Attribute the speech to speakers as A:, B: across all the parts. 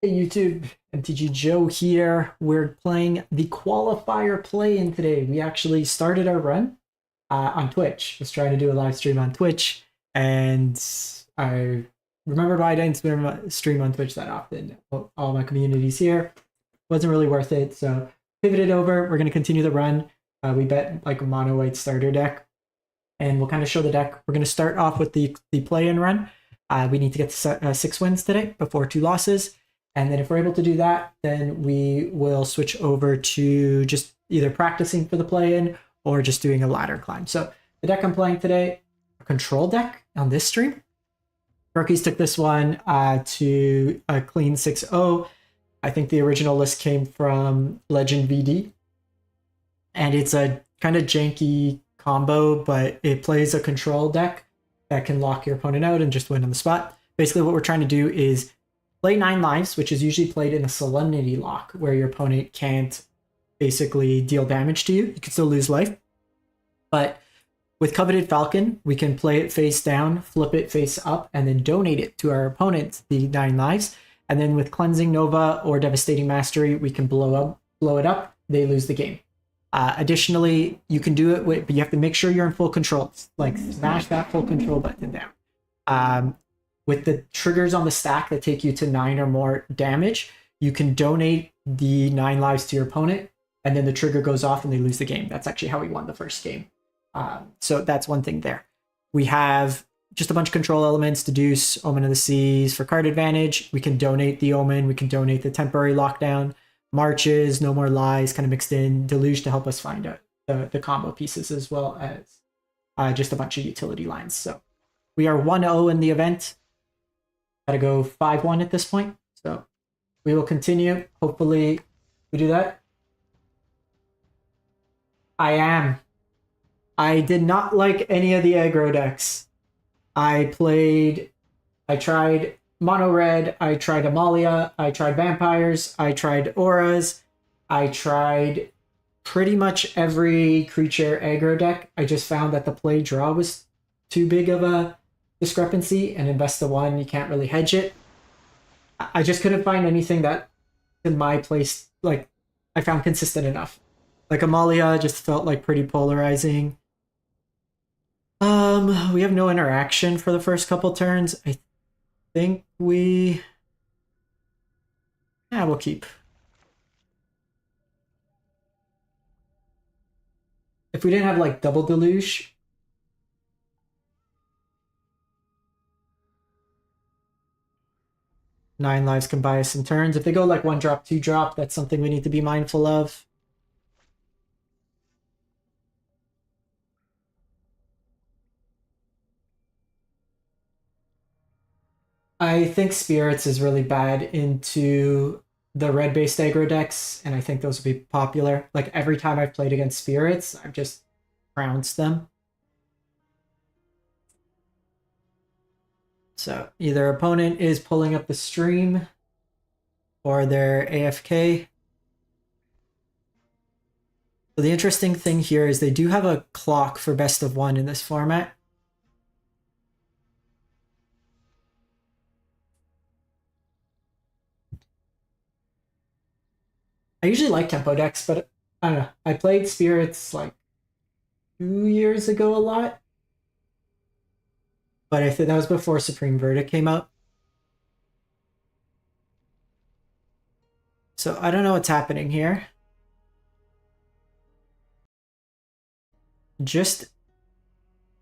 A: Hey YouTube, MTG Joe here. We're playing the Qualifier play-in today. We actually started our run on Twitch. Was trying to do a live stream on Twitch, and I remembered why I didn't stream on Twitch that often. All my communities here wasn't really worth it, so pivoted over. We're going to continue the run. We bet like a mono white starter deck, and we'll kind of show the deck. We're going to start off with the play-in run. We need to get to 6 wins today before 2 losses. And then if we're able to do that, then we will switch over to just either practicing for the play-in or just doing a ladder climb. So the deck I'm playing today, a control deck on this stream. Rookies took this one to a clean 6-0. I think the original list came from Legend VD. And it's a kind of janky combo, but it plays a control deck that can lock your opponent out and just win on the spot. Basically what we're trying to do is play 9 lives, which is usually played in a Solemnity lock, where your opponent can't basically deal damage to you. You can still lose life. But with Coveted Falcon, we can play it face down, flip it face up, and then donate it to our opponent, the 9 lives. And then with Cleansing Nova or Devastating Mastery, we can blow it up, they lose the game. Additionally, you can do it but you have to make sure you're in full control. Like, smash that full control button down. With the triggers on the stack that take you to 9 or more damage, you can donate the 9 lives to your opponent, and then the trigger goes off and they lose the game. That's actually how we won the first game. So that's one thing there. We have just a bunch of control elements: Deduce, Omen of the Seas for card advantage. We can donate the Omen. We can donate the temporary lockdown. Marches, No More Lies kind of mixed in. Deluge to help us find out the combo pieces, as well as just a bunch of utility lines. So we are 1-0 in the event. Gotta go 5-1 at this point. So we will continue. Hopefully we do that. I did not like any of the aggro decks. I tried Mono Red, I tried Amalia, I tried Vampires, I tried Auras, I tried pretty much every creature aggro deck. I just found that the play draw was too big of a discrepancy, and invest the 1, you can't really hedge it. I just couldn't find anything that in my place, like, I found consistent enough. Like Amalia just felt like pretty polarizing. We have no interaction for the first couple turns. I think we'll keep. If we didn't have like double deluge, nine lives can buy us some turns. If they go like 1 drop, 2 drop, that's something we need to be mindful of. I think Spirits is really bad into the red-based aggro decks, and I think those will be popular. Like, every time I've played against Spirits, I've just trounced them. So either opponent is pulling up the stream or they're AFK. So the interesting thing here is they do have a clock for best of 1 in this format. I usually like tempo decks, but I don't know. I played Spirits like 2 years ago a lot. But I think that was before Supreme Verdict came out. So I don't know what's happening here. Just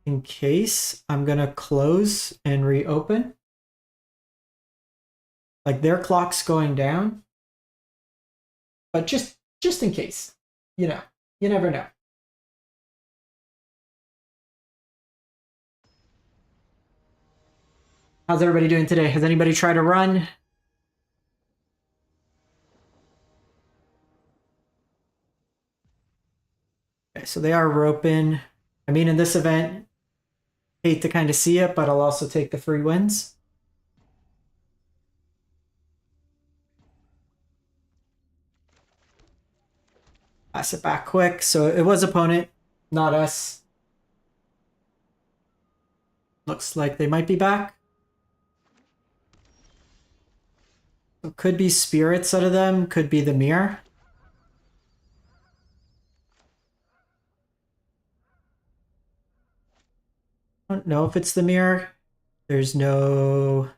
A: in case, I'm gonna close and reopen. Like, their clock's going down. But just in case, you know, you never know. How's everybody doing today? Has anybody tried a run? Okay, so they are roping. I mean, in this event, hate to kind of see it, but I'll also take the free wins. Pass it back quick. So it was opponent, not us. Looks like they might be back. So could be spirits out of them, could be the mirror. I don't know if it's the mirror. There's no...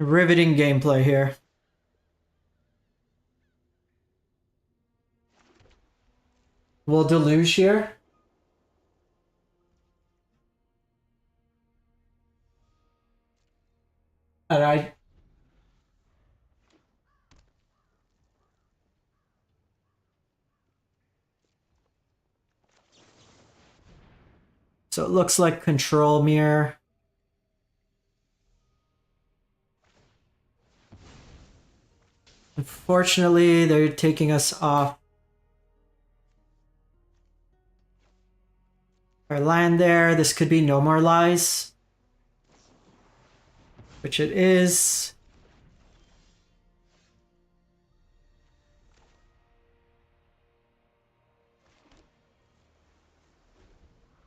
A: riveting gameplay here. We'll deluge here. And so it looks like control mirror. Unfortunately, they're taking us off our land there. This could be no more lies. Which it is.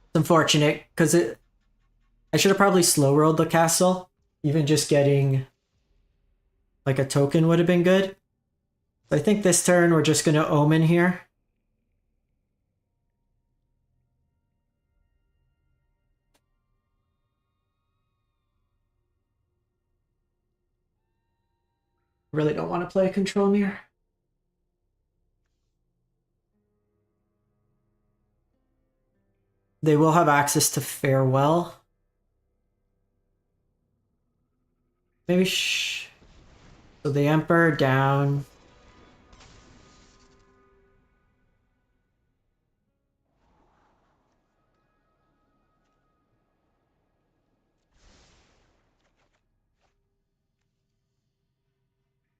A: It's unfortunate, because I should have probably slow rolled the castle. Even just getting like a token would have been good. I think this turn we're just going to omen here. Really don't want to play a control mirror. They will have access to farewell. Maybe so the Emperor down.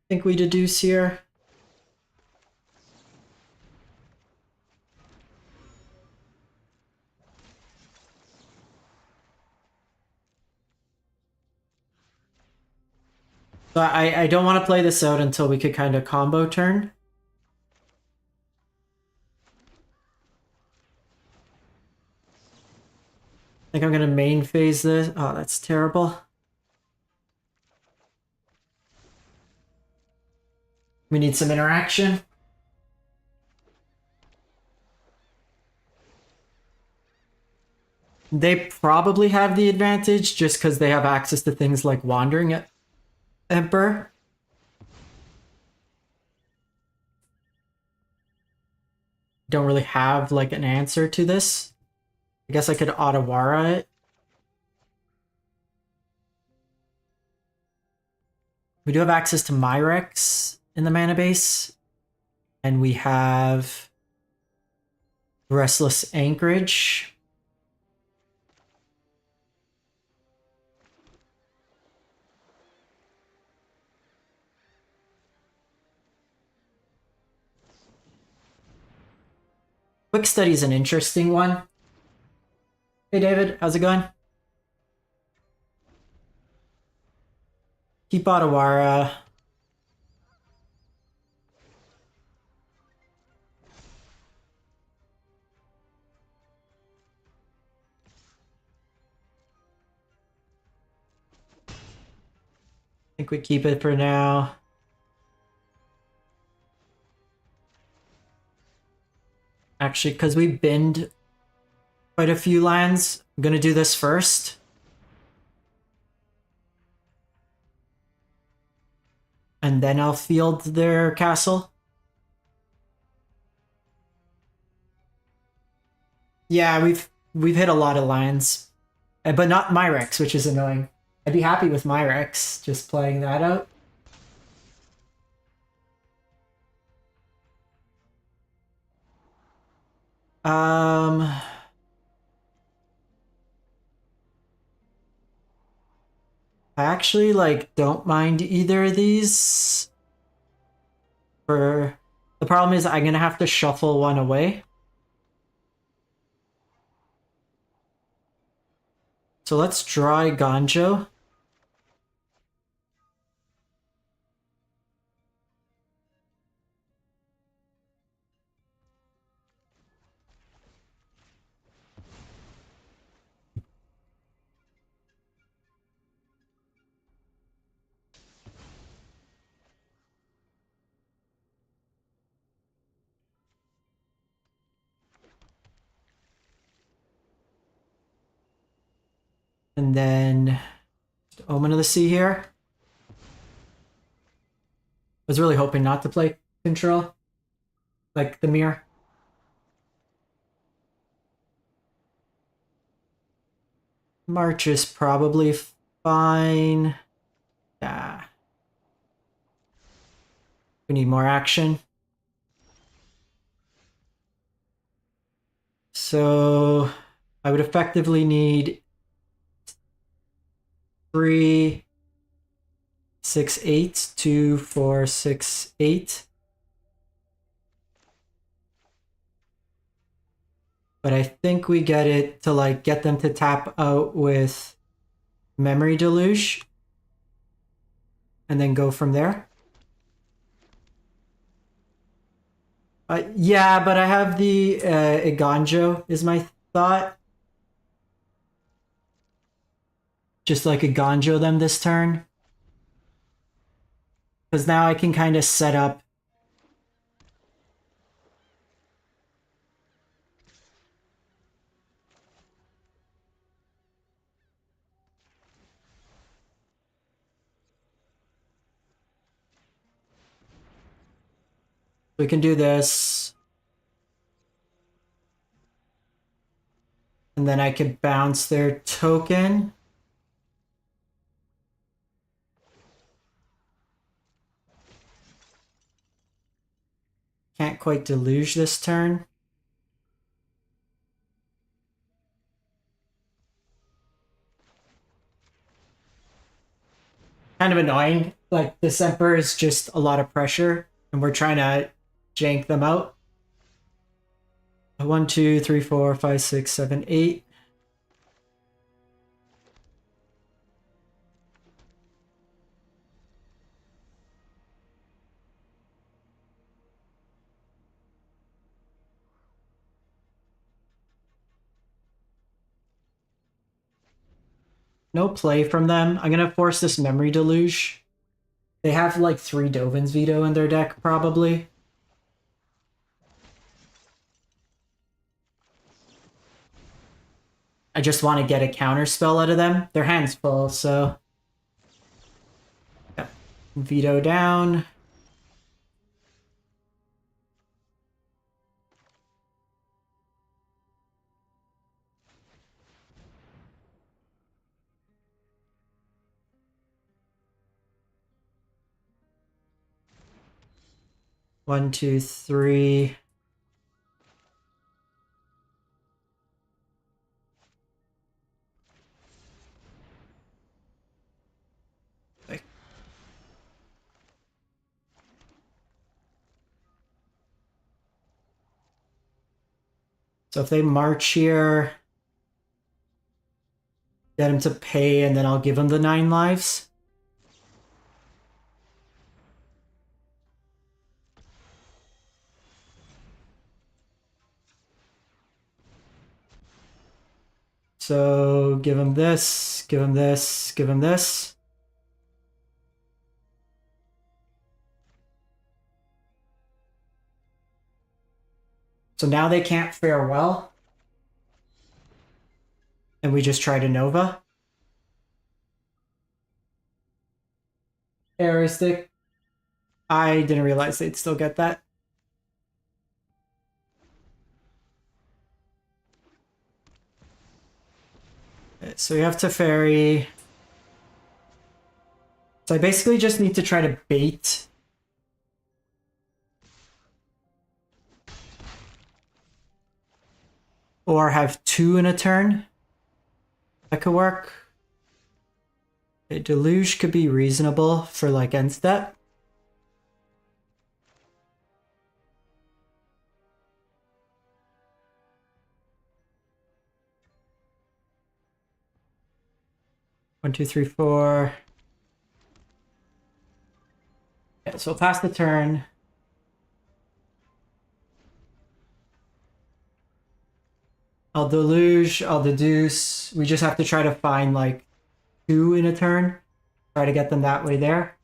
A: I think we deduce here. So I don't want to play this out until we could kind of combo turn. I think I'm going to main phase this. Oh, that's terrible. We need some interaction. They probably have the advantage just because they have access to things like Wandering Emperor. Don't really have like an answer to this. I guess I could Otawara it. We do have access to Myrex in the mana base. And we have Restless Anchorage. Quick Study is an interesting one. Hey David, how's it going? Keep Otawara. I think we keep it for now. Actually, because we binned quite a few lands, I'm gonna do this first. And then I'll field their castle. Yeah, we've hit a lot of lands. But not Myrex, which is annoying. I'd be happy with Myrex, just playing that out. I actually like don't mind either of these. The problem is I'm gonna have to shuffle one away. So let's draw Ganjo. And then Omen of the Sea here. I was really hoping not to play control, like the mirror. March is probably fine. Yeah. We need more action. So I would effectively need 3, 6, 8, 2, 4, 6, 8. But I think we get it to like get them to tap out with Memory Deluge and then go from there. Yeah, but I have the Iganjo is my thought. Just like Iganjo them this turn. Because now I can kind of set up. We can do this. And then I could bounce their token. Can't quite deluge this turn. Kind of annoying. Like, this Emperor is just a lot of pressure, and we're trying to jank them out. 1, 2, 3, 4, 5, 6, 7, 8. No play from them. I'm gonna force this Memory Deluge. They have like 3 Dovin's Veto in their deck, probably. I just want to get a counter spell out of them. Their hand's full, so... Yeah. Veto down. One, two, three. So if they march here, get him to pay, and then I'll give him the 9 lives. So give him this, give him this, give him this. So now they can't fare well. And we just try to Nova. Aristic. I didn't realize they'd still get that. So we have Teferi. So I basically just need to try to bait. Or have 2 in a turn. That could work. A Deluge could be reasonable for like end step. One, two, three, 4. Yeah, so pass the turn. I'll Deluge, I'll Deduce. We just have to try to find like 2 in a turn. Try to get them that way there.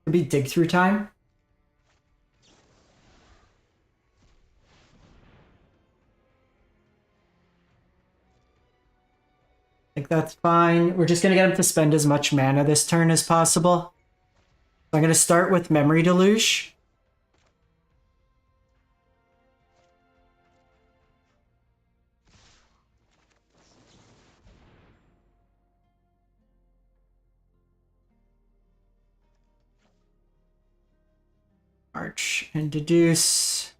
A: Could be dig through time. think that's fine. We're just going to get him to spend as much mana this turn as possible. So I'm going to start with Memory Deluge. March and Deduce.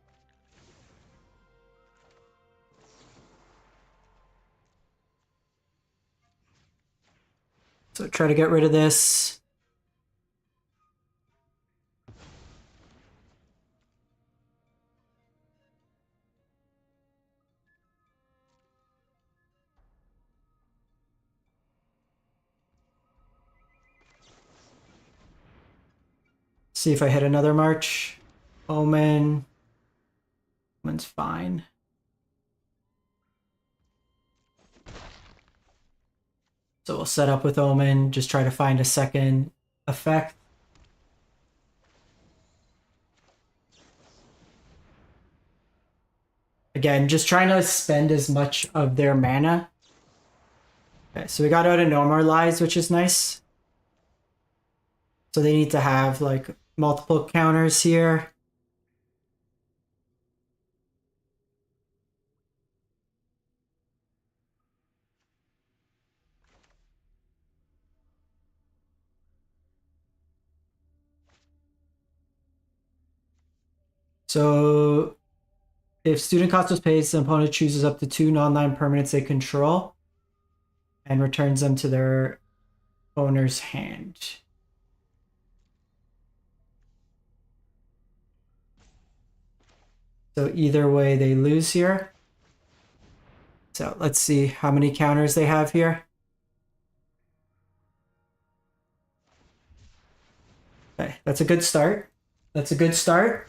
A: So try to get rid of this. See if I hit another March. Omen. Omen's fine. So we'll set up with Omen, just try to find a second effect. Again, just trying to spend as much of their mana. Okay, so we got out of No More Lies, which is nice. So they need to have like multiple counters here. So if student cost was paid, the opponent chooses up to 2 non-land permanents they control and returns them to their owner's hand. So either way they lose here. So let's see how many counters they have here. Okay, that's a good start. That's a good start.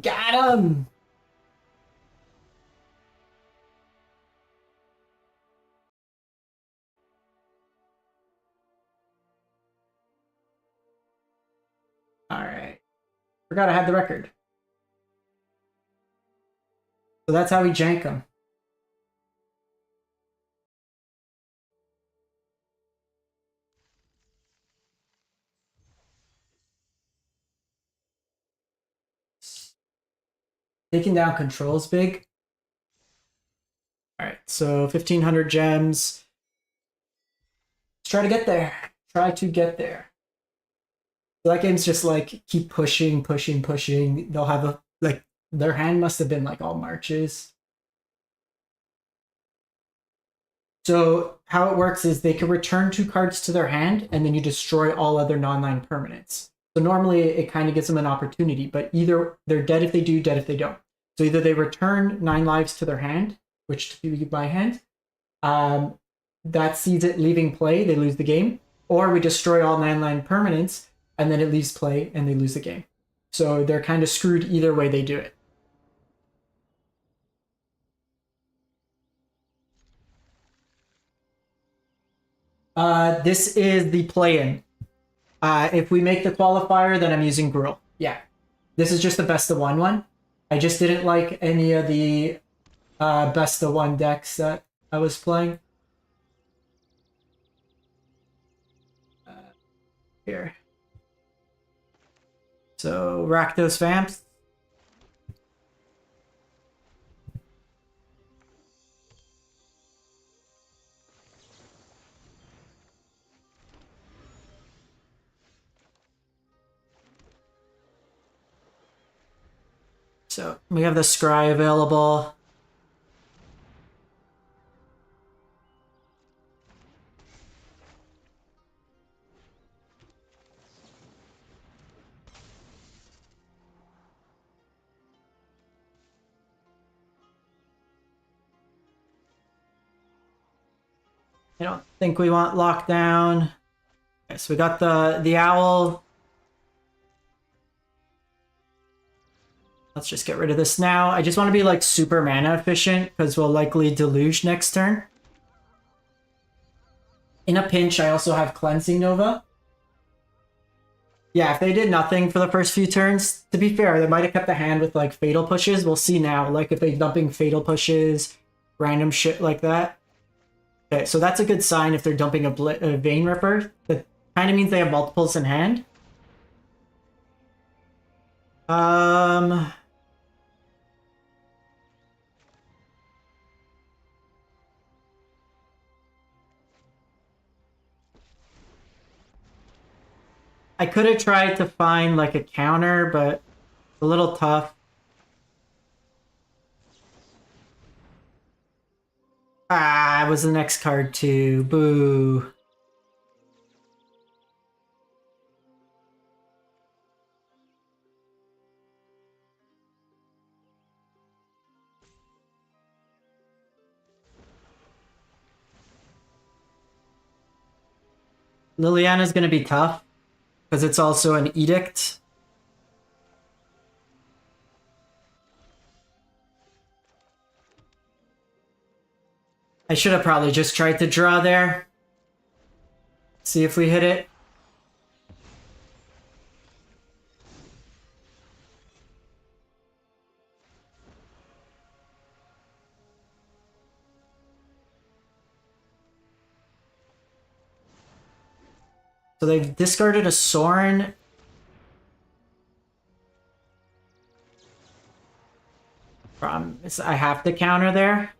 A: Got him! Alright. Forgot I had the record. So that's how we jank them. Taking down control's big. Alright, so 1,500 gems. Let's try to get there. Try to get there. So that game's just like keep pushing, pushing, pushing. They'll have a like their hand must have been like all marches. So how it works is they can return 2 cards to their hand and then you destroy all other non-land permanents. So normally it kind of gives them an opportunity, but either they're dead if they do, dead if they don't. So either they return 9 lives to their hand, which to be my hand, that sees it leaving play, they lose the game, or we destroy all 9-land permanents and then it leaves play and they lose the game. So they're kind of screwed either way they do it. This is the play-in. If we make the qualifier, then I'm using Gruul. Yeah. This is just the best of one. I just didn't like any of the best of one decks that I was playing. Here. So, Rakdos Vamps. So, we have the Scry available. I don't think we want lockdown. Okay, so we got the owl. Let's just get rid of this now. I just want to be like super mana efficient because we'll likely deluge next turn. In a pinch, I also have Cleansing Nova. Yeah, if they did nothing for the first few turns, to be fair, they might have kept the hand with like fatal pushes. We'll see now. Like if they're dumping fatal pushes, random shit like that. Okay, so that's a good sign if they're dumping a Vein Ripper. That kind of means they have multiples in hand. I could have tried to find like a counter, but a little tough. Ah, it was the next card too. Boo. Liliana's gonna be tough because it's also an edict. I should have probably just tried to draw there. See if we hit it. So they've discarded a Sorin. I have to counter there.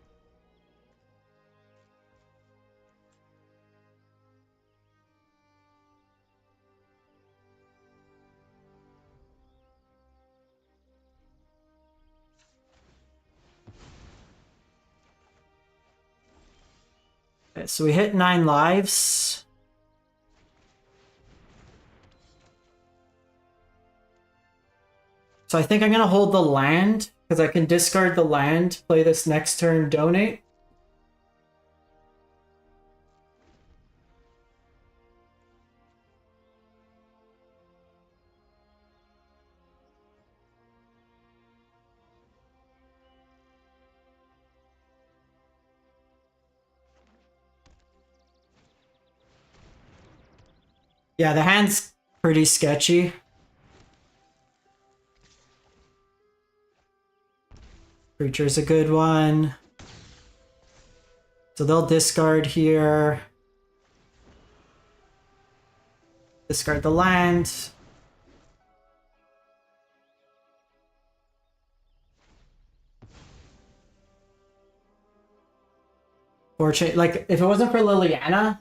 A: Okay, so we hit 9 lives. So I think I'm going to hold the land because I can discard the land, play this next turn, donate. Yeah, the hand's pretty sketchy. Creature's a good one. So they'll discard here. Discard the land. Fortune, like, if it wasn't for Liliana,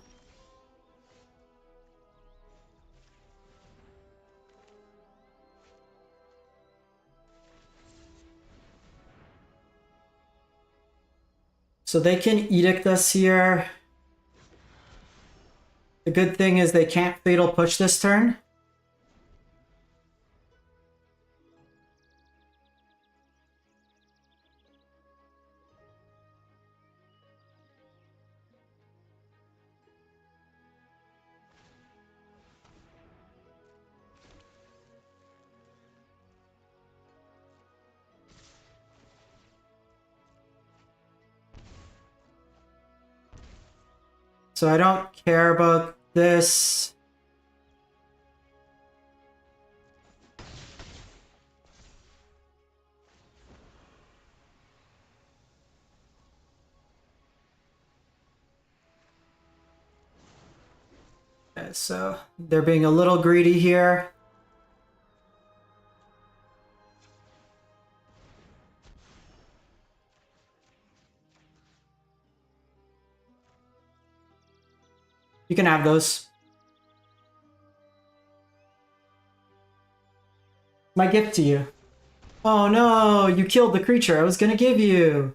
A: so they can edict us here. The good thing is they can't fatal push this turn. So I don't care about this. Okay, so they're being a little greedy here. You can have those. My gift to you. Oh no, you killed the creature I was gonna give you.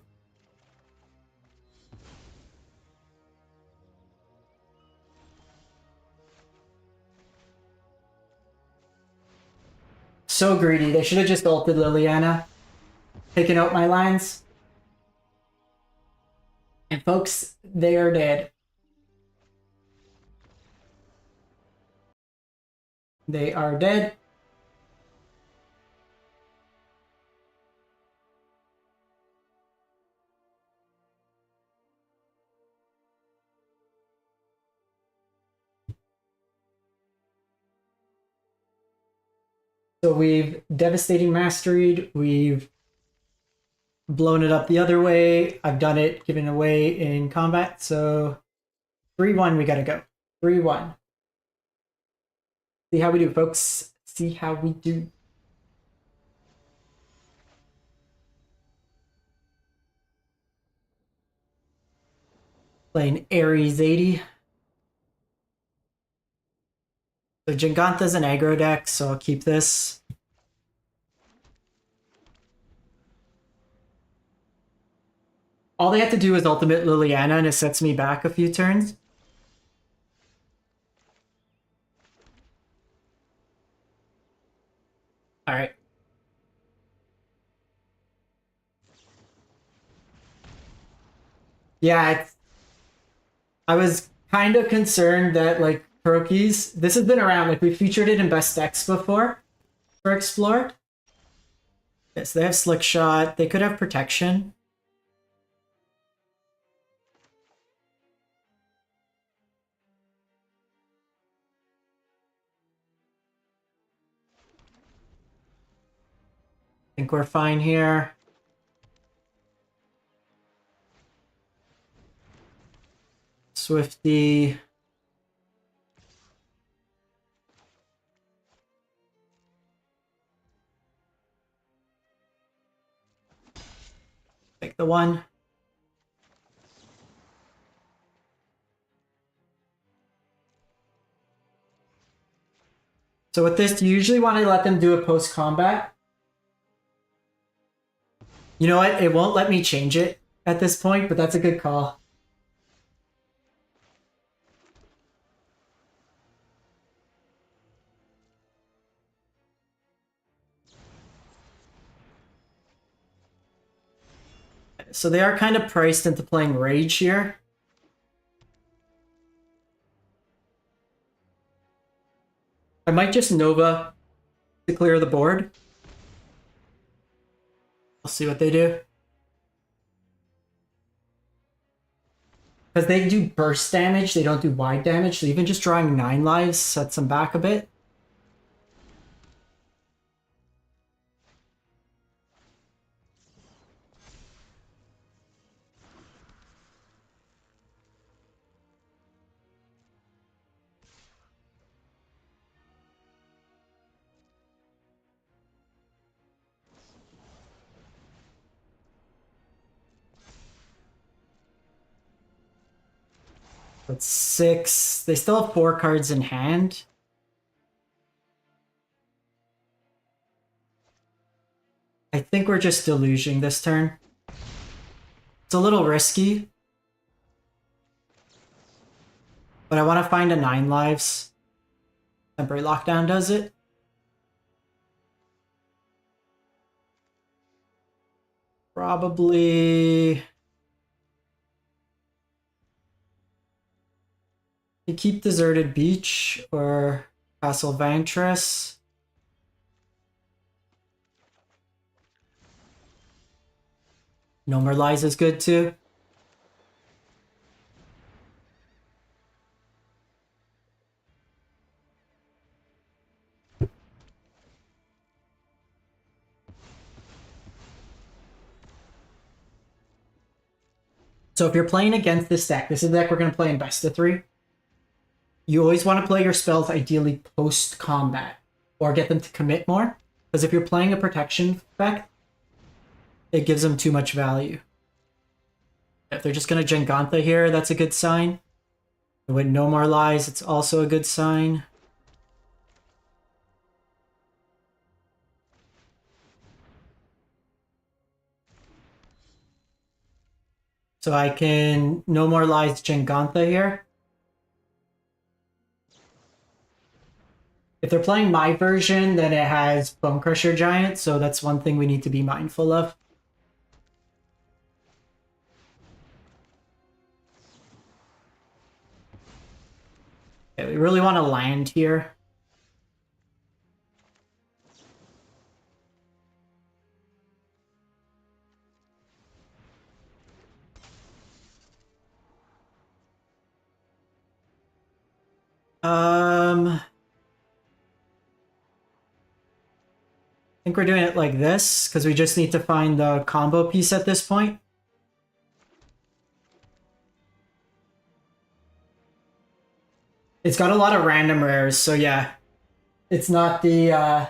A: So greedy. They should have just ulted Liliana. Taken out my lines. And folks, they are dead. They are dead. So we've Devastating Mastery, we've blown it up the other way. I've done it, given away in combat. So 3-1, we gotta go. 3-1. See how we do, folks. See how we do. Playing Ares 80. So Jingantha's an aggro deck, so I'll keep this. All they have to do is ultimate Liliana and it sets me back a few turns. All right. Yeah, I was kind of concerned that like Prokies, this has been around, like we featured it in best decks before for Explored. Yes, they have Slick Shot. They could have Protection. I think we're fine here. Swifty. Take the one. So with this, you usually want to let them do a post-combat. You know what? It won't let me change it at this point, but that's a good call. So they are kind of priced into playing Rage here. I might just Nova to clear the board. I'll see what they do. Because they do burst damage, they don't do wide damage, so even just drawing 9 lives sets them back a bit. That's 6. They still have 4 cards in hand. I think we're just deluging this turn. It's a little risky. But I want to find a 9 lives. Temporary Lockdown does it. Probably... You keep Deserted Beach or Castle Vantress. No More Lies is good too. So if you're playing against this deck, this is the deck we're going to play in best of 3. You always want to play your spells ideally post-combat or get them to commit more. Because if you're playing a protection effect, it gives them too much value. If they're just going to Jengantha here, that's a good sign. With No More Lies, it's also a good sign. So I can No More Lies Jengantha here. If they're playing my version, then it has Bone Crusher Giant, so that's one thing we need to be mindful of. Okay, we really want to land here. Um... think we're doing it like this because we just need to find the combo piece at this point. It's got a lot of random rares, so yeah. It's not the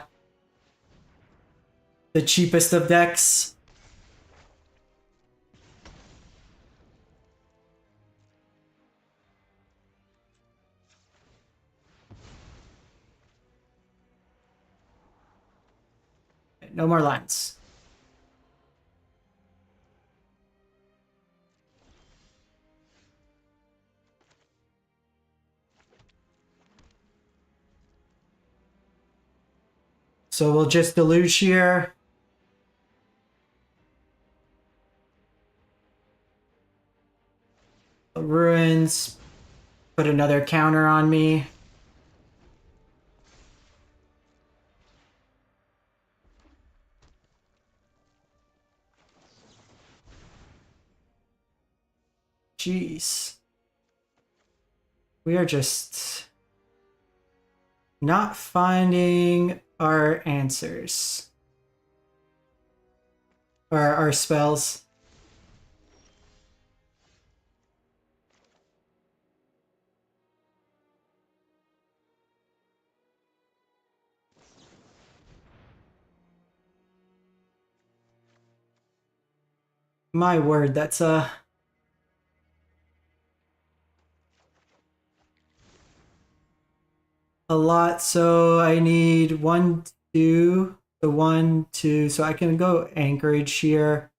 A: cheapest of decks. No more lines. So we'll just deluge here. Ruins. Put another counter on me. Jeez. We are just not finding our answers. Or our spells. My word, that's a lot. So I need 1, 2, the 1, 2. So I can go anchorage here.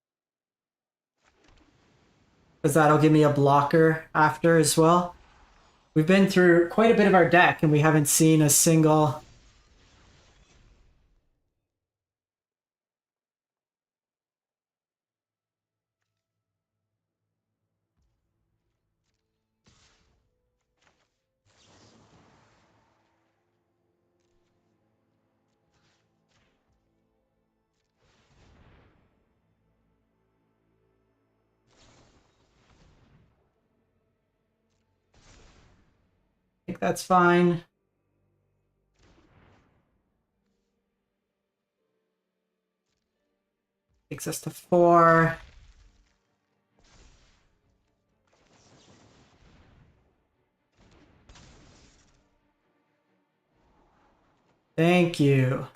A: Because that'll give me a blocker after as well. We've been through quite a bit of our deck and we haven't seen a single... I think that's fine. Takes us to 4. Thank you.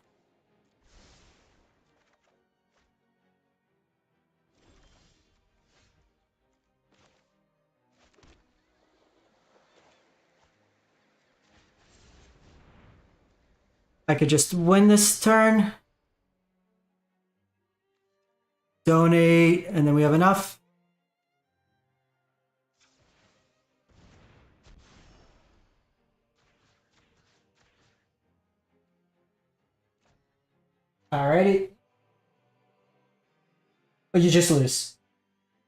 A: I could just win this turn. Donate, and then we have enough. Alrighty. Oh, you just lose.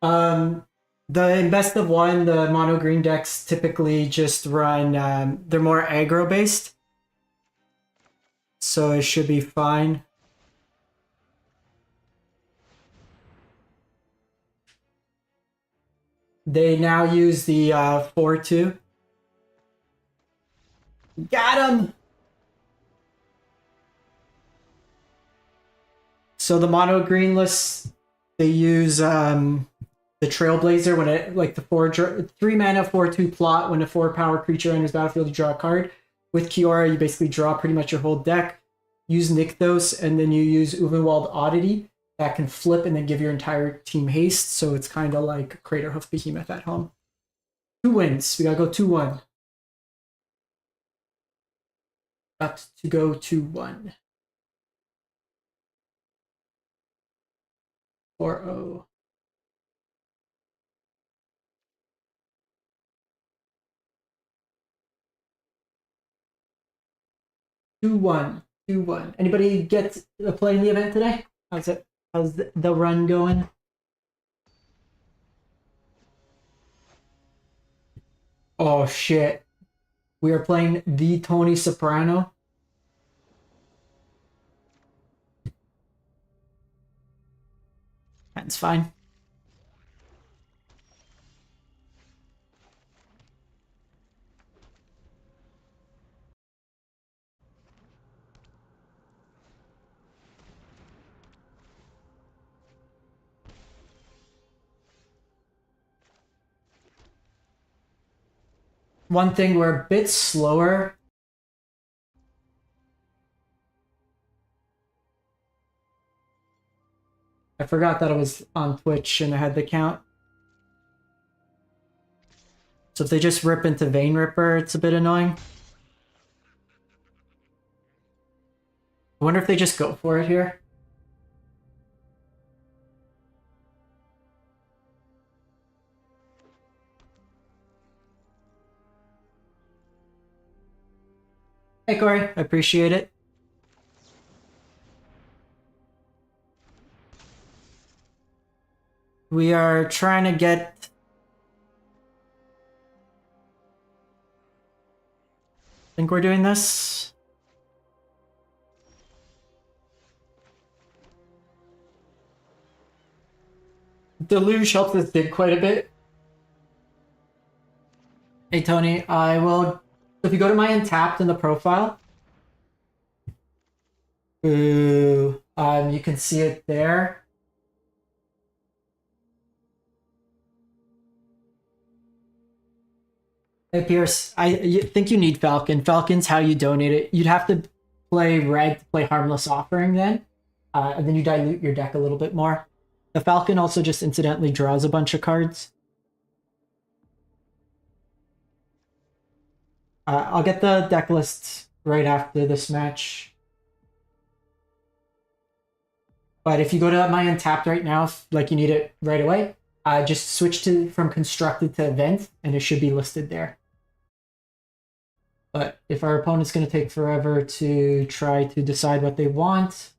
A: The best of one, the mono green decks typically just run, they're more aggro based. So it should be fine. They now use the 4-2. Got him! So the mono green list, they use the Trailblazer when it, like the 3 mana 4-2 plot, when a 4 power creature enters battlefield, you draw a card. With Kiora, you basically draw pretty much your whole deck. Use Nykthos, and then you use Uvenwald Oddity. That can flip and then give your entire team haste, so it's kind of like Craterhoof Behemoth at home. 2 wins. We gotta go 2-1. Got to go 2-1. 4-0. Two one, 2-1. Anybody get a play in the event today? How's it? How's the run going? Oh shit. We are playing the Tony Soprano. That's fine. One thing, we're a bit slower. I forgot that I was on Twitch and I had the count. So if they just rip into Vein Ripper, it's a bit annoying. I wonder if they just go for it here. Hey Corey, I appreciate it. We are trying to get... I think we're doing this. Deluge helps us dig quite a bit. Hey Tony, I will... If you go to my Untapped in the profile, you can see it there. Hey Pierce, I think you need Falcon. Falcon's how you donate it. You'd have to play red to play Harmless Offering then, and then you dilute your deck a little bit more. The Falcon also just incidentally draws a bunch of cards. I'll get the deck list right after this match. But if you go to my Untapped right now, like you need it right away, just switch from Constructed to Event, and it should be listed there. But if our opponent's going to take forever to try to decide what they want...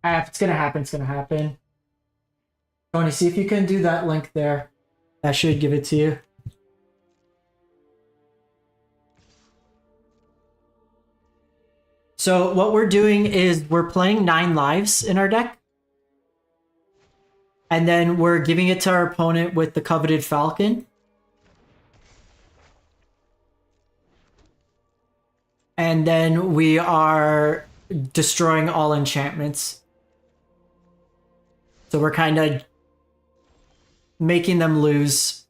A: if it's going to happen, it's going to happen. Tony, see if you can do that link there. That should give it to you. So what we're doing is we're playing 9 lives in our deck. And then we're giving it to our opponent with the coveted Falcon. And then we are destroying all enchantments. So we're kind of making them lose.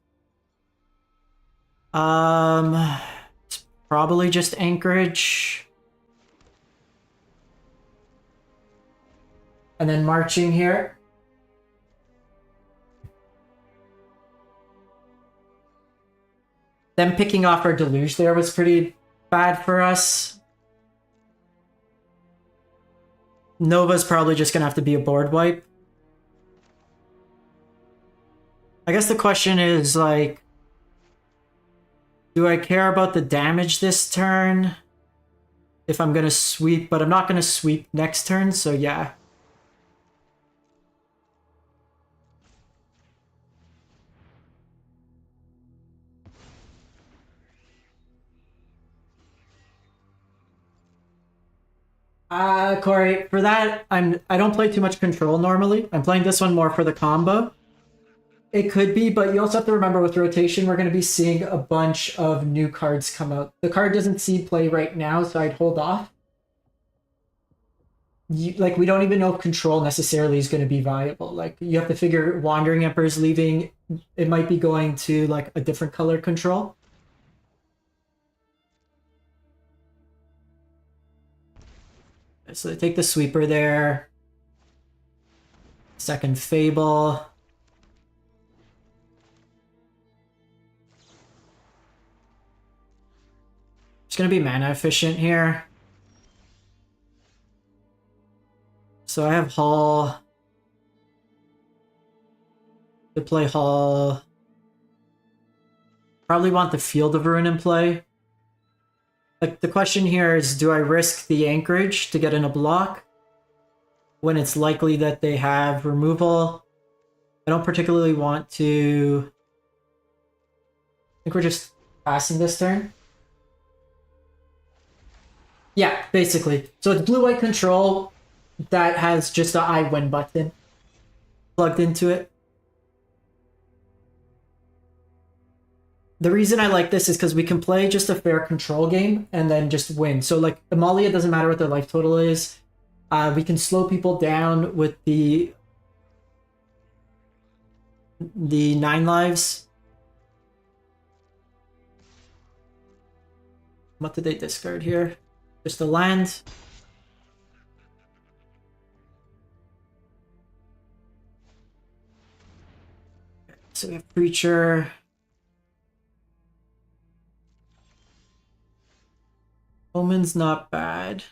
A: It's probably just Anchorage. And then marching here. Them picking off our Deluge there was pretty bad for us. Nova's probably just gonna have to be a board wipe. I guess the question is, like, do I care about the damage this turn? If I'm gonna sweep, but I'm not gonna sweep next turn, so yeah. Corey, for that, I don't play too much control normally. I'm playing this one more for the combo. It could be, but you also have to remember with rotation, we're going to be seeing a bunch of new cards come out. The card doesn't see play right now, so I'd hold off. Like, we don't even know if control necessarily is going to be viable. Like, you have to figure Wandering Emperor's leaving. It might be going to, like, a different color control. So they take the Sweeper there. Second Fable. It's going to be mana efficient here. So I have Hall. To play Hall. Probably want the Field of Ruin in play. Like, the question here is, do I risk the Anchorage to get in a block when it's likely that they have removal? I don't particularly want to... I think we're just passing this turn. Yeah, basically. So it's blue-white control. that has just a I win button plugged into it. The reason I like this is because we can play just a fair control game and then just win. So like Amalia, doesn't matter what their life total is. We can slow people down with the 9 lives. What did they discard here? Just a land. So we have Preacher. Omen's not bad.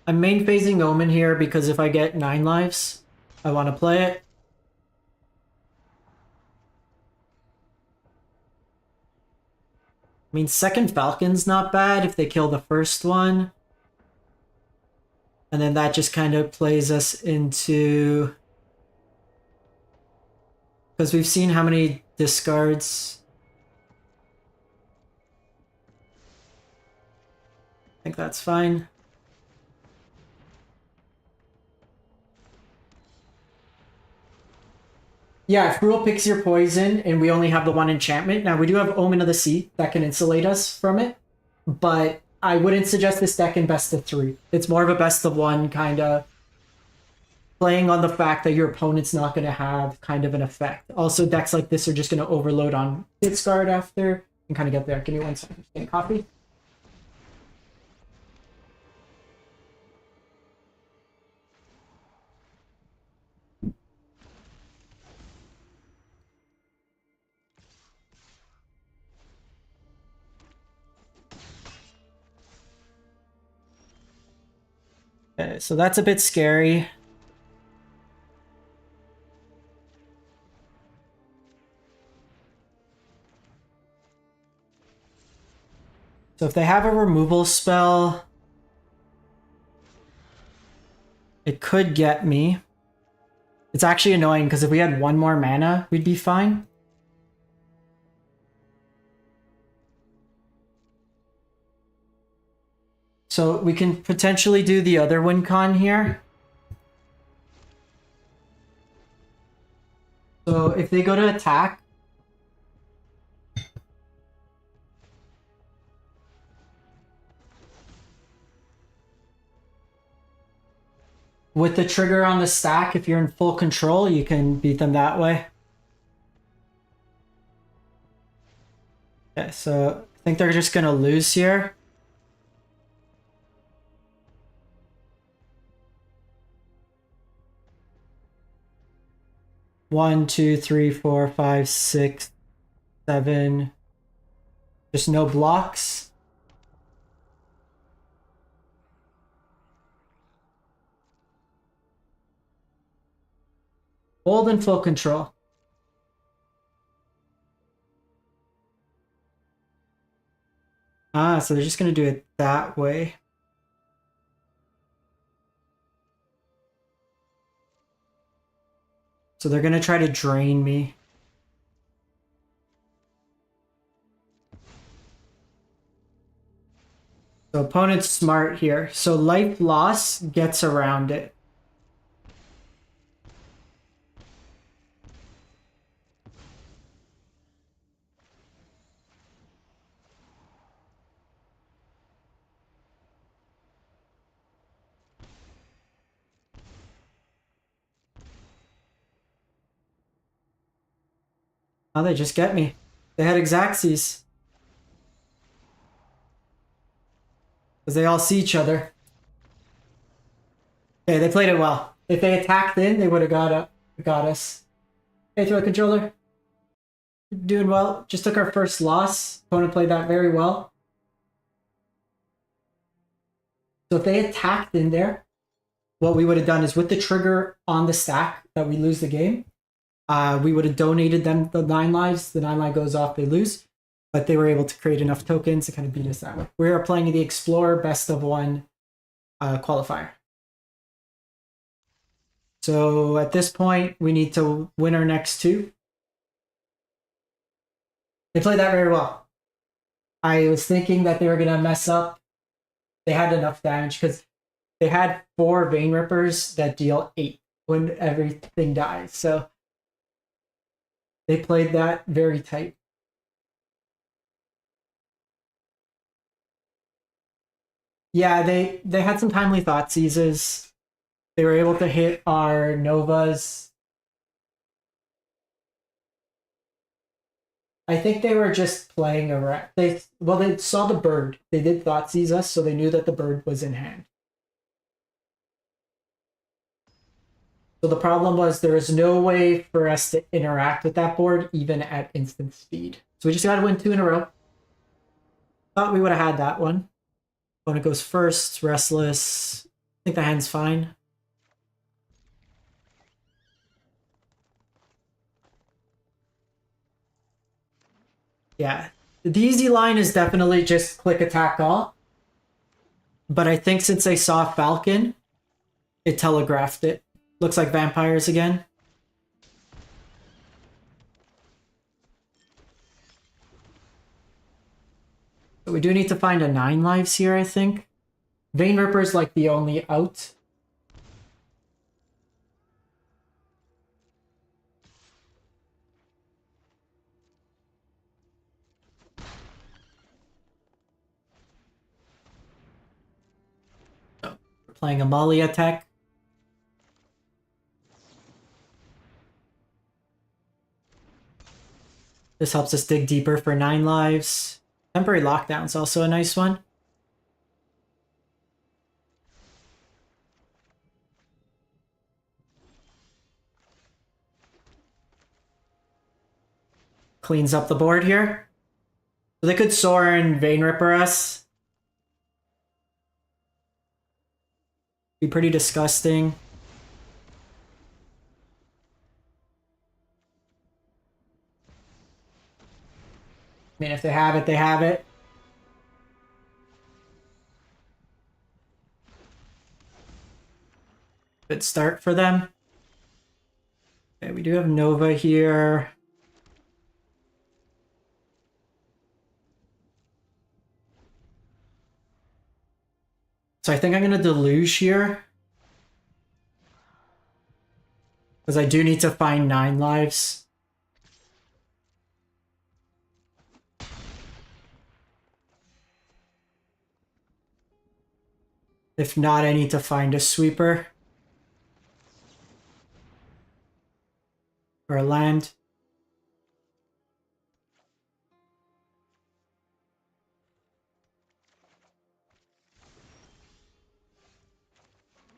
A: I'm main phasing Omen here because if I get 9 lives, I want to play it. I mean, second Falcon's not bad if they kill the first one. And then that just kind of plays us into... Because we've seen how many discards. I think that's fine. Yeah, if Gruul picks your poison and we only have the 1 enchantment. Now, we do have Omen of the Sea that can insulate us from it. But I wouldn't suggest this deck in best of 3. It's more of a best of 1 kind of playing on the fact that your opponent's not going to have kind of an effect. Also, decks like this are just going to overload on discard after and kind of get there. Give me 1 second. Get coffee. Okay, so that's a bit scary. So if they have a removal spell, it could get me. It's actually annoying because if we had 1 more mana, we'd be fine. So we can potentially do the other win con here. So if they go to attack, with the trigger on the stack, if you're in full control, you can beat them that way. Okay, so I think they're just gonna lose here. One, two, three, four, five, 6, 7. Just no blocks. Hold in full control. Ah, so they're just gonna do it that way. So they're gonna try to drain me. So opponent's smart here. So life loss gets around it. Oh, they just get me. They had Xaxes. Because they all see each other. Okay, they played it well. If they attacked in, they would have got us. Hey, throw the controller. Doing well. Just took our first loss. Opponent played that very well. So if they attacked in there, what we would have done is with the trigger on the stack that we lose the game, we would have donated them the 9 lives. The 9 life goes off, they lose. But they were able to create enough tokens to kind of beat us that way. We are playing the Explorer best of 1 qualifier. So at this point, we need to win our next 2. They played that very well. I was thinking that they were gonna mess up. They had enough damage because they had 4 Vein Rippers that deal 8 when everything dies. So they played that very tight. Yeah, they had some timely thought seizes. They were able to hit our Novas. I think they were just playing around. They saw the bird. They did thought seize us, so they knew that the bird was in hand. So the problem was there was no way for us to interact with that board even at instant speed. So we just got to win 2 in a row. Thought we would have had that one. Opponent goes first, restless. I think the hand's fine. Yeah, the easy line is definitely just click attack all. But I think since they saw Falcon, it telegraphed it. Looks like vampires again. But we do need to find a 9 lives here, I think. Vein Ripper's like the only out. Oh, we're playing Amalia tech. This helps us dig deeper for 9 lives. Temporary Lockdown's also a nice one. Cleans up the board here. So they could soar and Vein Ripper us. Be pretty disgusting. I mean, if they have it, they have it. Good start for them. Okay, we do have Nova here. So I think I'm going to deluge here. Because I do need to find 9 lives. If not, I need to find a sweeper. Or a land.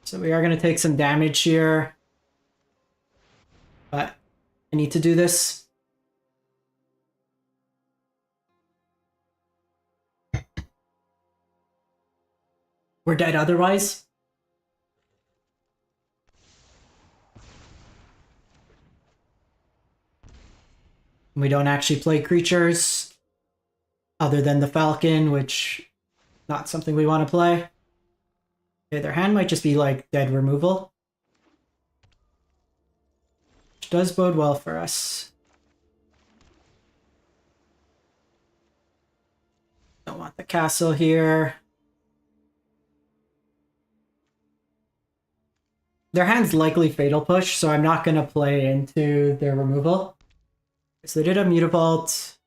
A: So we are going to take some damage here. But I need to do this. We're dead otherwise. We don't actually play creatures other than the Falcon, which not something we want to play. Okay, their hand might just be like dead removal. Which does bode well for us. Don't want the castle here. Their hand's likely Fatal Push, so I'm not going to play into their removal. So they did a Mutavault.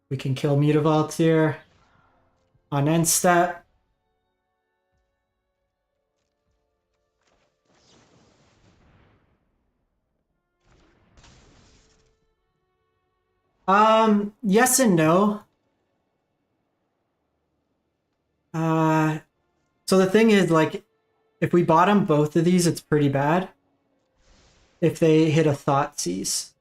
A: We can kill Mutavault here on end step. Yes and no. So the thing is, like, if we bottom both of these, it's pretty bad. If they hit a Thought Seize.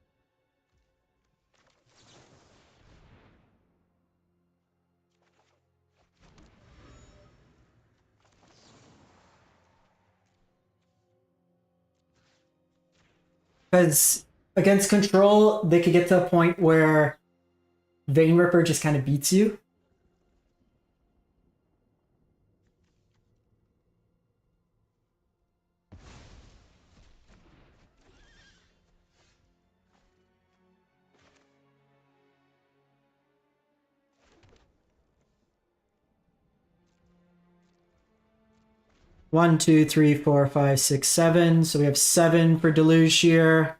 A: Because against control, they could get to a point where Vein Ripper just kind of beats you. 1, 2, 3, 4, 5, 6, 7. So we have 7 for Deluge here.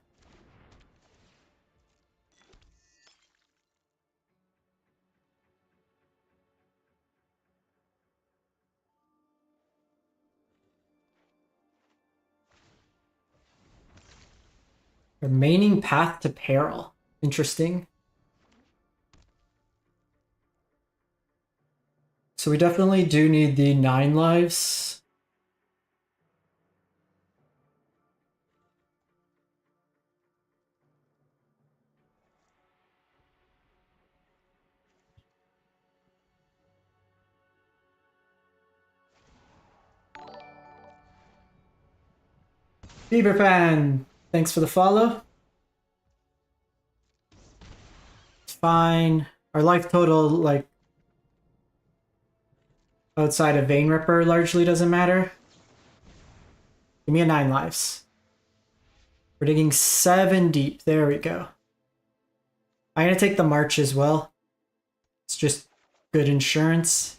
A: Remaining path to peril. Interesting. So we definitely do need the 9 lives. Bieber fan, thanks for the follow. It's fine. Our life total, like, outside of Vein Ripper largely doesn't matter. Give me a 9 lives. We're digging 7 deep. There we go. I'm going to take the March as well. It's just good insurance.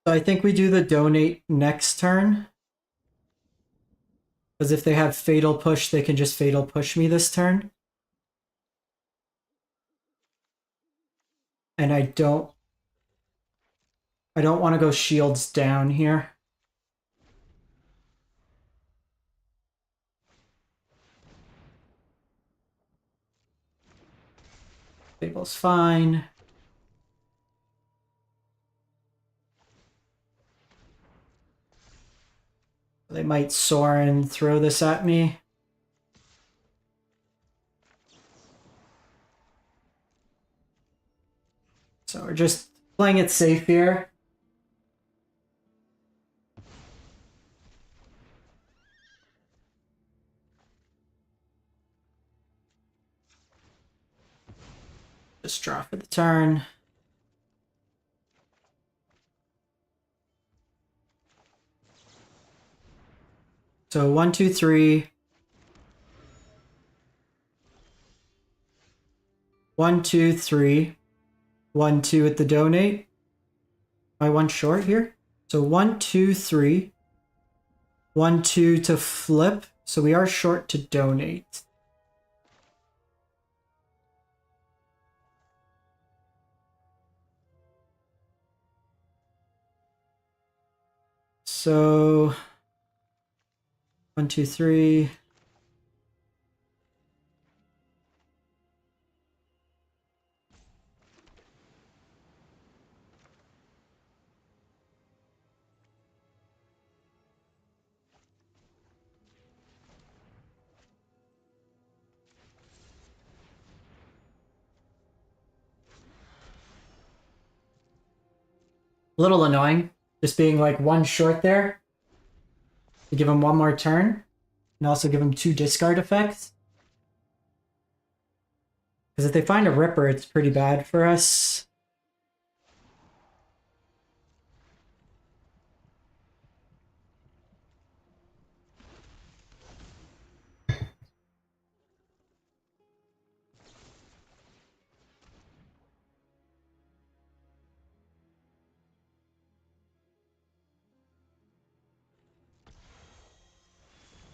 A: So I think we do the donate next turn. Because if they have Fatal Push, they can just Fatal Push me this turn. And I don't want to go shields down here. Fable's fine. They might soar and throw this at me. So we're just playing it safe here. Just draw for the turn. So 1, 2, 3. 1, 2, 3. 1, 2 at the donate. Am I one short here? So 1, 2, 3. 1, 2 to flip. So we are short to donate. So 1, 2, 3. A little annoying, just being like one short there. To give him one more turn, and also give him 2 discard effects. Because if they find a Ripper, it's pretty bad for us.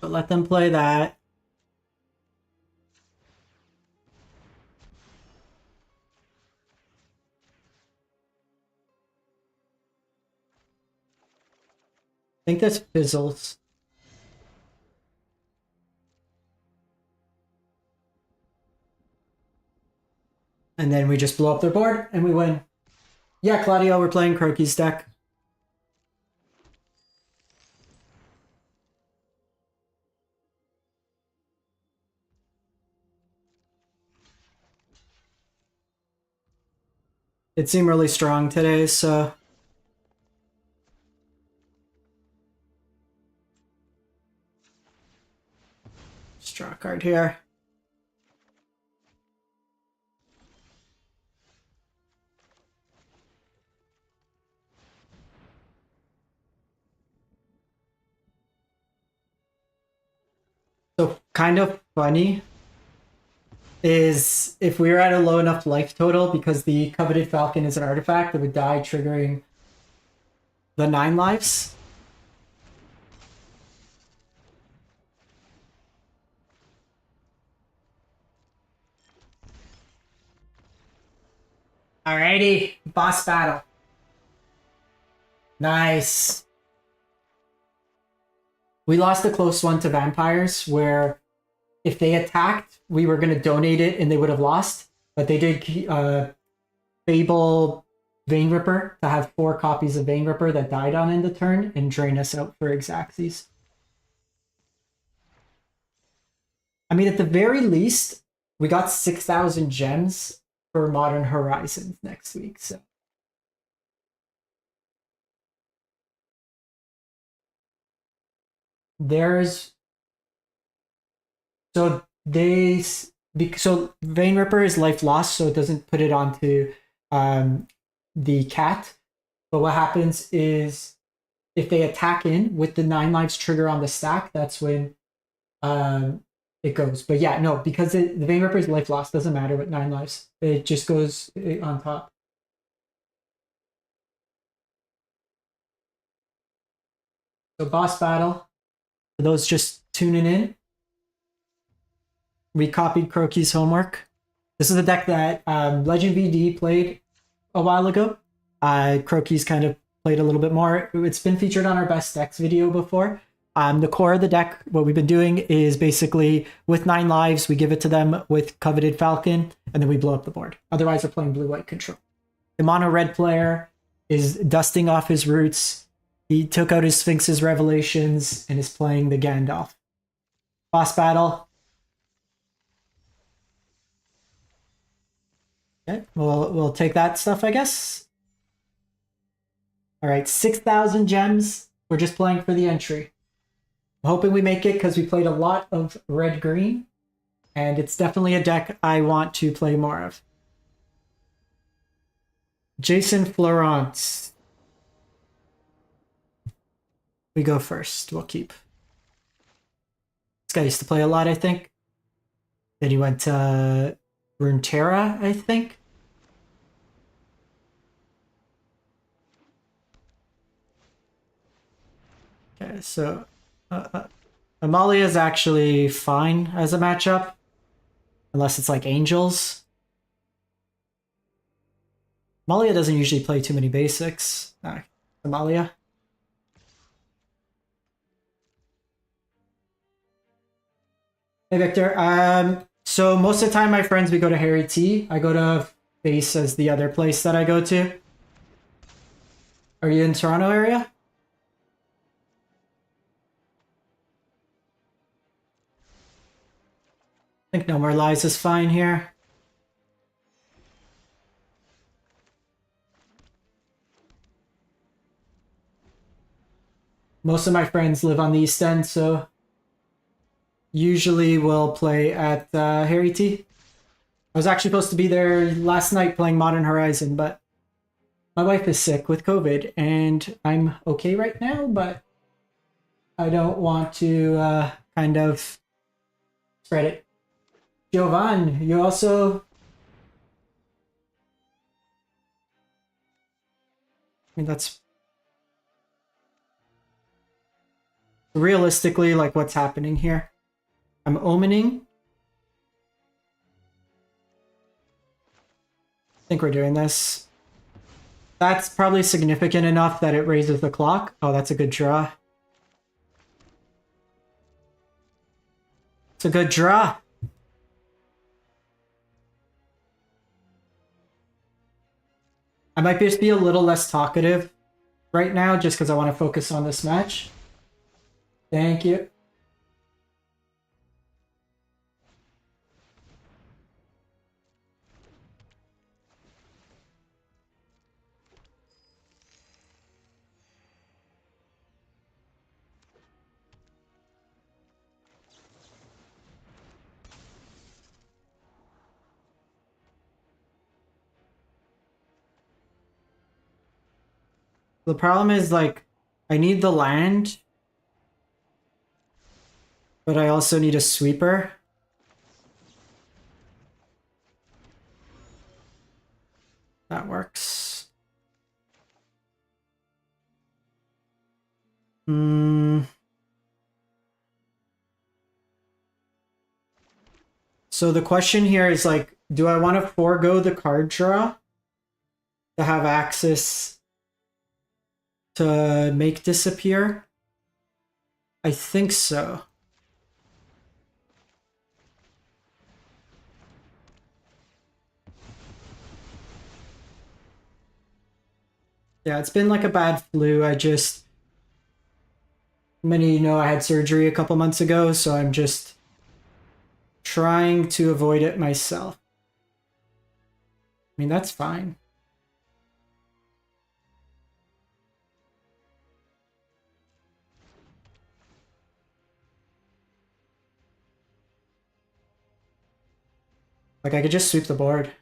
A: But let them play that. I think this fizzles. And then we just blow up their board and we win. Yeah, Claudio, we're playing Croaky's deck. It seemed really strong today, so... Just draw a card here. So kind of funny is if we were at a low enough life total, because the Coveted Falcon is an artifact, it would die, triggering the 9 lives. Alrighty, boss battle. Nice. We lost a close one to vampires where if they attacked, we were going to donate it and they would have lost. But they did Fable Vein Ripper to have 4 copies of Vein Ripper that died on end of turn and drain us out for Xaxes. I mean, at the very least, we got 6,000 gems for Modern Horizons next week. So there's so Vein Ripper is life lost, so it doesn't put it onto the cat. But what happens is if they attack in with the 9 lives trigger on the stack, that's when it goes. But yeah, no, because the Vein Ripper is life lost, doesn't matter with 9 lives. It just goes on top. So boss battle, for those just tuning in, we copied Croaky's homework. This is a deck that Legend VD played a while ago. Croaky's kind of played a little bit more. It's been featured on our best decks video before. The core of the deck, what we've been doing is basically with 9 lives, we give it to them with Coveted Falcon, and then we blow up the board. Otherwise, we're playing blue-white control. The mono-red player is dusting off his roots. He took out his Sphinx's Revelations and is playing the Gandalf. Boss battle. Okay, we'll take that stuff, I guess. All right, 6,000 gems. We're just playing for the entry. I'm hoping we make it because we played a lot of red-green, and it's definitely a deck I want to play more of. Jason Florence. We go first. We'll keep. This guy used to play a lot, I think. Then he went to Runeterra, I think. Okay, so Amalia is actually fine as a matchup, unless it's like Angels. Amalia doesn't usually play too many basics. Amalia. Hey Victor. So most of the time, my friends, we go to Harry T. I go to Base as the other place that I go to. Are you in Toronto area? I think No More Lies is fine here. Most of my friends live on the East End, so usually we'll play at Harry T. I was actually supposed to be there last night playing Modern Horizon, but my wife is sick with COVID, and I'm okay right now, but I don't want to kind of spread it. Jovan, you also... I mean, that's realistically like what's happening here. I'm omening. I think we're doing this. That's probably significant enough that it raises the clock. Oh, that's a good draw. It's a good draw. I might just be a little less talkative right now just because I want to focus on this match. Thank you. The problem is, like, I need the land. But I also need a sweeper. That works. So the question here is like, do I want to forego the card draw to have access to make disappear? I think so. Yeah, it's been like a bad flu. Many of you know I had surgery a couple months ago, so I'm just trying to avoid it myself. I mean, that's fine. Like, I could just sweep the board.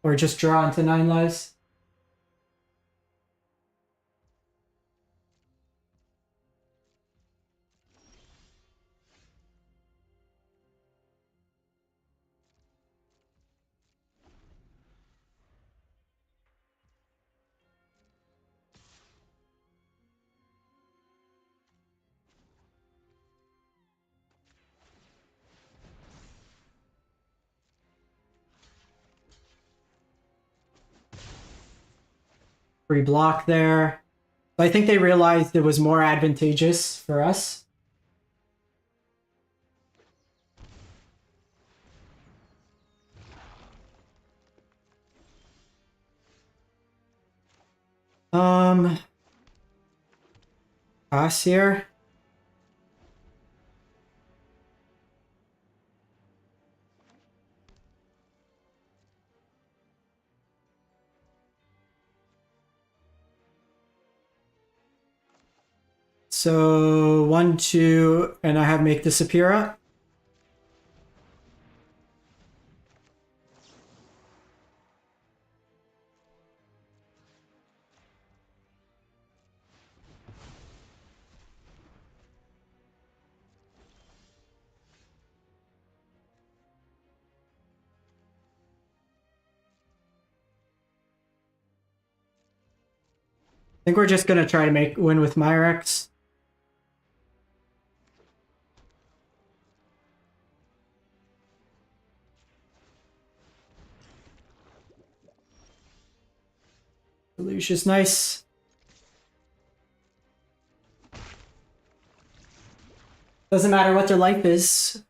A: Or just draw into 9 lives. Free block there. But I think they realized it was more advantageous for us. Pass here. So 1, 2, and I have make disappear up. I think we're just gonna try to win with Myrex. Lucius, nice. Doesn't matter what their life is.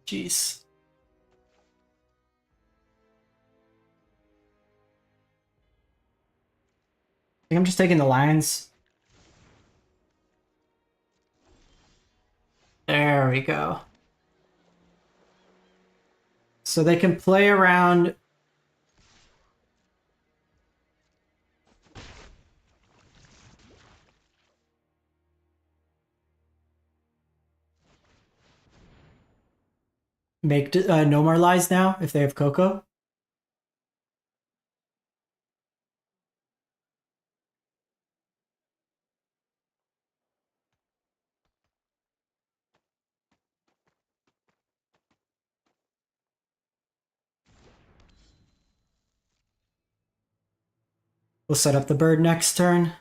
A: Jeez. I think I'm just taking the lines. There we go. So they can play around. Make no more lies now if they have Coco. We'll set up the bird next turn.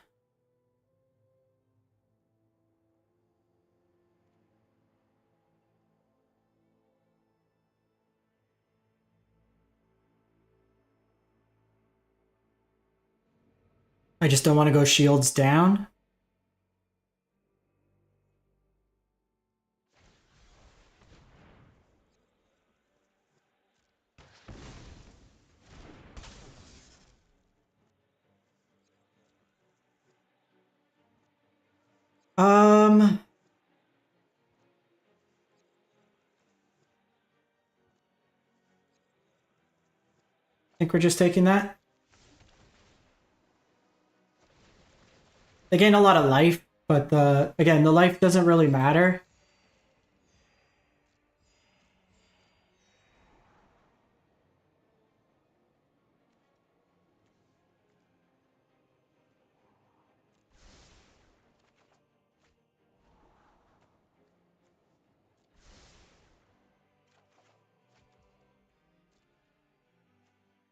A: I just don't want to go shields down. I think we're just taking that. They gain a lot of life, but again, the life doesn't really matter.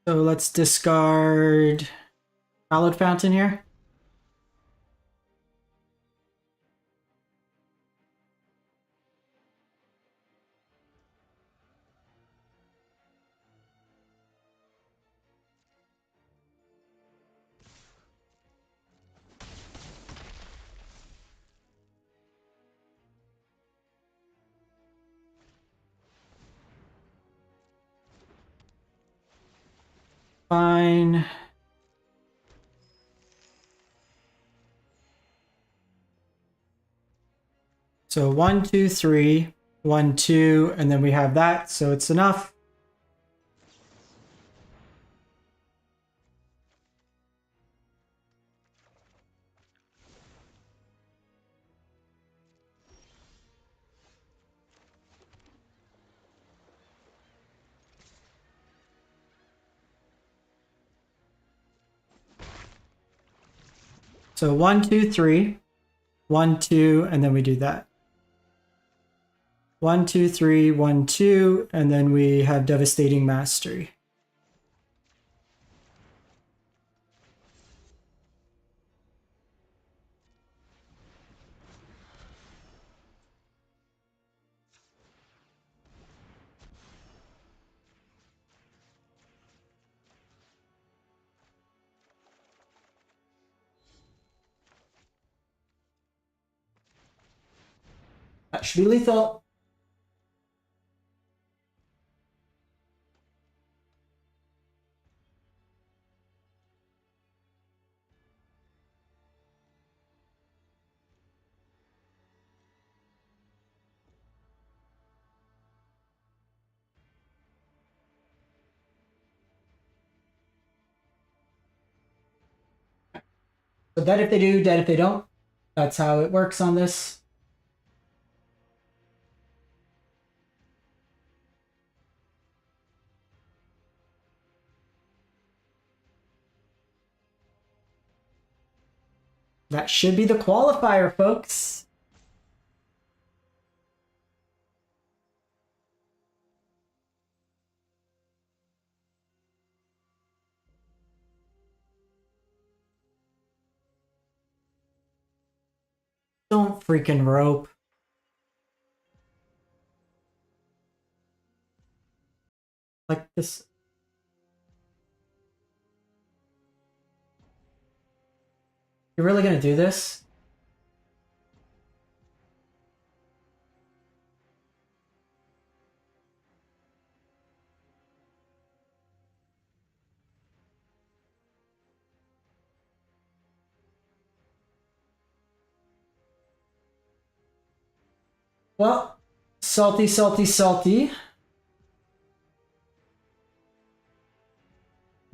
A: So let's discard Hallowed Fountain here. Fine. So 1, 2, 3, 1, 2, and then we have that, so it's enough. So 1, 2, 3, 1, 2, and then we do that. 1, 2, 3, 1, 2, and then we have Devastating Mastery. That should be lethal. So dead if they do, dead if they don't. That's how it works on this. That should be the qualifier, folks. Don't freaking rope. Like this. You're really gonna do this? Well, salty, salty, salty.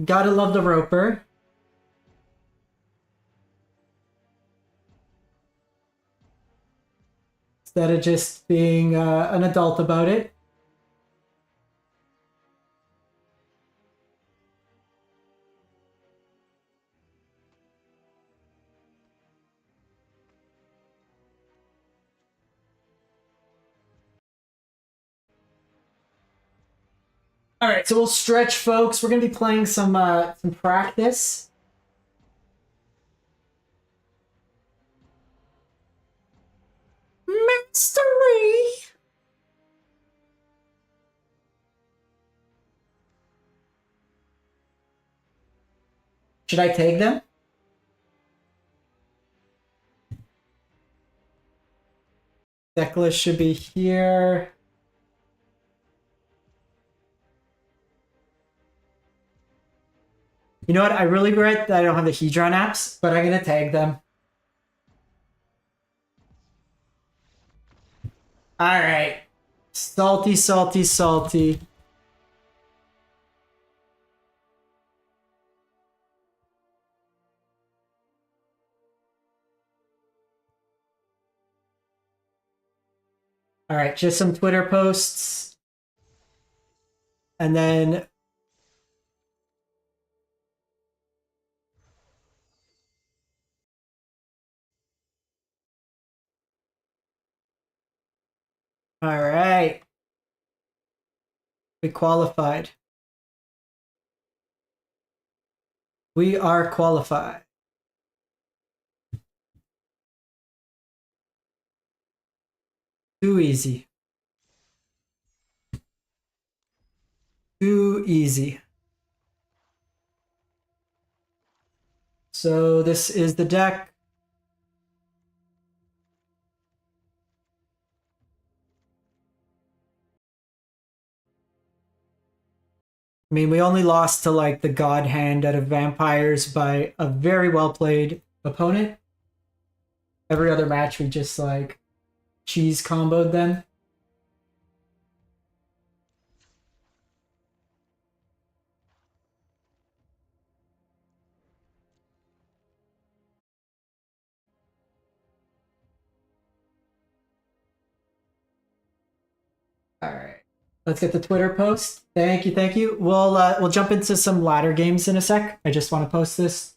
A: Gotta love the roper. Instead of just being an adult about it. All right, so we'll stretch, folks. We're gonna be playing some practice. Mastery. Should I tag them? Deck list should be here. You know what? I really regret that I don't have the Hedron apps, but I'm gonna tag them. All right. Salty, salty, salty. All right, just some Twitter posts. And then all right. We qualified. We are qualified. Too easy. Too easy. So this is the deck. I mean, we only lost to like the God Hand out of Vampires by a very well played opponent. Every other match, we just like cheese comboed them. All right, let's get the Twitter post. Thank you, thank you. We'll jump into some ladder games in a sec. I just want to post this.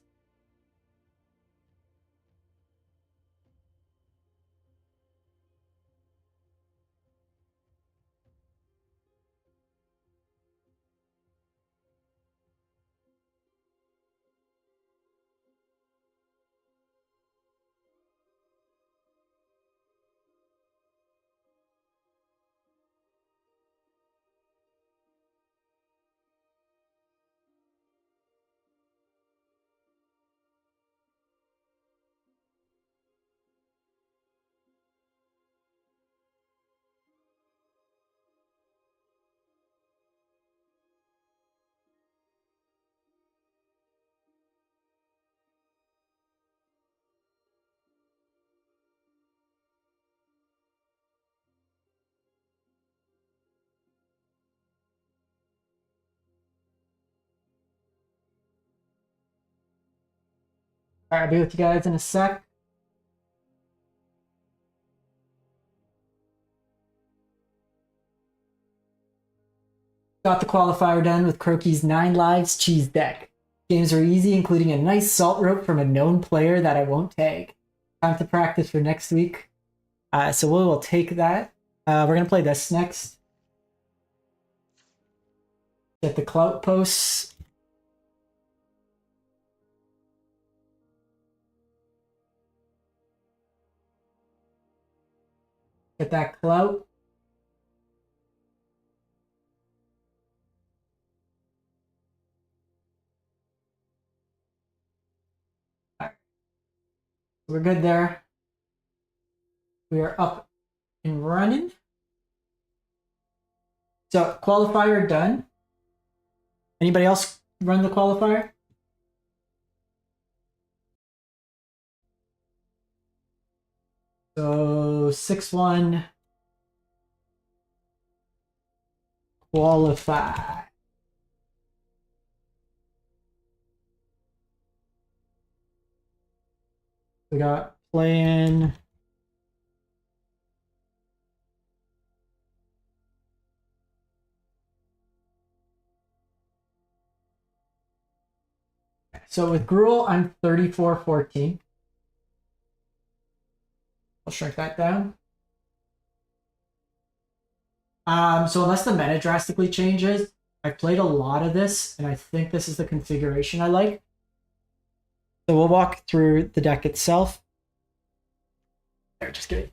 A: All right, I'll be with you guys in a sec. Got the qualifier done with Croaky's 9 lives cheese deck. Games are easy, including a nice salt rope from a known player that I won't tag. Time to practice for next week. So we will take that. We're going to play this next. Get the clout posts. Get that clout. All right. We're good there. We are up and running. So qualifier done. Anybody else run the qualifier? So 6-1 qualify. We got play-in. So with Gruel, I'm 34-14. I'll shrink that down. So unless the meta drastically changes, I've played a lot of this, and I think this is the configuration I like. So we'll walk through the deck itself. There, just kidding.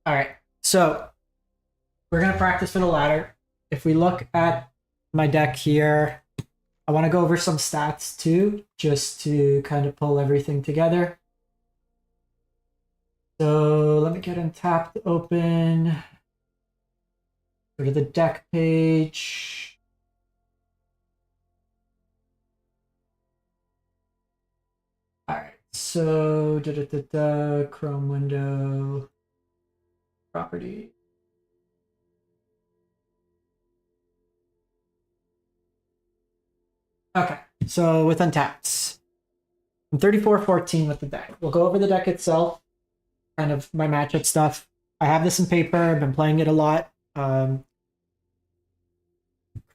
A: All right, so we're gonna practice for the ladder. If we look at my deck here, I want to go over some stats too, just to kind of pull everything together. So let me get Untapped open. Go to the deck page. All right, so Chrome window, property. Okay, so with Untapped, I'm 34-14 with the deck. We'll go over the deck itself, kind of my matchup stuff. I have this in paper. I've been playing it a lot.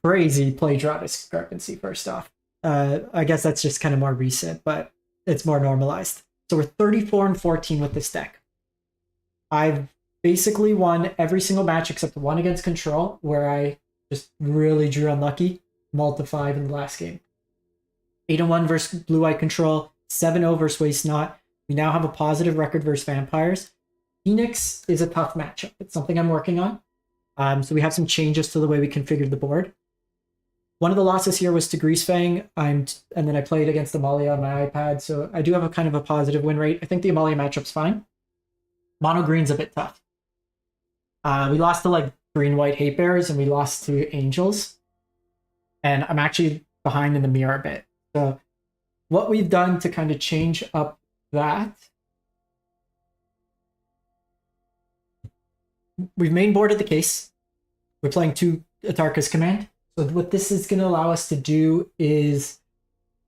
A: Crazy play draw discrepancy, first off. I guess that's just kind of more recent, but it's more normalized. So we're 34-14 with this deck. I've basically won every single match except one against Control, where I just really drew unlucky. Multi 5 in the last game. 8-1 versus Blue-White Control, 7-0 versus Waste Not. We now have a positive record versus Vampires. Phoenix is a tough matchup. It's something I'm working on. So we have some changes to the way we configured the board. One of the losses here was to Greasefang, and then I played against Amalia on my iPad, so I do have a kind of a positive win rate. I think the Amalia matchup's fine. Mono green's a bit tough. We lost to like green-white hate bears, and we lost to angels. And I'm actually behind in the mirror a bit. So what we've done to kind of change up that, we've main boarded the case. We're playing 2 Atarka's Command. So what this is going to allow us to do is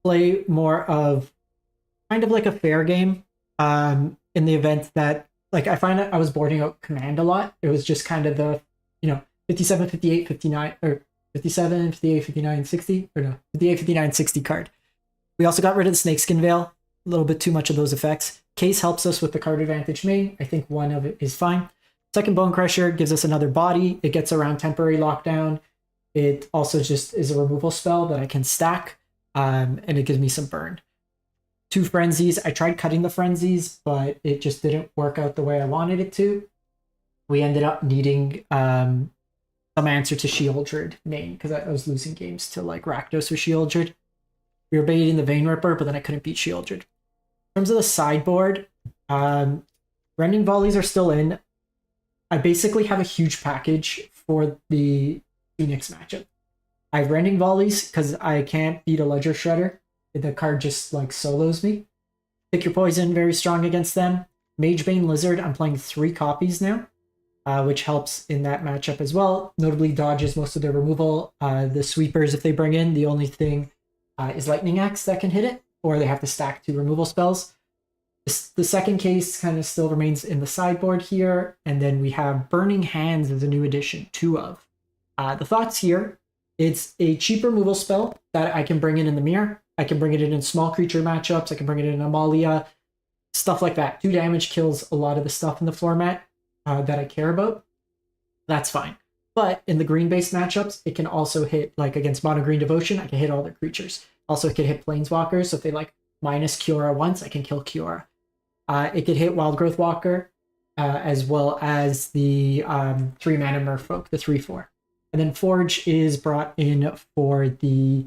A: play more of kind of like a fair game in the event that, like, I find that I was boarding out Command a lot. It was just kind of the, 57, 58, 59, or 57, 58, 59, 60, or no, 58, 59, 60 card. We also got rid of the Snakeskin Veil, a little bit too much of those effects. Case helps us with the card advantage main. I think one of it is fine. Second Bone Crusher gives us another body. It gets around temporary lockdown. It also just is a removal spell that I can stack, and it gives me some burn. 2 Frenzies. I tried cutting the Frenzies, but it just didn't work out the way I wanted it to. We ended up needing some answer to Shieldred main, because I was losing games to like Rakdos or Shieldred. We were baiting the Vein Ripper, but then I couldn't beat Shieldred. In terms of the sideboard, Rending Volleys are still in. I basically have a huge package for the Phoenix matchup. I have Rending Volleys because I can't beat a Ledger Shredder. The card just like solos me. Pick Your Poison, very strong against them. Magebane Lizard, I'm playing 3 copies now, which helps in that matchup as well. Notably dodges most of their removal. The sweepers, if they bring in, the only thing is Lightning Axe that can hit it, or they have to stack 2 removal spells. The second case kind of still remains in the sideboard here, and then we have Burning Hands as a new addition, 2 of. The thoughts here, it's a cheap removal spell that I can bring in the mirror. I can bring it in small creature matchups. I can bring it in Amalia, stuff like that. 2 damage kills a lot of the stuff in the format that I care about. That's fine. But in the green-based matchups, it can also hit, like against Mono Green Devotion, I can hit all their creatures. Also, it can hit Planeswalkers, so if they like minus Kiora once, I can kill Kiora. It could hit Wild Growth Walker, as well as the 3-mana Merfolk, the 3/4. And then Forge is brought in for the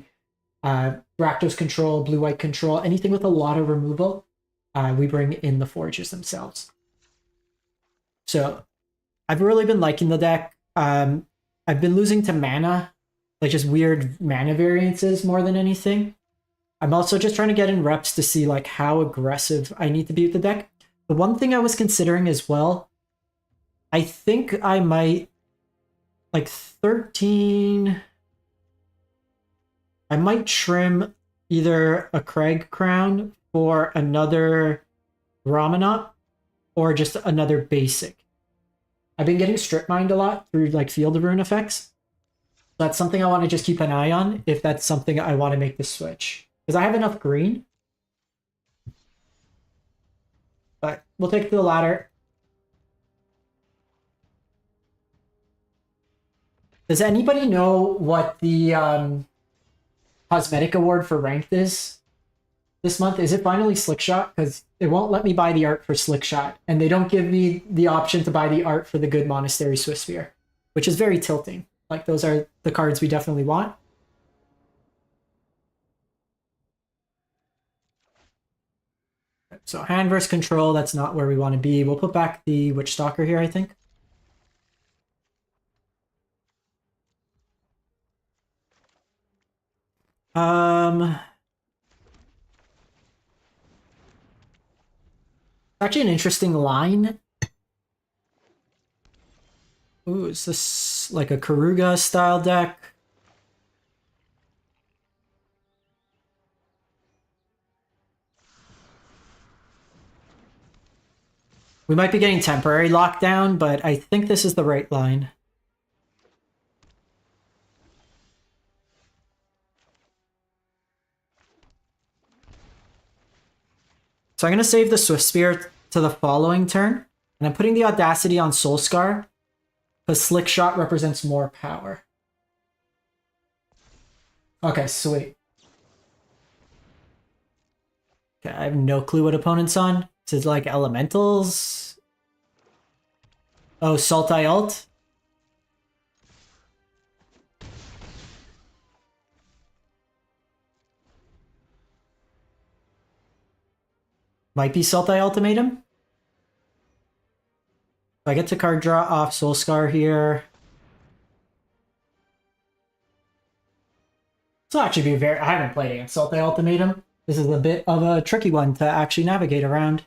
A: Rakdos control, blue-white control, anything with a lot of removal, we bring in the Forges themselves. So I've really been liking the deck. I've been losing to mana, like just weird mana variances more than anything. I'm also just trying to get in reps to see like how aggressive I need to be with the deck. The one thing I was considering as well, I think I might, like 13, I might trim either a Craig Crown for another Ramanot or just another basic. I've been getting strip mined a lot through like Field of Rune effects. That's something I want to just keep an eye on if that's something I want to make the switch. Because I have enough green. But we'll take it to the ladder. Does anybody know what the cosmetic award for ranked is this month? Is it finally Slickshot? Because it won't let me buy the art for Slickshot. And they don't give me the option to buy the art for the good Monastery Swiftspear, which is very tilting. Like, those are the cards we definitely want. So hand versus control, that's not where we want to be. We'll put back the Witch Stalker here, I think. Actually an interesting line. Ooh, is this like a Karuga style deck? We might be getting temporary lockdown, but I think this is the right line. So I'm going to save the Swiftspear to the following turn, and I'm putting the Audacity on Soulscar, because Slickshot represents more power. Okay, sweet. Okay, I have no clue what opponent's on. Is it like elementals? Oh, Sultai ult? Might be Sultai Ultimatum. I get to card draw off Soul Scar here. This will actually be very... I haven't played against Sultai Ultimatum. This is a bit of a tricky one to actually navigate around.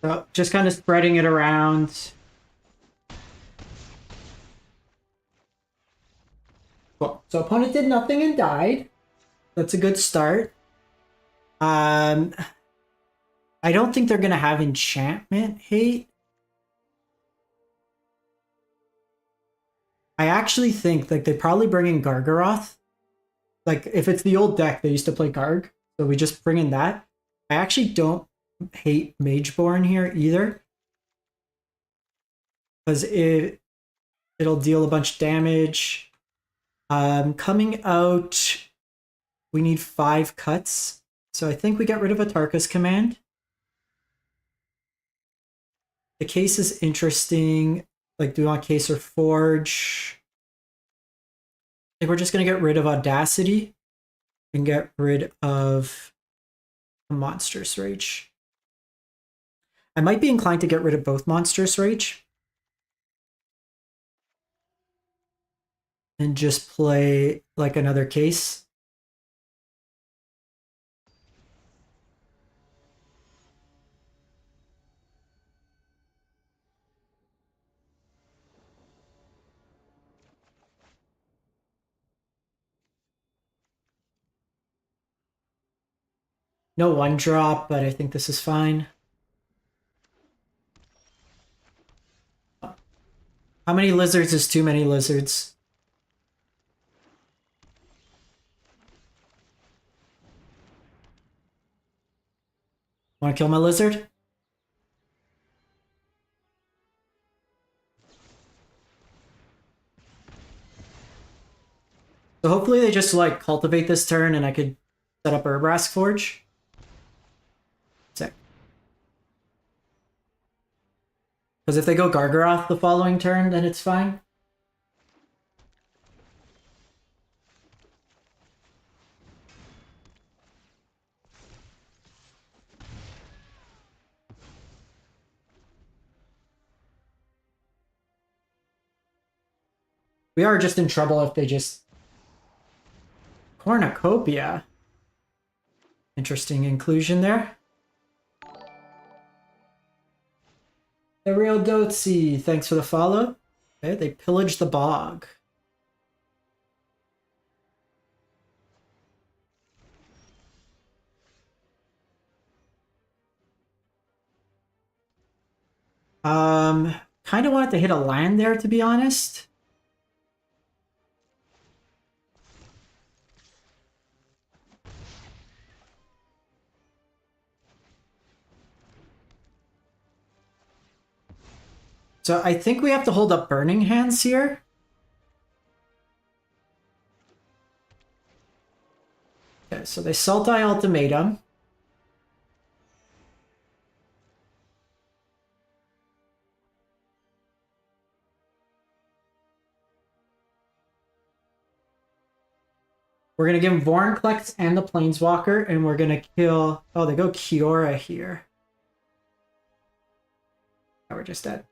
A: So just kind of spreading it around. Cool. So opponent did nothing and died. That's a good start. I don't think they're gonna have enchantment hate. I actually think like they probably bring in Gargaroth. Like if it's the old deck, they used to play Garg, so we just bring in that. I actually don't hate Mageborn here either, because it'll deal a bunch of damage. Coming out, we need 5 cuts, so I think we get rid of Atarka's command. The case is interesting. Like, do we want case or forge? I think we're just gonna get rid of Audacity and get rid of Monstrous Rage. I might be inclined to get rid of both Monstrous Rage and just play like another case. No 1-drop, but I think this is fine. How many lizards is too many lizards? Want to kill my lizard? So hopefully they just like cultivate this turn and I could set up Urbrask Forge. Sick. Because if they go Gargaroth the following turn, then it's fine. We are just in trouble if they just... Cornucopia. Interesting inclusion there. The real Dotzy, thanks for the follow. Okay, they pillaged the bog. Kind of wanted to hit a land there, to be honest. So I think we have to hold up Burning Hands here. Okay, so they Sultai Ultimatum. We're going to give him Vorinclex and the Planeswalker, and we're going to kill... Oh, they go Kiora here. Oh, we're just dead.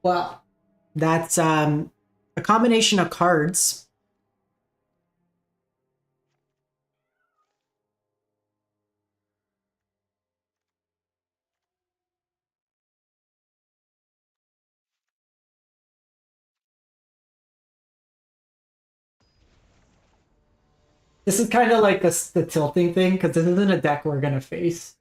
A: Well, that's a combination of cards. This is kind of like the tilting thing, because this isn't a deck we're going to face.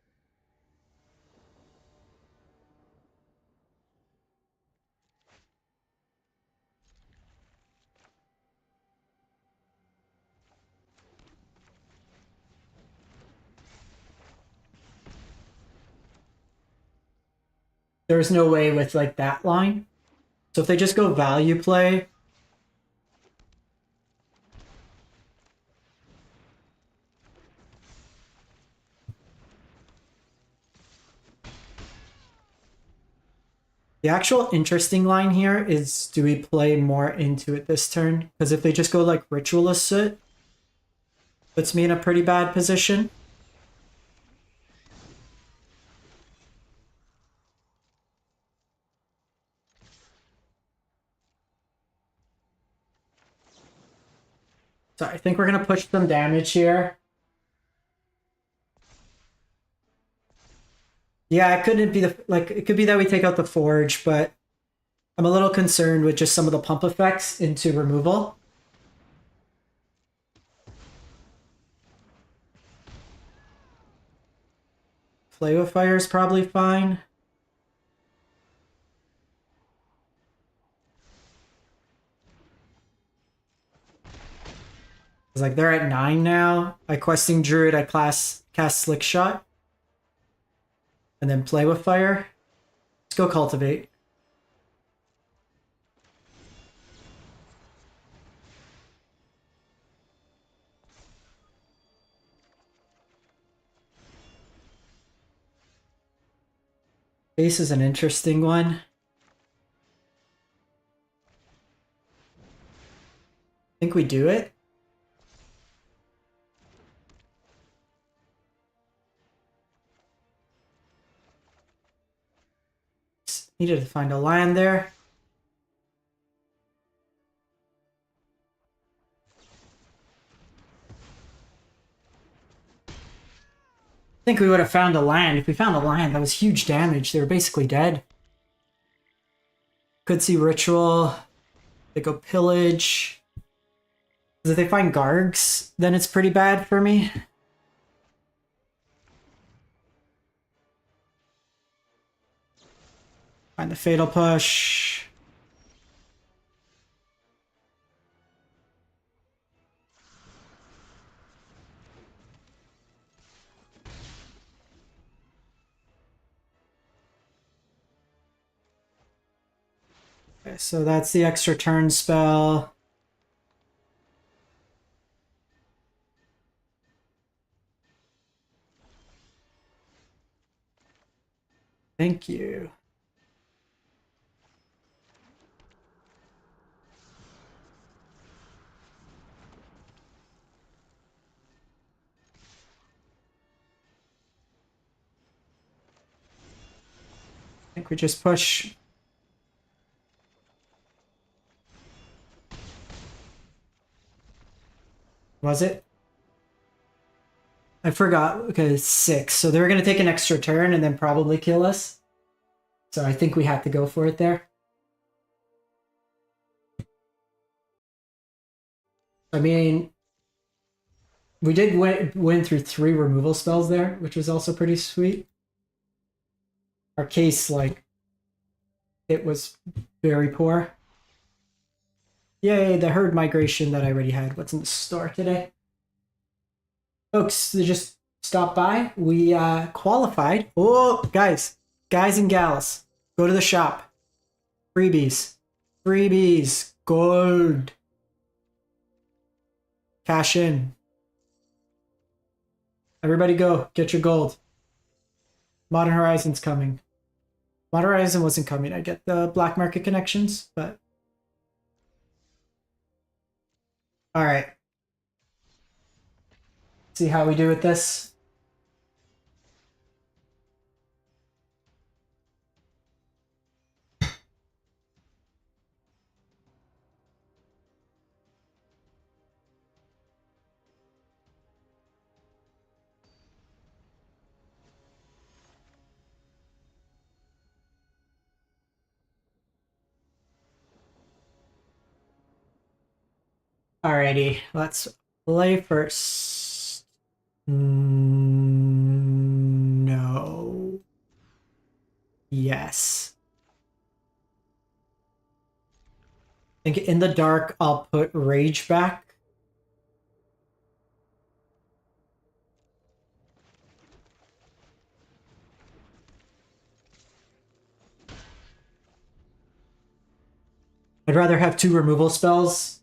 A: There's no way with like that line. So if they just go value play, the actual interesting line here is, do we play more into it this turn? Because if they just go like Ritualist it, puts me in a pretty bad position. So I think we're going to push some damage here. Yeah, it couldn't be it could be that we take out the Forge, but I'm a little concerned with just some of the pump effects into removal. Play with Fire is probably fine. It's like they're at 9 now. I Questing Druid, I cast Slick Shot. And then play with Fire. Let's go Cultivate. Ace is an interesting one. I think we do it. Just needed to find a land there. I think we would have found a land. If we found a land, that was huge damage. They were basically dead. Could see Ritual. They go Pillage. If they find Gargs, then it's pretty bad for me. Find the Fatal Push. Okay, so that's the extra turn spell. Thank you. I think we just push. Was it? I forgot. Okay, it's 6. So they were going to take an extra turn and then probably kill us. So I think we had to go for it there. I mean, we did win through 3 removal spells there, which was also pretty sweet. Our case, like, it was very poor. Yay, the herd migration that I already had. What's in the store today? Folks, they just stopped by. We qualified. Oh, guys and gals, go to the shop. Freebies. Freebies. Gold. Cash in. Everybody go. Get your gold. Modern Horizon's coming. Modern Horizon wasn't coming. I get the black market connections, but... Alright. See how we do with this. Alrighty, let's play first? No. Yes. I think in the dark, I'll put Rage back. I'd rather have 2 removal spells.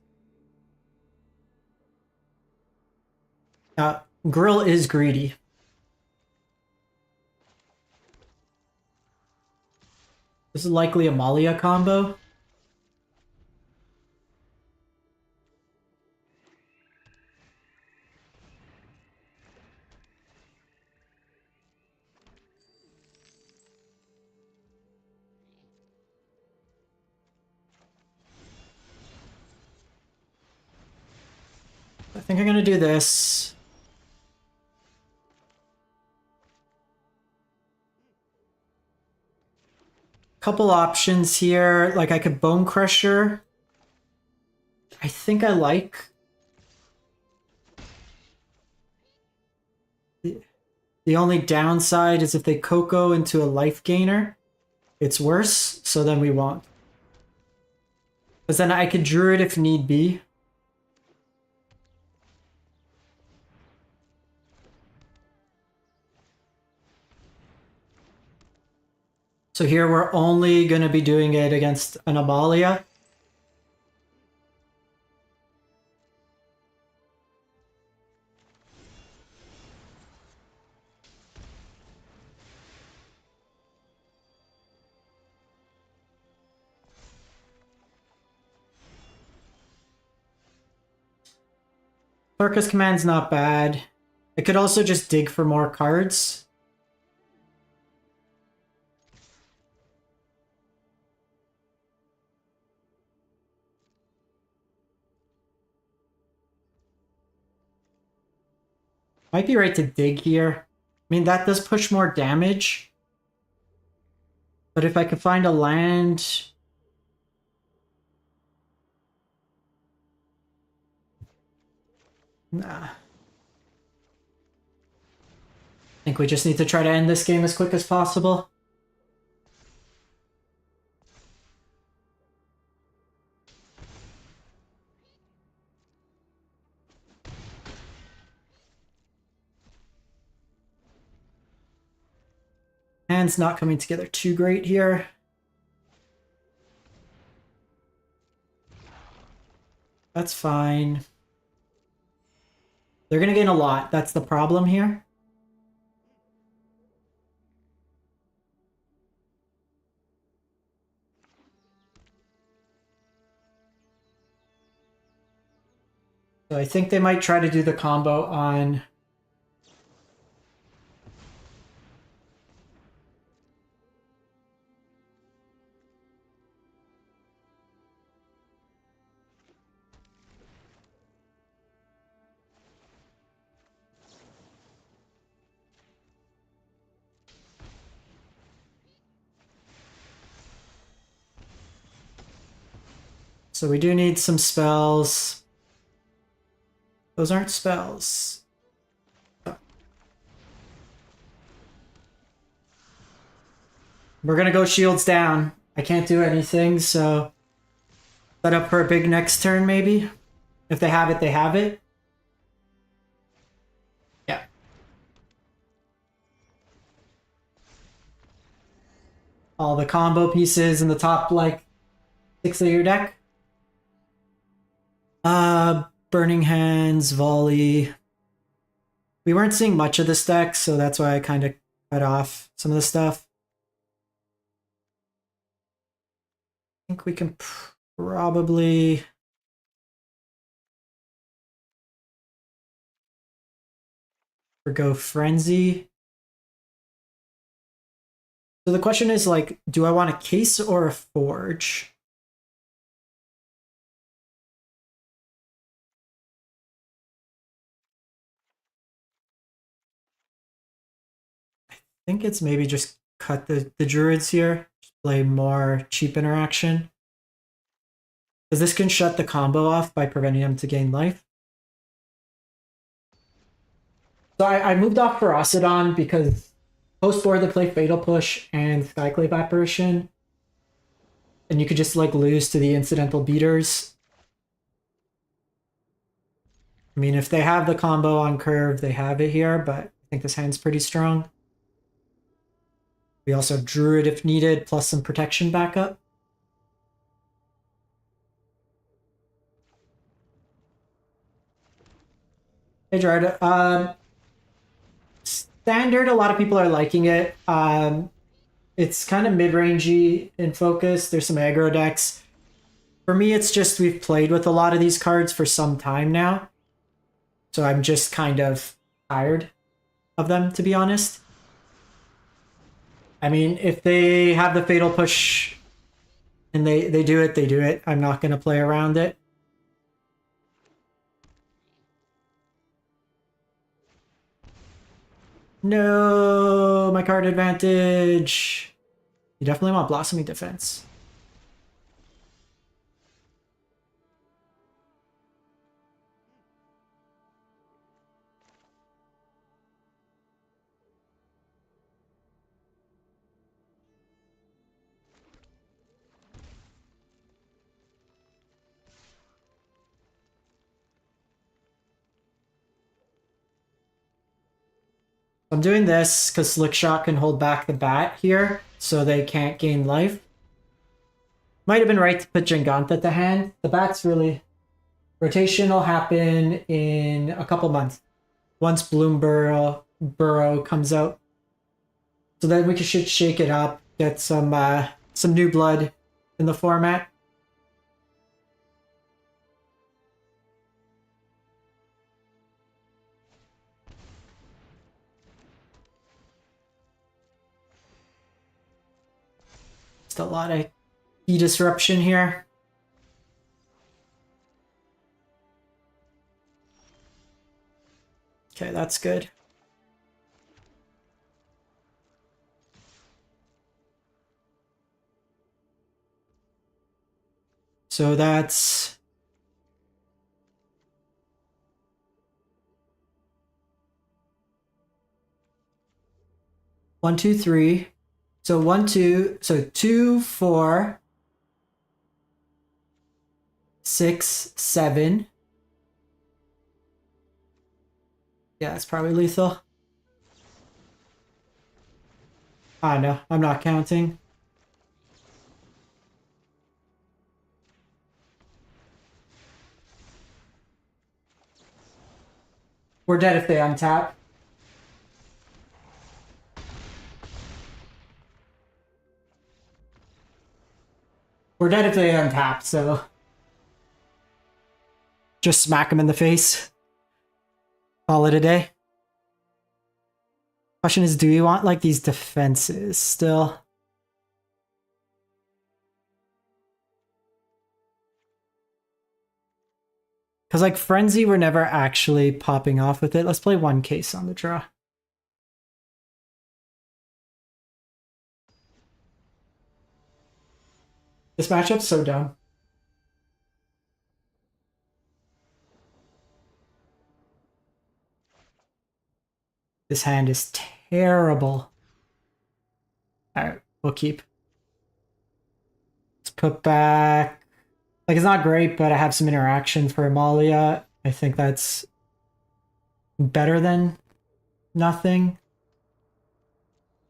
A: Grill is greedy. This is likely Amalia combo. I think I'm gonna do this. Couple options here. Like I could Bone Crusher. I think I like. The only downside is if they Coco into a life gainer, it's worse, so then we won't. Because then I could Druid if need be. So here we're only going to be doing it against an Amalia. Circus Command's not bad. I could also just dig for more cards. Might be right to dig here. I mean, that does push more damage. But if I could find a land... Nah. I think we just need to try to end this game as quick as possible. Hand's not coming together too great here. That's fine. They're going to gain a lot. That's the problem here. So I think they might try to do the combo on... So we do need some spells. Those aren't spells. We're gonna go shields down. I can't do anything, so... Set up for a big next turn, maybe? If they have it, they have it. Yeah. All the combo pieces in the top, like, 6 of your deck. Burning Hands, Volley. We weren't seeing much of this deck, so that's why I kind of cut off some of the stuff. I think we can probably... Forgo Frenzy. So the question is, like, do I want a case or a forge? I think it's maybe just cut the druids here. Just play more cheap interaction. Because this can shut the combo off by preventing them to gain life. So I moved off Ferocidon because post board they play Fatal Push and Skyclave Apparition. And you could just like lose to the incidental beaters. I mean, if they have the combo on curve, they have it here, but I think this hand's pretty strong. We also have Druid if needed, plus some protection backup. Hey, Gerard. Standard, a lot of people are liking it. It's kind of mid-rangey in focus. There's some aggro decks. For me, it's just we've played with a lot of these cards for some time now. So I'm just kind of tired of them, to be honest. I mean, if they have the Fatal Push and they do it, they do it. I'm not going to play around it. No, my card advantage. You definitely want Blossoming Defense. I'm doing this because Slickshot can hold back the bat here, so they can't gain life. Might have been right to put Gigant at the hand. The bat's really... Rotation will happen in a couple months. Once Bloom Burrow comes out. So then we should shake it up, get some new blood in the format. Just a lot of key disruption here. Okay, that's good. So that's... One, two, three. So 1, 2, so 2, 4, 6, 7. Yeah, it's probably lethal. Ah, no, I'm not counting. We're dead if they untap. We're dead if they untap, so... Just smack them in the face. Call it a day. Question is, do we want like these defenses still? Because like Frenzy, we're never actually popping off with it. Let's play one case on the draw. This matchup's so dumb. This hand is terrible. Alright, we'll keep. Let's put back... Like, it's not great, but I have some interaction for Amalia. I think that's better than nothing.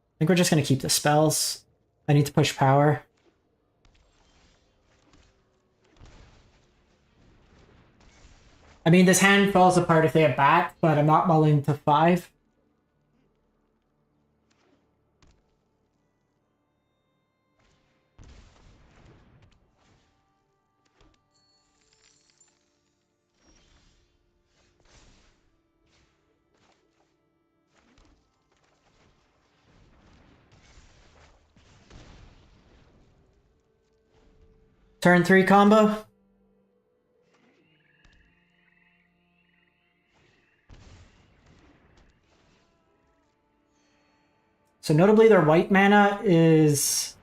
A: I think we're just going to keep the spells. I need to push power. I mean, this hand falls apart if they have bat, but I'm not mulling to 5. Turn 3 combo. So notably their white mana is...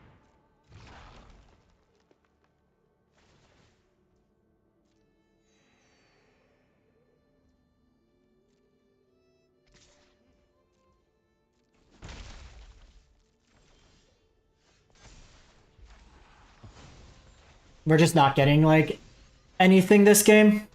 A: We're just not getting, like, anything this game.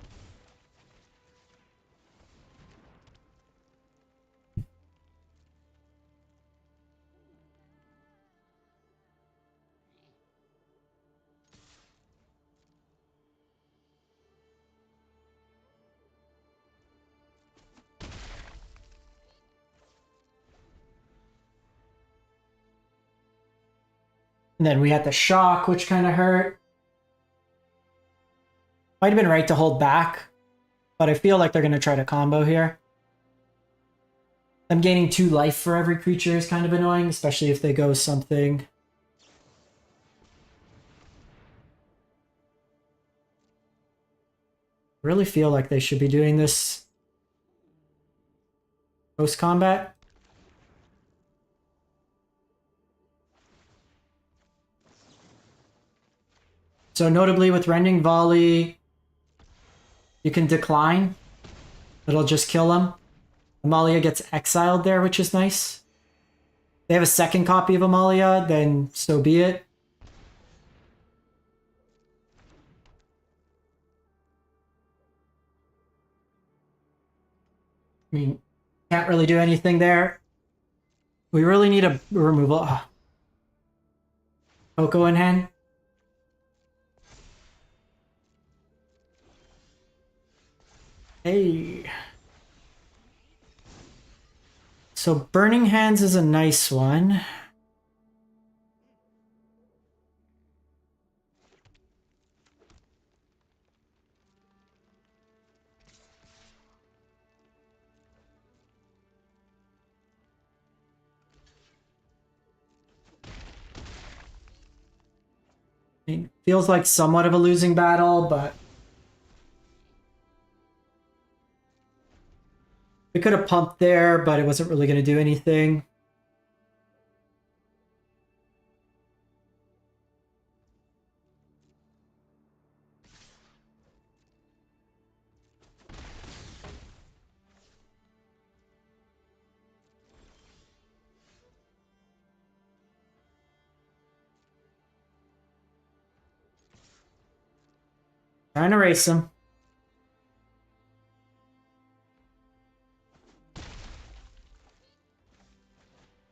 A: And then we had the shock, which kind of hurt. Might have been right to hold back, but I feel like they're going to try to combo here. Them gaining 2 life for every creature is kind of annoying, especially if they go something. Really feel like they should be doing this post-combat. So notably with Rending Volley, you can decline. It'll just kill him. Amalia gets exiled there, which is nice. They have a second copy of Amalia, then so be it. I mean, can't really do anything there. We really need a removal. Coco in hand. Hey. So Burning Hands is a nice one. I mean, feels like somewhat of a losing battle, but we could have pumped there, but it wasn't really going to do anything. Trying to race him.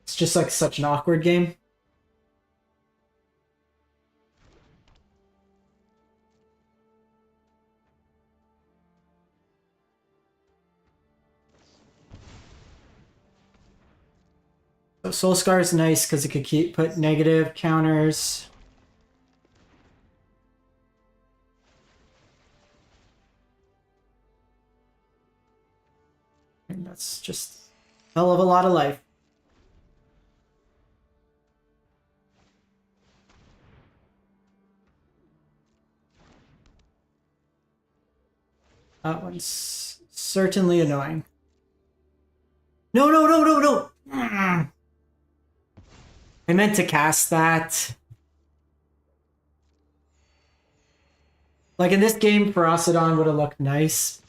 A: It's just like such an awkward game. So Soul Scar is nice because it could put negative counters. And that's just a hell of a lot of life. That one's certainly annoying. No, no, no, no, no! I meant to cast that. Like in this game, Ferocidon would have looked nice.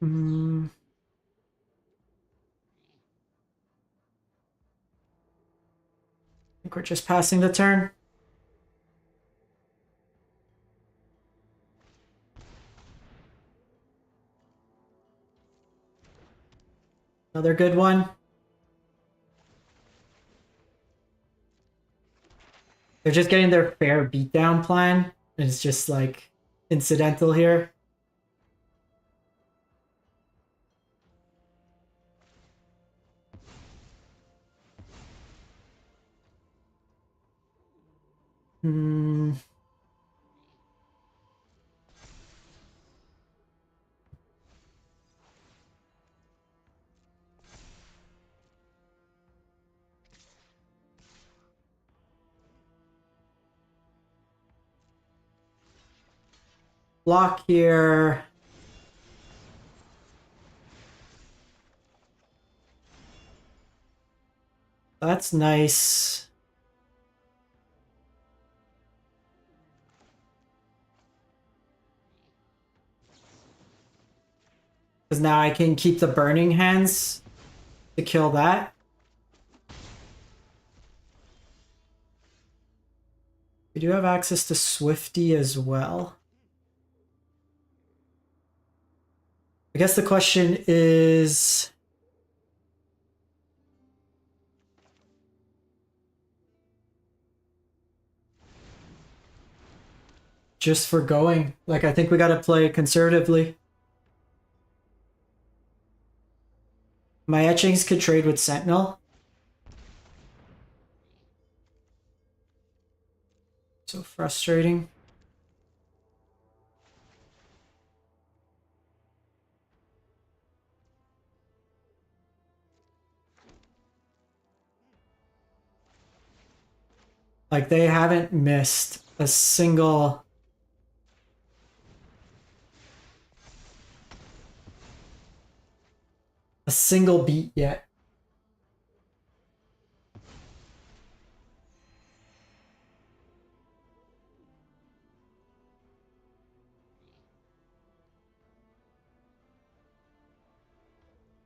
A: I think we're just passing the turn. Another good one. They're just getting their fair beatdown plan. And it's just like incidental here. Block here. That's nice. Because now I can keep the burning hands to kill that. We do have access to Swifty as well. I guess the question is... just for going. Like, I think we gotta play conservatively. My etchings could trade with Sentinel. So frustrating. Like, they haven't missed a single... beat yet.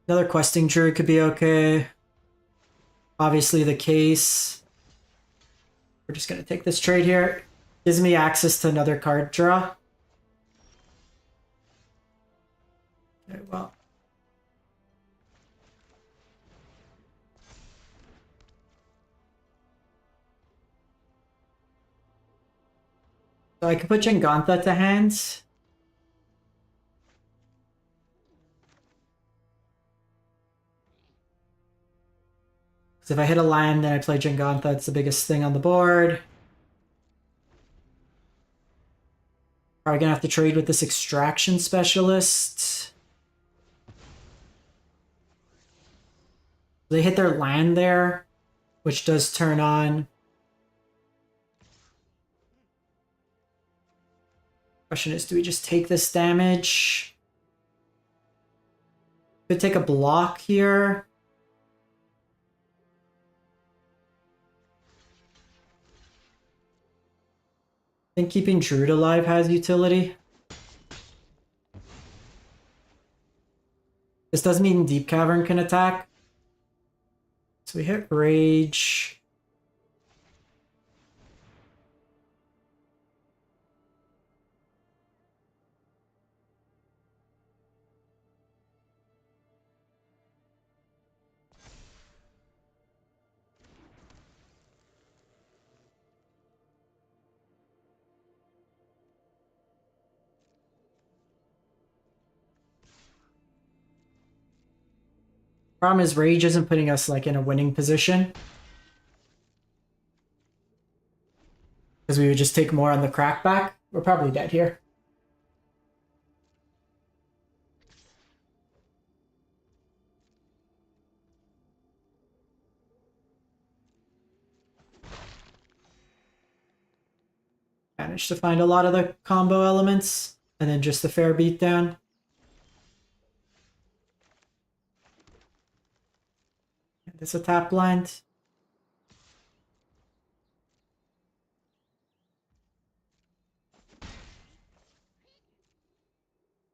A: Another questing druid could be okay. Obviously the case. We're just gonna take this trade here. Gives me access to another card draw. Okay, well. So I could put Jengantha to hand. Because if I hit a land, then I play Jengantha. It's the biggest thing on the board. Probably gonna have to trade with this extraction specialist. They hit their land there, which does turn on. Question is, do we just take this damage? Could take a block here. I think keeping Druid alive has utility. This does mean Deep Cavern can attack. So we hit Rage. Problem is Rage isn't putting us like in a winning position. Because we would just take more on the crackback. We're probably dead here. Managed to find a lot of the combo elements. And then just the fair beatdown. This a tap blind.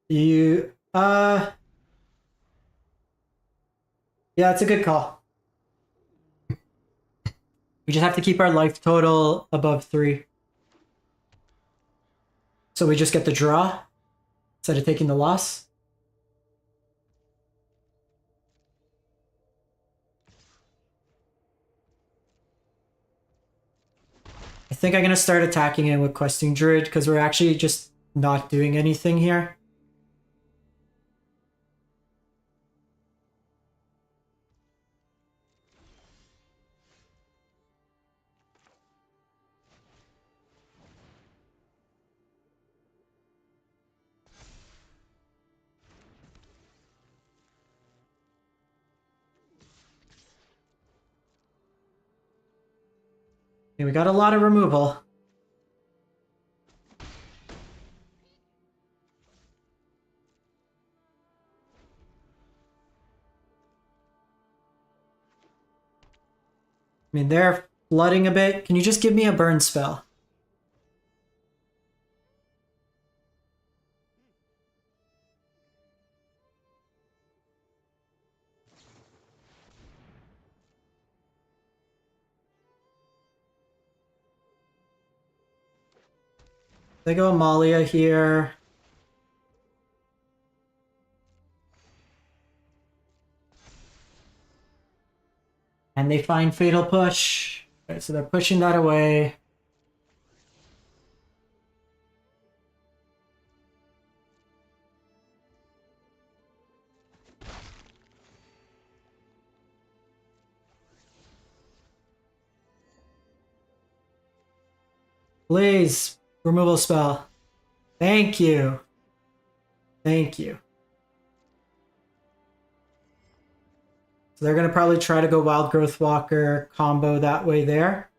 A: Yeah, it's a good call. We just have to keep our life total above 3. So we just get the draw instead of taking the loss. I think I'm going to start attacking him with Questing Druid because we're actually just not doing anything here. Okay, we got a lot of removal. I mean, they're flooding a bit. Can you just give me a burn spell? They go Amalia here. And they find Fatal Push. Okay, so they're pushing that away. Please, removal spell. Thank you. Thank you. So they're going to probably try to go Wild Growth Walker combo that way there.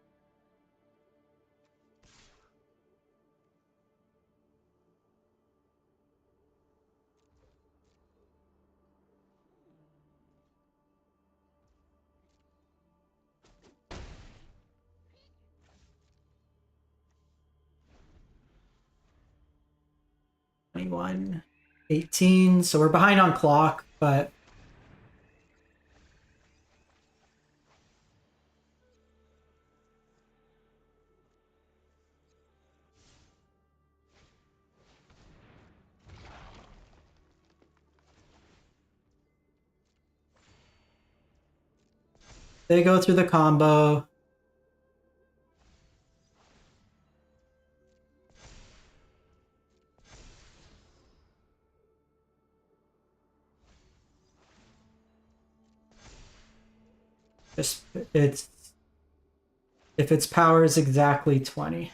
A: $21, $18. So we're behind on clock, but they go through the combo. Just if its power is exactly 20.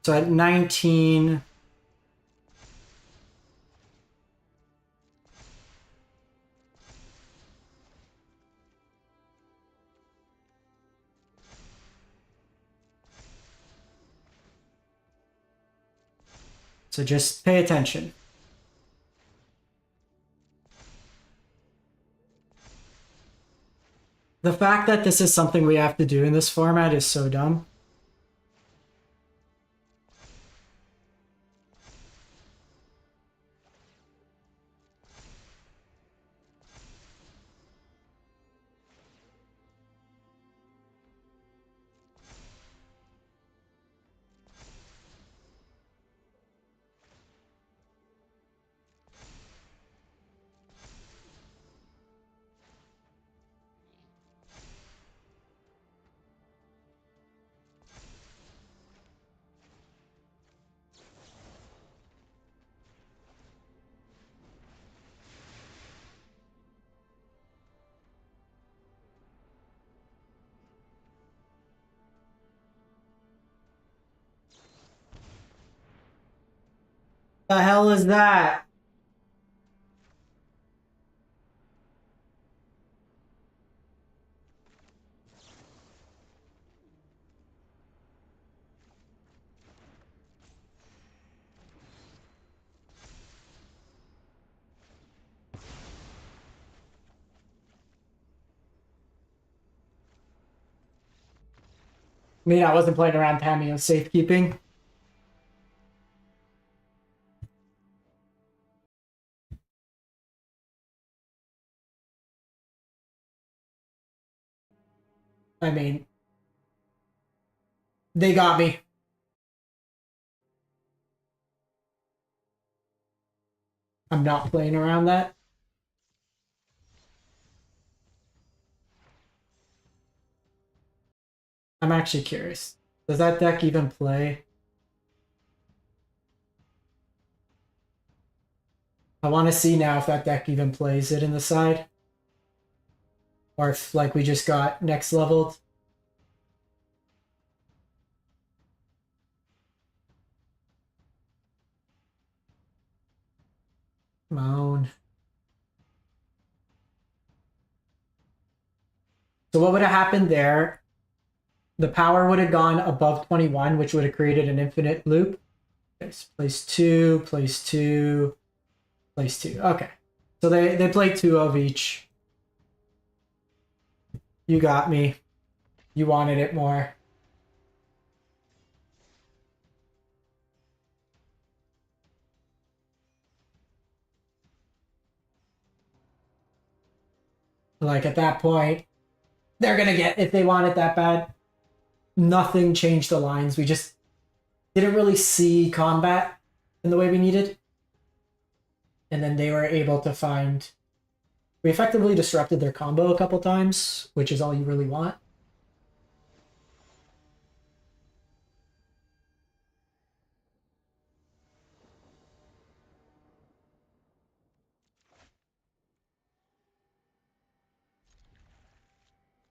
A: So at 19, so just pay attention. The fact that this is something we have to do in this format is so dumb. The hell is that? I mean, I wasn't playing around Tammy, I was safekeeping. I mean, they got me. I'm not playing around that. I'm actually curious. Does that deck even play? I want to see now if that deck even plays it in the side. Or if, like, we just got next leveled. Come on. So what would have happened there? The power would have gone above 21, which would have created an infinite loop. Okay, so place 2, Place 2. Okay. So they play 2 of each. You got me. You wanted it more. Like at that point, they're gonna get, if they want it that bad. Nothing changed the lines. We just didn't really see combat in the way we needed. And then they were able to find... We effectively disrupted their combo a couple times, which is all you really want.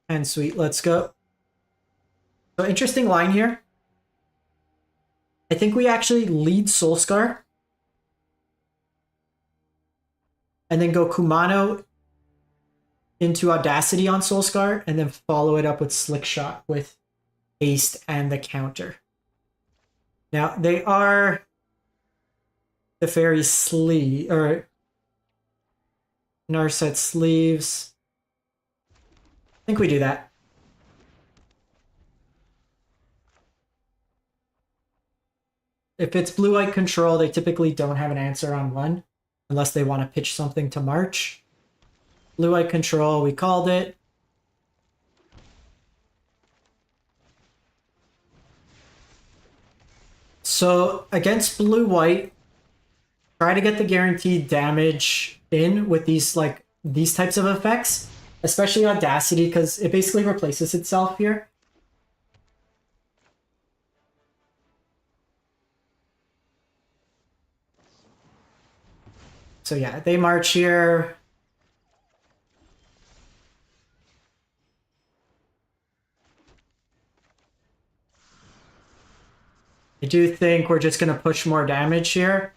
A: And sweet, let's go. So interesting line here. I think we actually lead Soulscar. And then go Kumano into Audacity on Soulscar, and then follow it up with Slick Shot with Haste and the counter. Now, they are the Fairy Sleeve, or Narset Sleeves. I think we do that. If it's blue-white control, they typically don't have an answer on 1, unless they want to pitch something to March. Blue-white control, we called it. So against blue-white, try to get the guaranteed damage in with these types of effects, especially Audacity, because it basically replaces itself here. So yeah, they march here. I do think we're just going to push more damage here.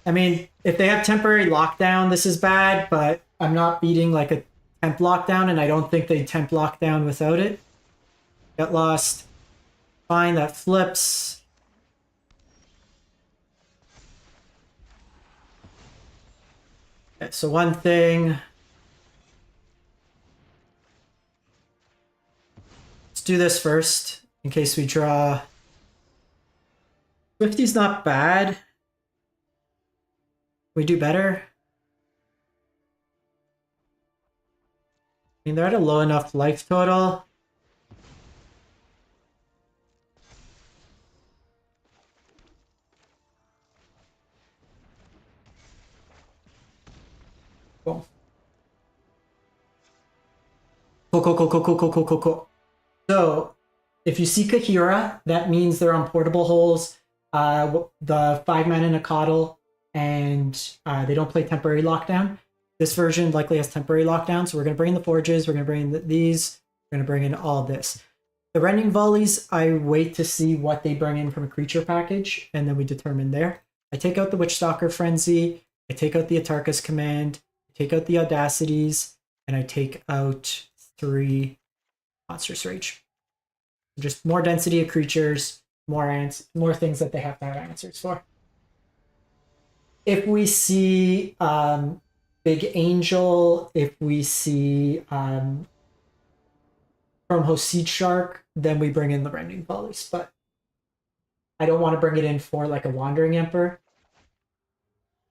A: I mean, if they have temporary lockdown, this is bad, but I'm not beating like a temp lockdown, and I don't think they temp lockdown without it. Get lost. Fine, that flips. Okay, so one thing. Let's do this first, in case we draw. Swifty's not bad. We do better. I mean, they're at a low enough life total. Cool. Cool. So, if you see Kahira, that means they're on portable holes. The 5-mana Nakatl, and they don't play temporary lockdown. This version likely has temporary lockdown, so we're going to bring in the Forges, we're going to bring in these, we're going to bring in all this. The Rending Volleys, I wait to see what they bring in from a creature package, and then we determine there. I take out the Witchstalker Frenzy, I take out the Atarka's Command, I take out the Audacities, and I take out 3 Monstrous Rage. Just more density of creatures, more things that they have to have answers for. If we see Big Angel, if we see from Seed Shark, then we bring in the Rending Volleys. But I don't want to bring it in for like a Wandering Emperor.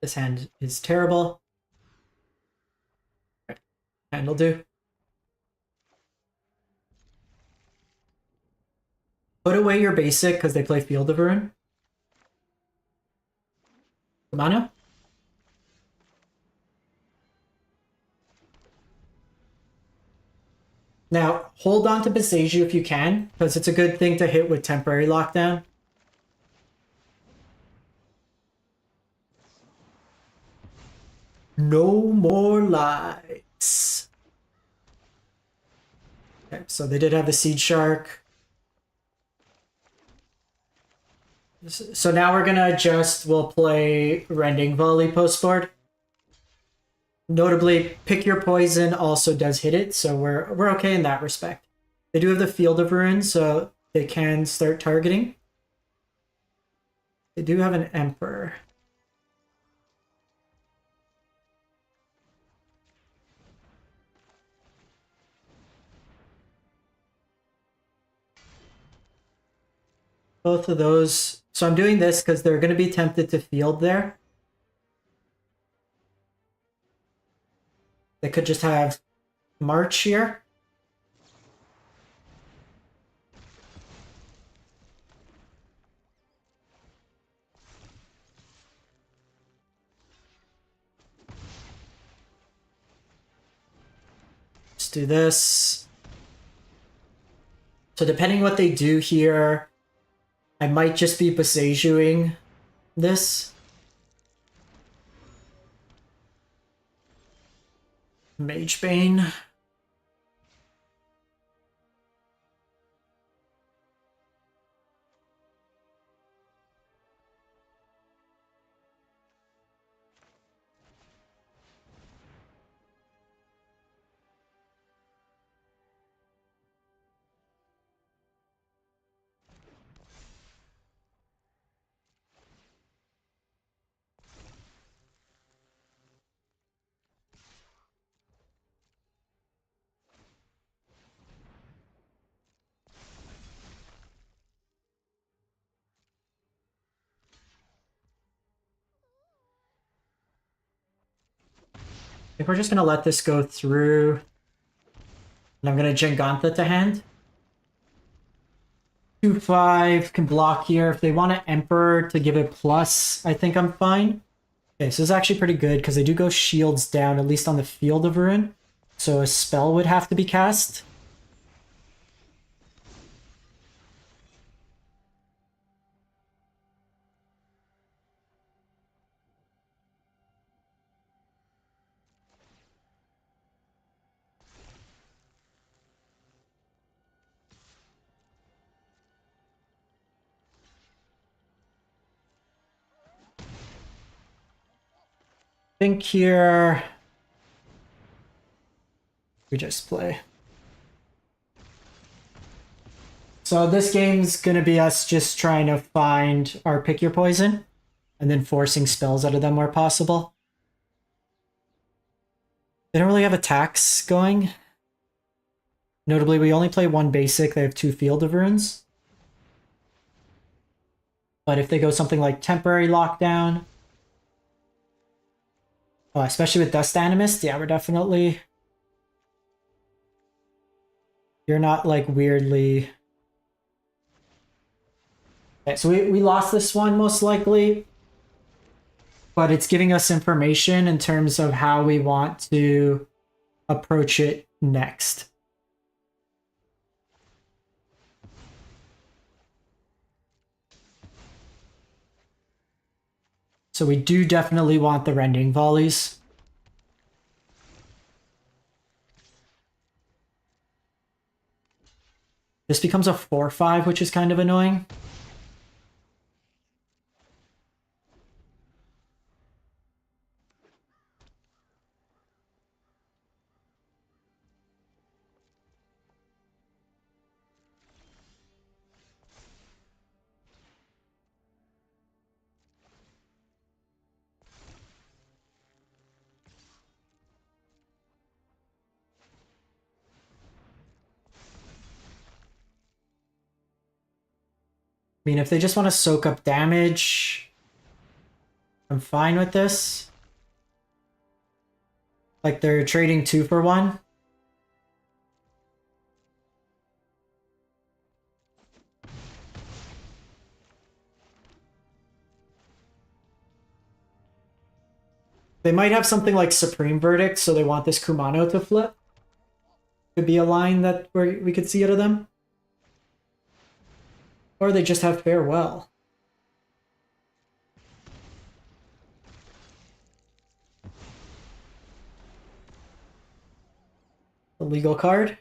A: This hand is terrible. Okay. Hand will do. Put away your basic because they play Field of Ruin. Mana. Now, hold on to Beseiju if you can, because it's a good thing to hit with temporary lockdown. No more lights. Okay, so they did have the Seed Shark. So now we're gonna adjust. We'll play Rending Volley postboard. Notably, Pick Your Poison also does hit it, so we're okay in that respect. They do have the Field of Ruin, so they can start targeting. They do have an Emperor. Both of those. So I'm doing this because they're going to be tempted to field there. They could just have March here. Let's do this. So depending what they do here, I might just be Besiegeing this. Magebane. I think we're just gonna let this go through. And I'm gonna Jengantha to hand. 2/5 can block here. If they want an Emperor to give it plus, I think I'm fine. Okay, so this is actually pretty good because they do go shields down, at least on the field of Ruin. So a spell would have to be cast. I think here we just play. So this game's gonna be us just trying to find our pick your poison and then forcing spells out of them where possible. They don't really have attacks going. Notably, we only play one basic. They have 2 Field of Runes. But if they go something like Temporary Lockdown, especially with Dust Animist, yeah, we're definitely... You're not, like, weirdly... Okay, so we lost this one, most likely. But it's giving us information in terms of how we want to approach it next. So we do definitely want the Rending Volleys. This becomes a 4/5, which is kind of annoying. I mean, if they just want to soak up damage, I'm fine with this. Like, they're trading 2 for 1. They might have something like Supreme Verdict, so they want this Kumano to flip. Could be a line that we could see out of them. Or they just have Farewell. A legal card.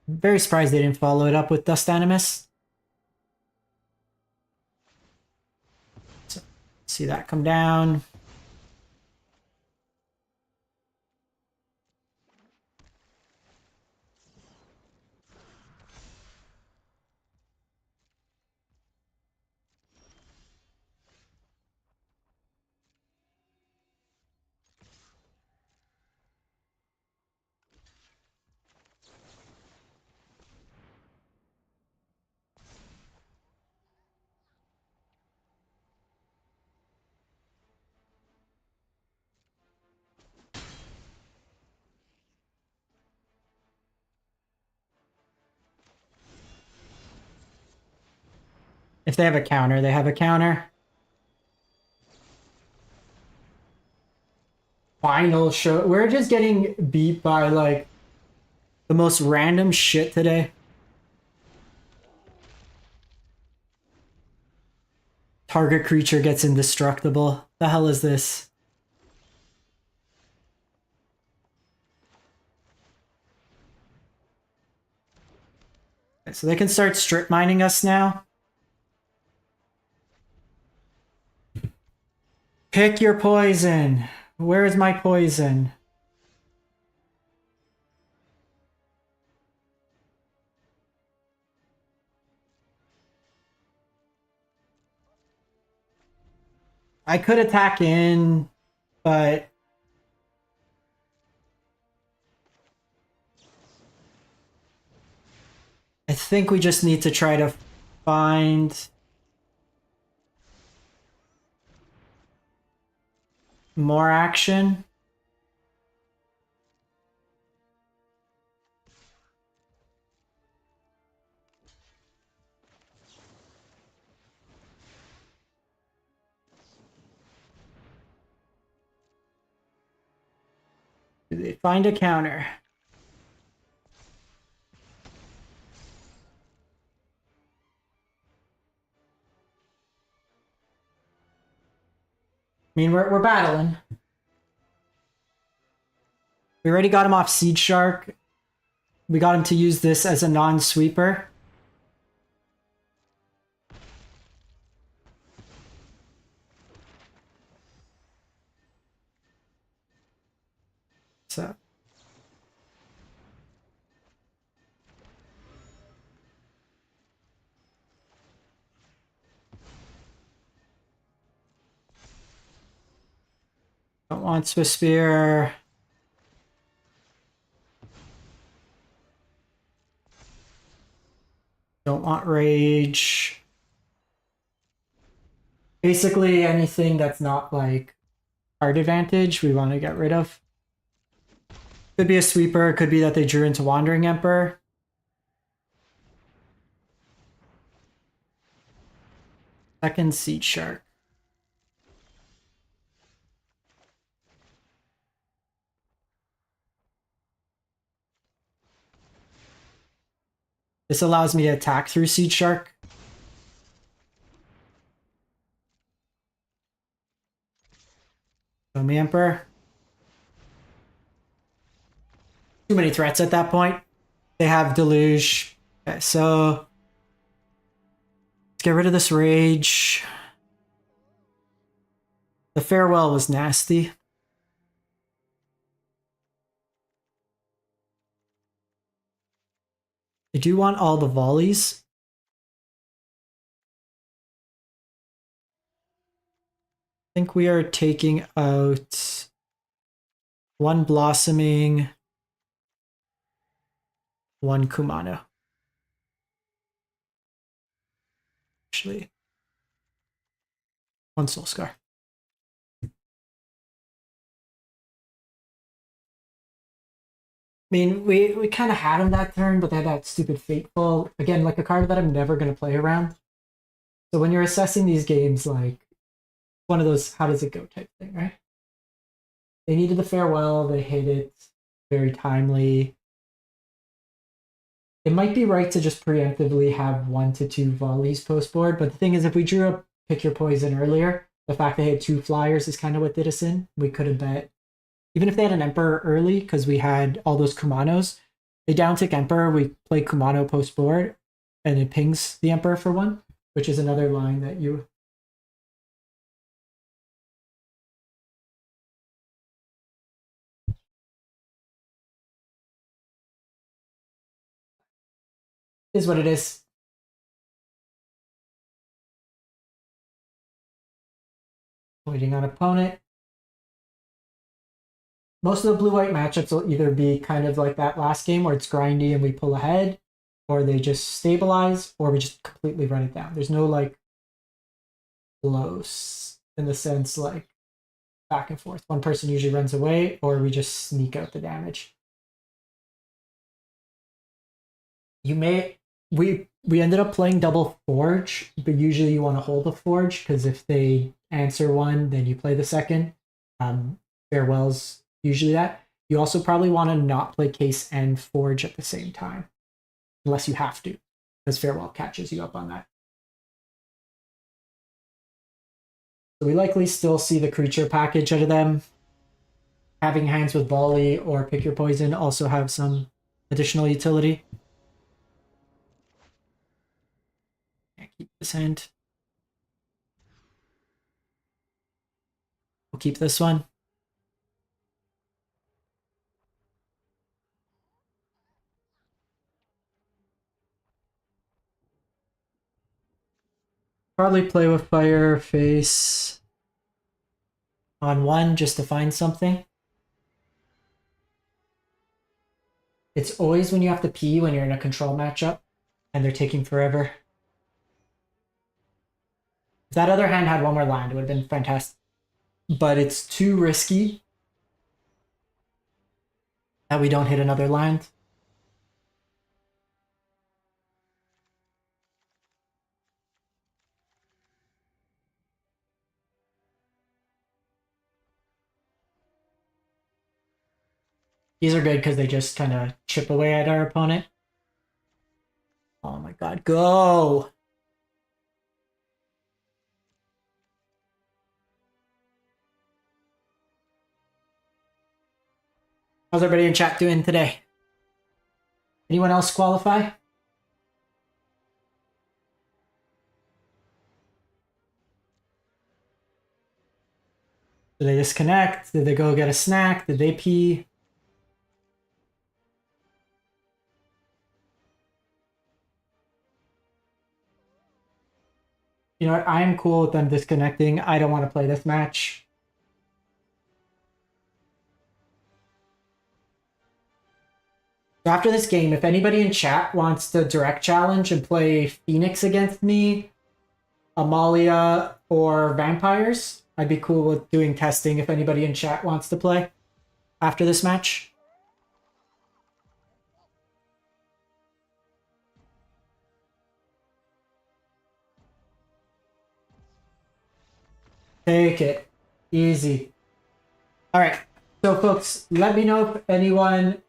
A: I'm very surprised they didn't follow it up with Dust Animus. See that come down. If they have a counter, they have a counter. Final show. We're just getting beat by like the most random shit today. Target creature gets indestructible. The hell is this? Okay, so they can start strip mining us now. Pick your poison. Where is my poison? I could attack in, but I think we just need to try to find more action. Do they find a counter? I mean, we're battling. We already got him off Seed Shark. We got him to use this as a non-sweeper. So don't want Swiss Spear. Don't want Rage. Basically anything that's not like card advantage we want to get rid of. Could be a sweeper, could be that they drew into Wandering Emperor. Second Seed Shark. This allows me to attack through Seed Shark. Show me Emperor. Too many threats at that point. They have Deluge. Okay, so let's get rid of this Rage. The Farewell was nasty. I do want all the volleys. I think we are taking out one Blossoming, one Kumano. Actually, one Soul Scar. I mean, we kind of had him that turn, but they had that stupid Fateful. Again, like a card that I'm never going to play around. So when you're assessing these games, like, one of those how does it go type thing, right? They needed the Farewell, they hit it very timely. It might be right to just preemptively have 1 to 2 volleys post board, but the thing is, if we drew up Pick Your Poison earlier, the fact they had 2 flyers is kind of what did us in. We could have bet. Even if they had an Emperor early, because we had all those Kumanos, they downtick Emperor, we play Kumano post board, and it pings the Emperor for 1, which is another line that you Is what it is. Waiting on opponent. Most of the blue-white matchups will either be kind of like that last game where it's grindy and we pull ahead, or they just stabilize, or we just completely run it down. There's no like close in the sense like back and forth. One person usually runs away, or we just sneak out the damage. You may we ended up playing double forge, but usually you want to hold the forge because if they answer one, then you play the second. Farewell's usually that. You also probably want to not play case and forge at the same time, unless you have to, because farewell catches you up on that. So we likely still see the creature package out of them. Having hands with volley or pick your poison also have some additional utility. Can't keep this hand. We'll keep this one. Probably play with fire face on one just to find something. It's always when you have to pee when you're in a control matchup and they're taking forever. If that other hand had one more land, it would have been fantastic. But it's too risky that we don't hit another land. These are good because they just kind of chip away at our opponent. Oh my god, go! How's everybody in chat doing today? Anyone else qualify? Did they disconnect? Did they go get a snack? Did they pee? You know what? I am cool with them disconnecting. I don't want to play this match. So after this game, if anybody in chat wants to direct challenge and play Phoenix against me, Amalia, or Vampires, I'd be cool with doing testing if anybody in chat wants to play after this match. Take it easy. All right. So, folks, let me know if anyone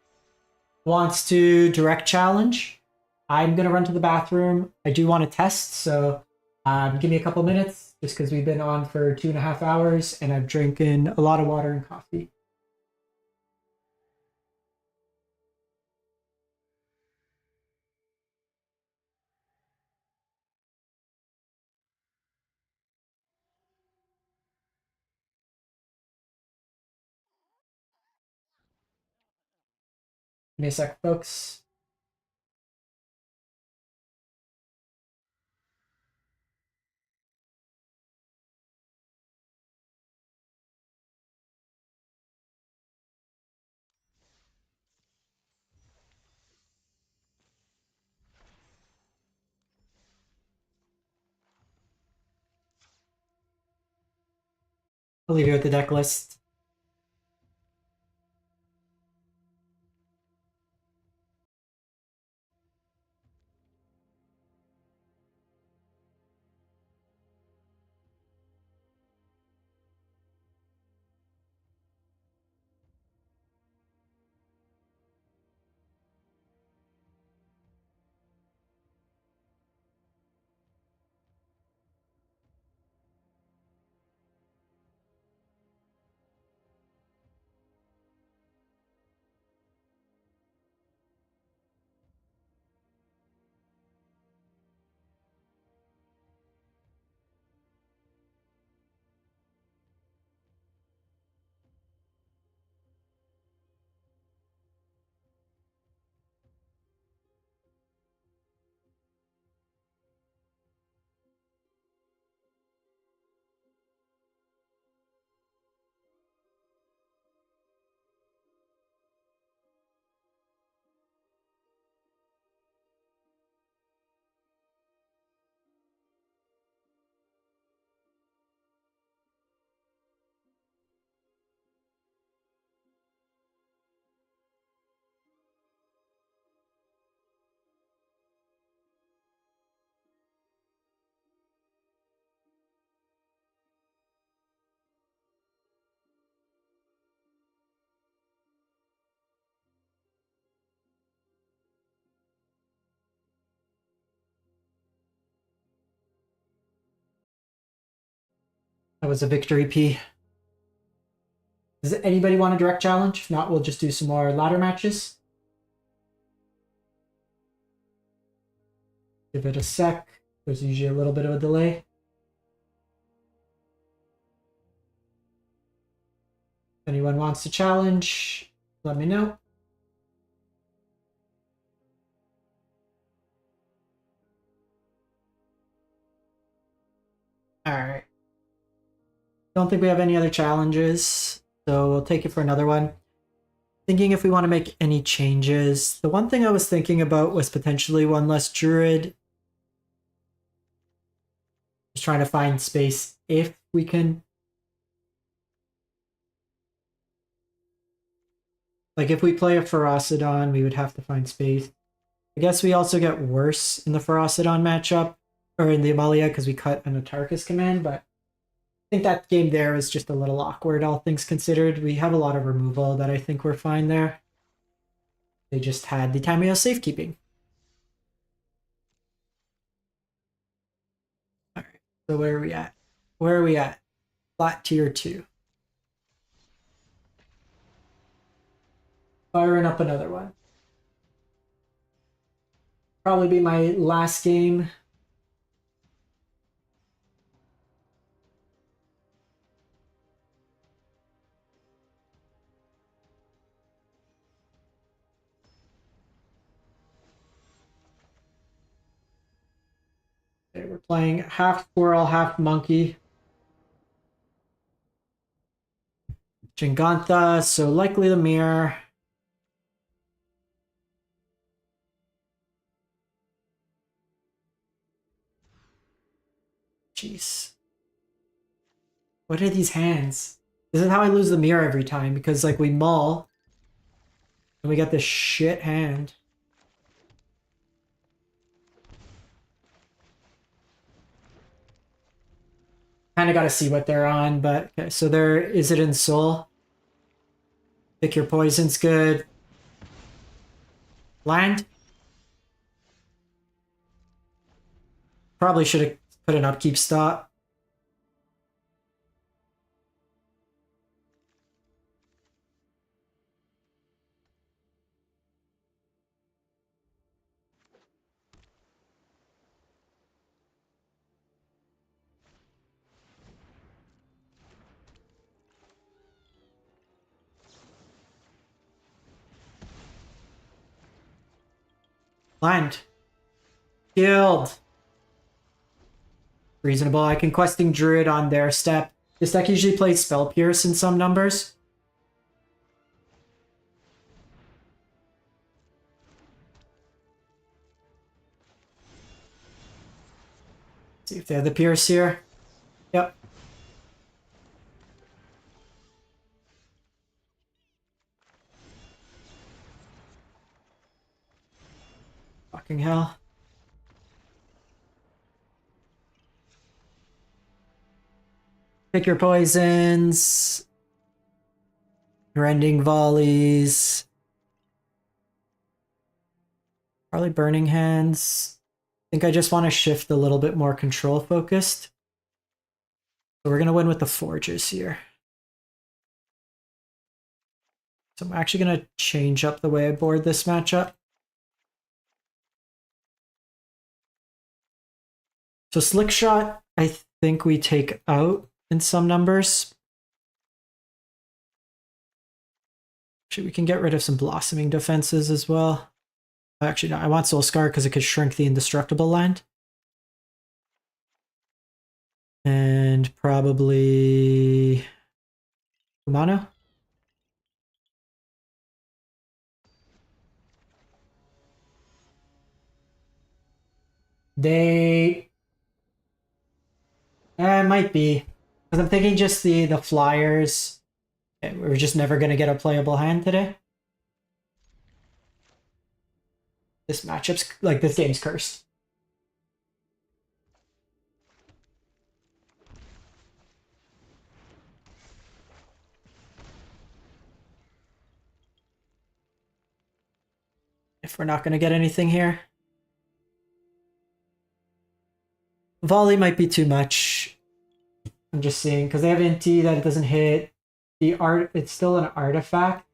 A: wants to direct challenge. I'm going to run to the bathroom. I do want to test, so give me a couple minutes just because we've been on for 2.5 hours and I'm drinking a lot of water and coffee. Give me a sec, folks. I'll leave you with the deck list. That was a victory P. Does anybody want a direct challenge? If not, we'll just do some more ladder matches. Give it a sec. There's usually a little bit of a delay. If anyone wants to challenge, let me know. All right. Don't think we have any other challenges, so we'll take it for another one. Thinking if we want to make any changes. The one thing I was thinking about was potentially one less druid. Just trying to find space if we can. Like if we play a Ferocidon, we would have to find space. I guess we also get worse in the Ferocidon matchup, or in the Amalia, because we cut an Atarkus command, but I think that game there is just a little awkward, all things considered. We have a lot of removal that I think we're fine there. They just had the Tamiyo safekeeping. Alright, so where are we at? Where are we at? Flat tier 2. Firing up another one. Probably be my last game. Okay, we're playing half squirrel, half monkey. Jingantha, so likely the mirror. Jeez. What are these hands? This is how I lose the mirror every time, because like we mull and we get this shit hand. Kind of got to see what they're on, but okay, so there is it in soul. Pick your poison's good. Land. Probably should have put an upkeep stop. Land. Guild. Reasonable. I can questing druid on their step. This deck usually plays spell pierce in some numbers. See if they have the pierce here. Yep. Fucking hell. Pick your poisons. Rending volleys. Probably burning hands. I think I just want to shift a little bit more control focused. So we're going to win with the forges here. So I'm actually going to change up the way I board this matchup. So Slick Shot, I think we take out in some numbers. Actually, we can get rid of some Blossoming defenses as well. Actually, no, I want Soul Scar because it could shrink the indestructible land. And probably Kumano. They might be. Because I'm thinking just the flyers. We're just never going to get a playable hand today. This matchup's, like, this game's cursed. If we're not going to get anything here. Volley might be too much. I'm just seeing, because they have Inti that it doesn't hit. The art, it's still an artifact.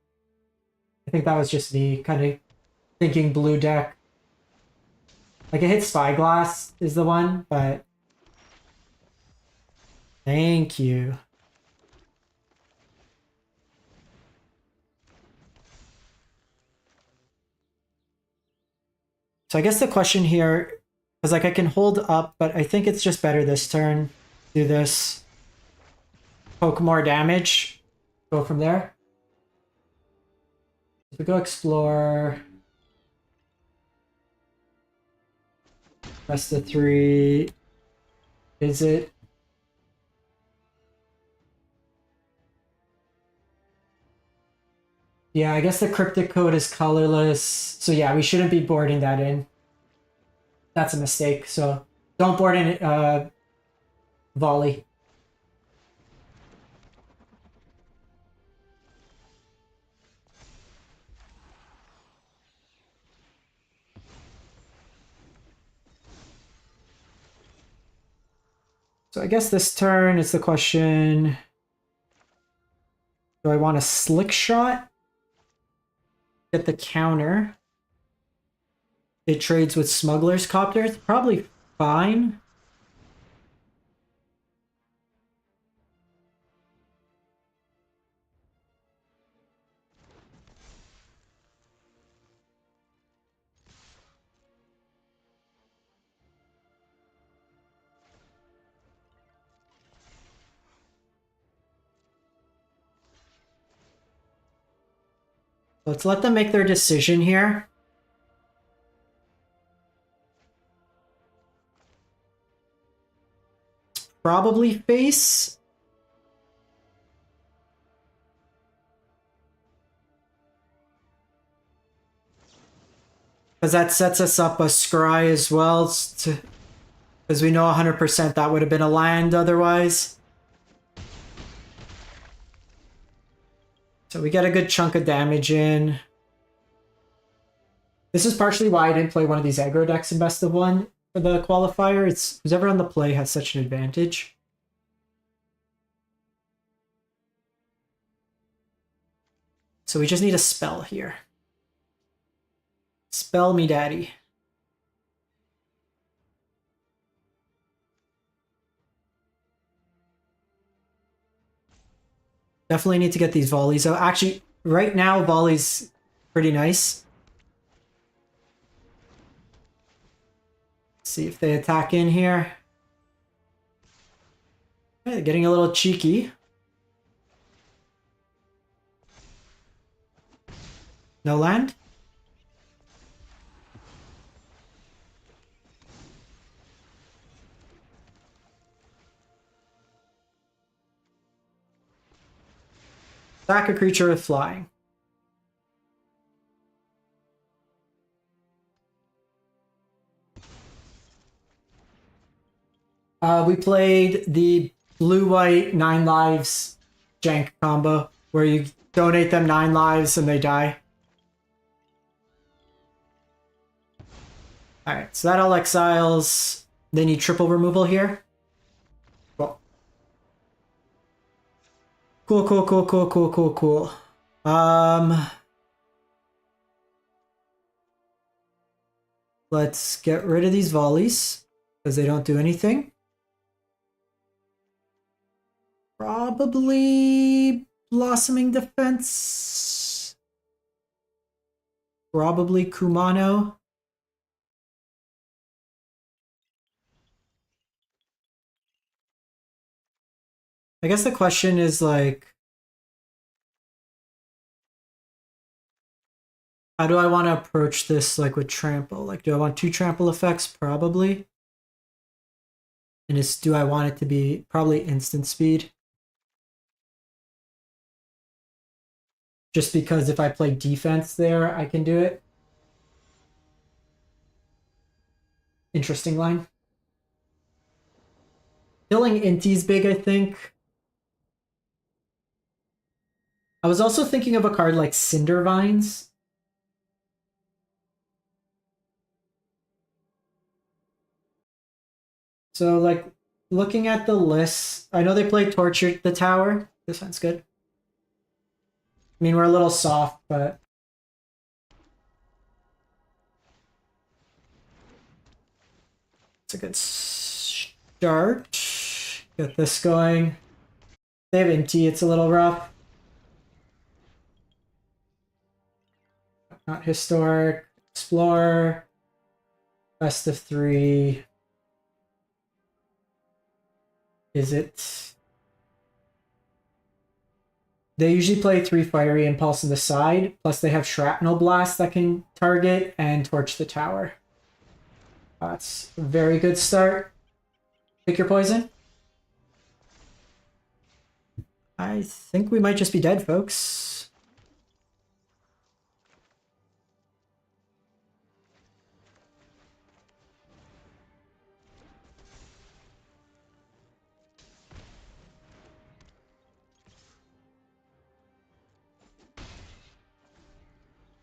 A: I think that was just me kind of thinking blue deck. Like it hits Spyglass is the one, but thank you. So I guess the question here is like I can hold up, but I think it's just better this turn. Do this. Poke more damage. Go from there. If we go explore. Press the 3. Is it? Yeah, I guess the cryptic code is colorless. So yeah, we shouldn't be boarding that in. That's a mistake. So don't board in volley. So I guess this turn is the question. Do I want a slick shot? Get the counter. It trades with Smuggler's Copter. It's probably fine. Let's let them make their decision here. Probably face. Because that sets us up a scry as well. Because we know 100% that would have been a land otherwise. So we get a good chunk of damage in. This is partially why I didn't play one of these aggro decks in best of one for the qualifier. It's whoever on the play has such an advantage. So we just need a spell here. Spell me daddy. Definitely need to get these volleys out. Actually, right now, volley's pretty nice. See if they attack in here. Okay, getting a little cheeky. No land? Sack a creature with flying. We played the blue-white 9 lives jank combo, where you donate them 9 lives and they die. Alright, so that all exiles. They need triple removal here. Cool. Cool. Let's get rid of these volleys, because they don't do anything. Probably Blossoming Defense. Probably Kumano. I guess the question is like, how do I want to approach this like with trample? Like, do I want 2 trample effects? Probably. And do I want it to be probably instant speed? Just because if I play defense there, I can do it. Interesting line. Killing Inti's big, I think. I was also thinking of a card like Cinder Vines. So like looking at the list, I know they play Torture the Tower. This one's good. I mean, we're a little soft, but it's a good start. Get this going. They have MT, it's a little rough. Not historic. Explore. Best of 3. Is it? They usually play 3 Fiery Impulse on the side, plus they have Shrapnel Blast that can target and Torch the Tower. That's a very good start. Pick your poison. I think we might just be dead, folks.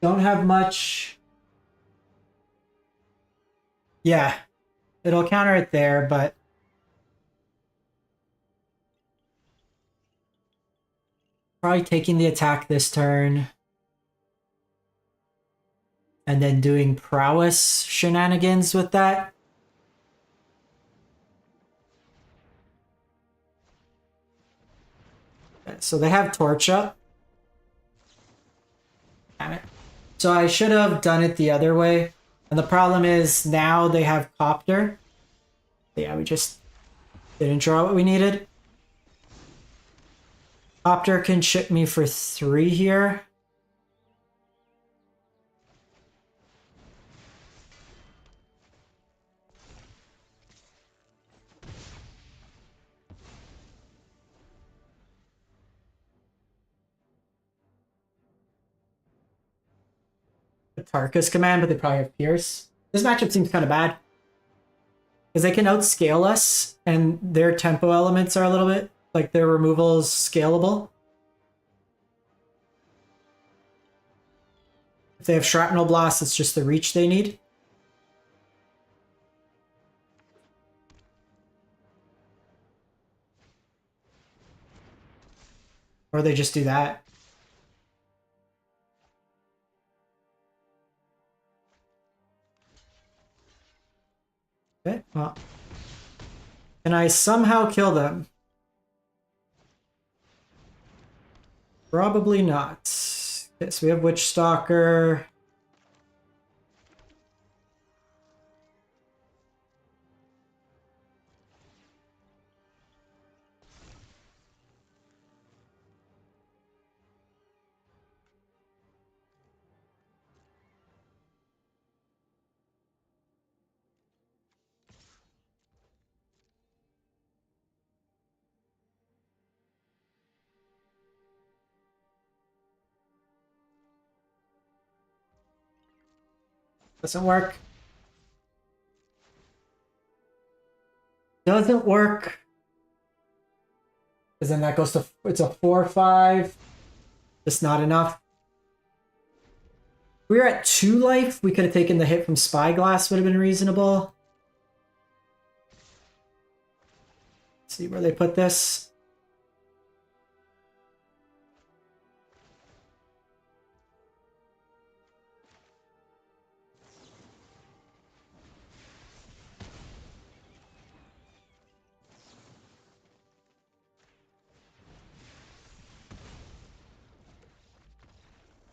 A: Don't have much. Yeah, it'll counter it there, but probably taking the attack this turn and then doing prowess shenanigans with that. So they have Torch up. Damn it. So I should have done it the other way. And the problem is now they have Copter. Yeah, we just didn't draw what we needed. Copter can ship me for 3 here. The Tarkus command, but they probably have Pierce. This matchup seems kind of bad. Because they can outscale us, and their tempo elements are a little bit, like their removal is scalable. If they have Shrapnel Blast, it's just the reach they need. Or they just do that. Okay, well. Can I somehow kill them? Probably not. Okay, so we have Witch Stalker. Doesn't work. Doesn't work. Because then that goes to, it's a 4/5. Just not enough. If we were at 2 life, we could have taken the hit from Spyglass, would have been reasonable. Let's see where they put this.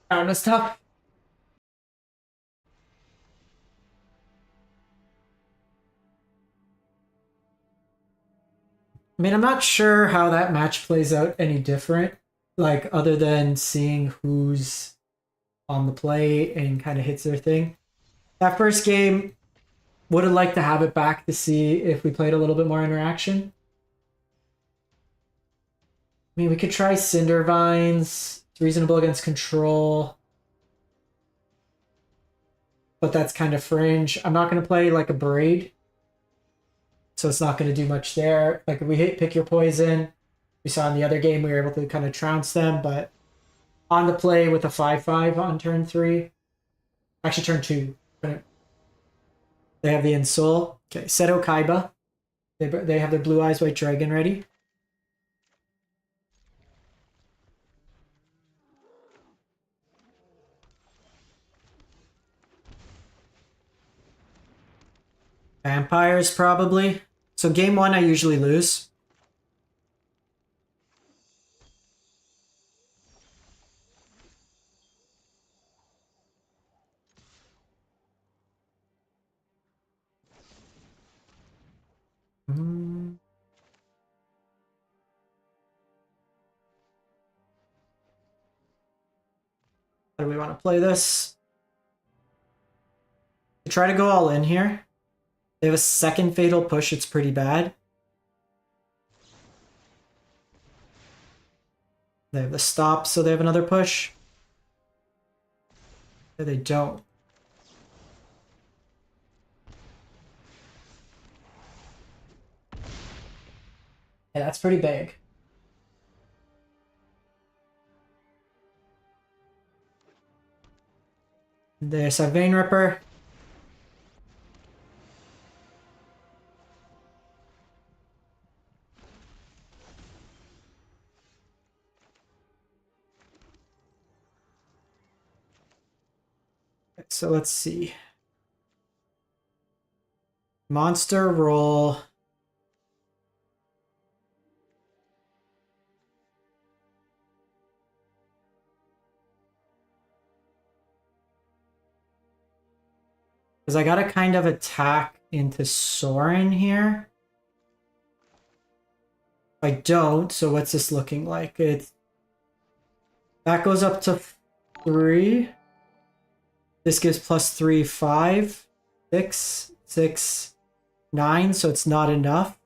A: That one was tough. I mean, I'm not sure how that match plays out any different, like other than seeing who's on the play and kind of hits their thing. That first game, would have liked to have it back to see if we played a little bit more interaction. I mean, we could try Cinder Vines. It's reasonable against control. But that's kind of fringe. I'm not going to play like a Braid. So it's not going to do much there. Like if we hit Pick Your Poison, we saw in the other game we were able to kind of trounce them, but on the play with a 5/5 on turn 3. Actually, turn 2. They have the Ensoul. Okay, Seto Kaiba. They have their Blue Eyes White Dragon ready. Vampires, probably. So game one, I usually lose. How do we want to play this? Try to go all in here. They have a second Fatal Push, it's pretty bad. They have the stop, so they have another push. No, they don't. Yeah, that's pretty big. There's a Vein Ripper. So let's see. Monster roll. Because I gotta kind of attack into Sorin here. I don't, so what's this looking like? That goes up to 3. This gives +3, 5, 6, 6, 9, so it's not enough.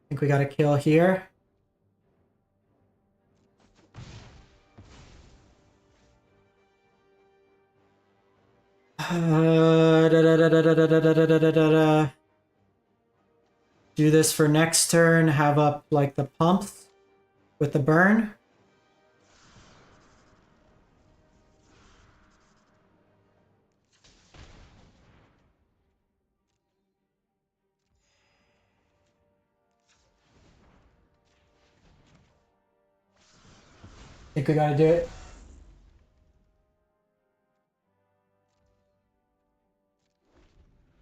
A: I think we got a kill here. Do this for next turn, have up like the pumps with the burn. I think we gotta do it.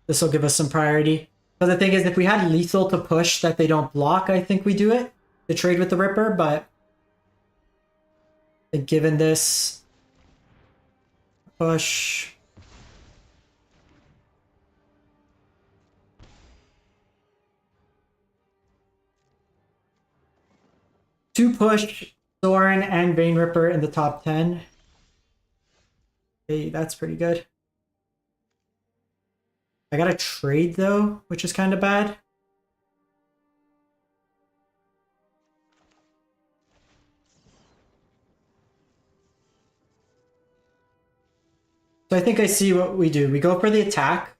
A: This will give us some priority. But the thing is, if we had lethal to push that they don't block, I think we do it to trade with the Ripper, but I think given this push. Two push, Sorin and Vein Ripper in the top 10. Hey, that's pretty good. I gotta trade though, which is kind of bad. So I think I see what we do. We go for the attack.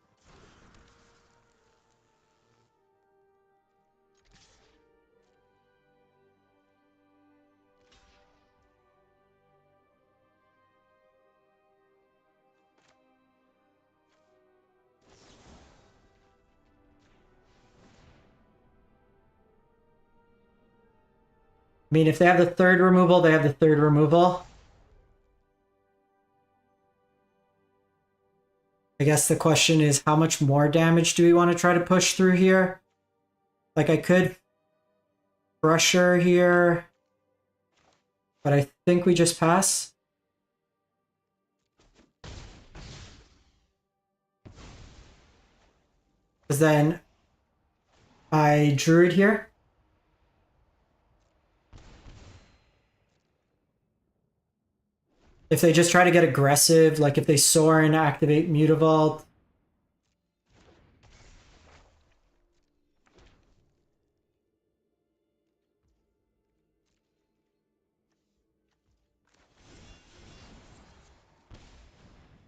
A: I mean, if they have the third removal, they have the third removal. I guess the question is, how much more damage do we want to try to push through here? Like, I could Crusher here, but I think we just pass. Because then I Druid here. If they just try to get aggressive, like if they soar and activate Mutavault.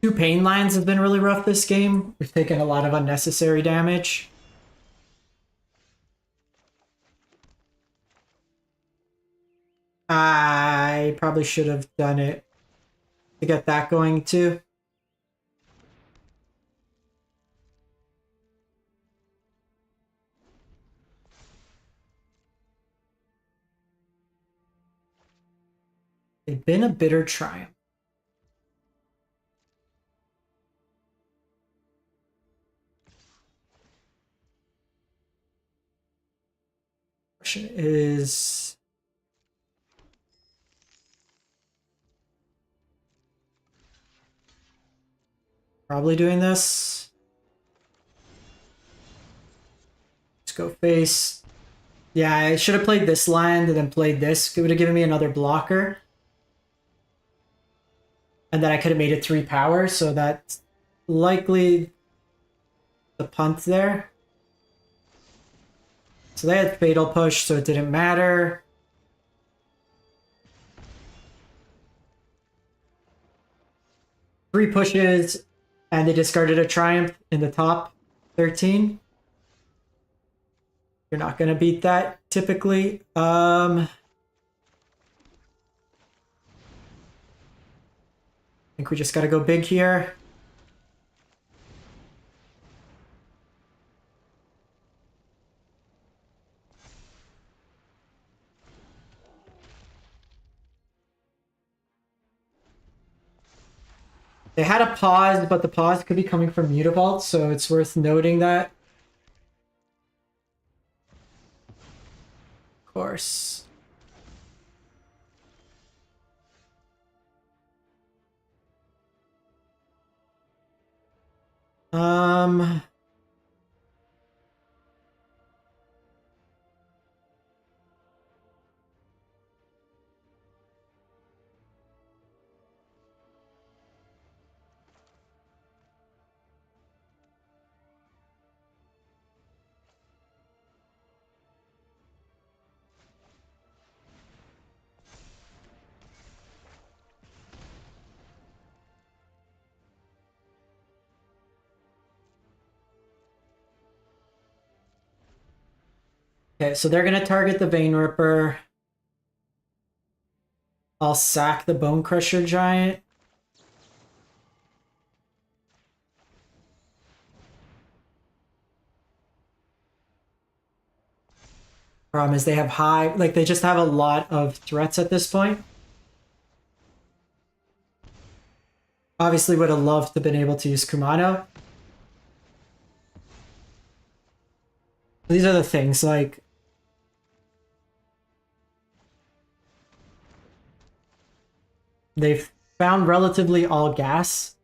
A: Two Pain Lines have been really rough this game. We've taken a lot of unnecessary damage. I probably should have done it to get that going too. They've been a bitter triumph. Question is, probably doing this. Let's go face. Yeah, I should have played this land and then played this. It would have given me another blocker. And then I could have made it 3 power, so that's likely the punt there. So they had Fatal Push, so it didn't matter. Three pushes, and they discarded a Triumph in the top 13. You're not going to beat that, typically. I think we just got to go big here. They had a pause, but the pause could be coming from Mutavault, so it's worth noting that. Of course. Okay, so they're gonna target the Vein Ripper. I'll sack the Bone Crusher Giant. Problem is they have high, like they just have a lot of threats at this point. Obviously would have loved to have been able to use Kumano. These are the things, like they've found relatively all gas.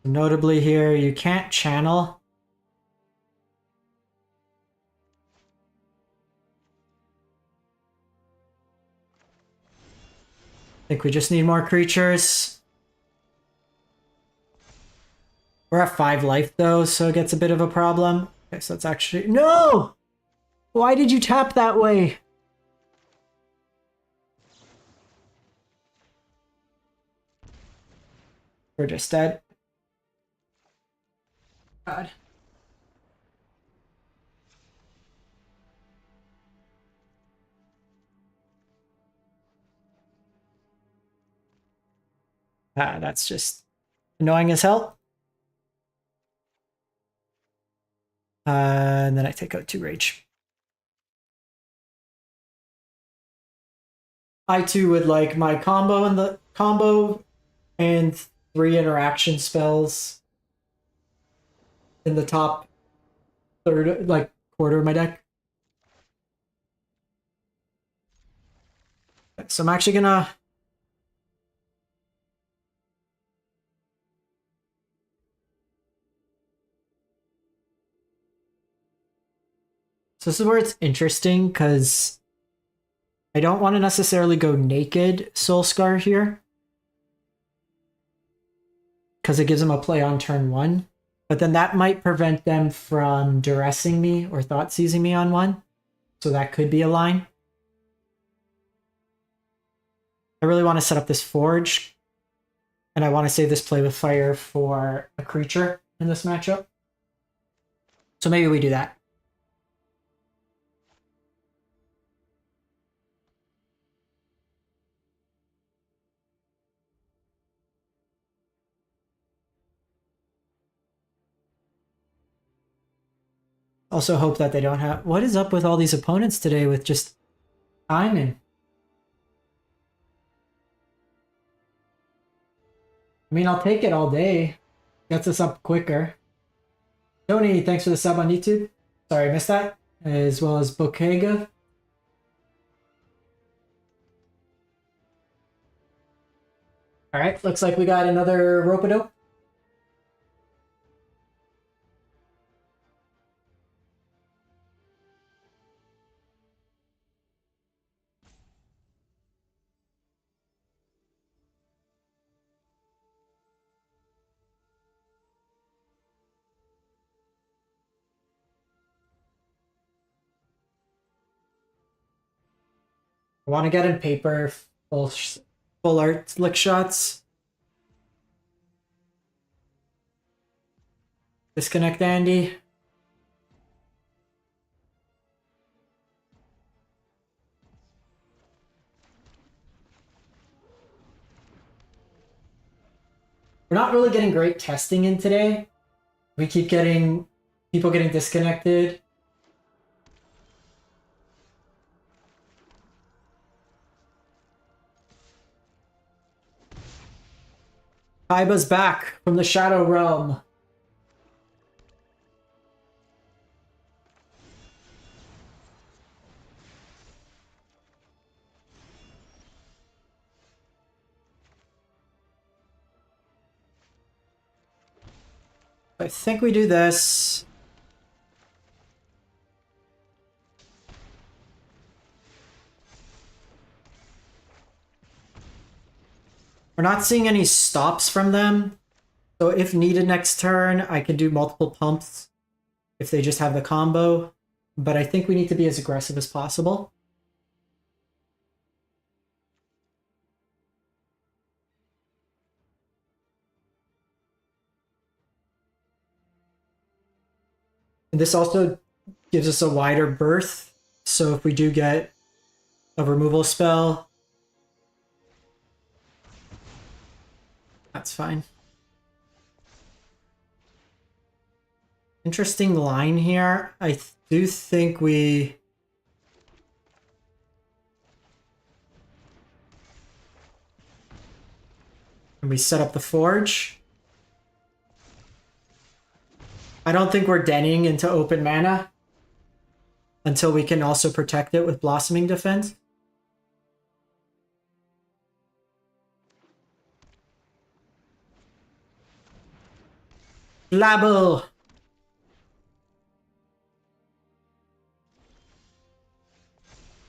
A: Notably here, you can't channel. I think we just need more creatures. We're at 5 life though, so it gets a bit of a problem. Okay, so it's actually... No! Why did you tap that way? We're just dead. God. That's just annoying as hell. And then I take out 2 rage. I too would like my combo and 3 interaction spells in the top third, like quarter of my deck. So I'm actually gonna... So this is where it's interesting, because I don't want to necessarily go naked Soul Scar here, because it gives him a play on turn 1. But then that might prevent them from duressing me or thought seizing me on one. So that could be a line. I really want to set up this forge. And I want to save this play with fire for a creature in this matchup. So maybe we do that. Also hope that they don't have... What is up with all these opponents today with just timing? I mean, I'll take it all day. Gets us up quicker. Tony, thanks for the sub on YouTube. Sorry, I missed that. As well as Bokega. Alright, looks like we got another rope-a-dope. I want to get in paper full art lick shots. Disconnect Andy. We're not really getting great testing in today. We keep getting people getting disconnected. Kaiba's back from the Shadow Realm. I think we do this. We're not seeing any stops from them. So if needed next turn, I can do multiple pumps if they just have the combo. But I think we need to be as aggressive as possible. And this also gives us a wider berth. So if we do get a removal spell, that's fine. Interesting line here. I do think we... set up the forge. I don't think we're denning into open mana until we can also protect it with Blossoming Defense. Label!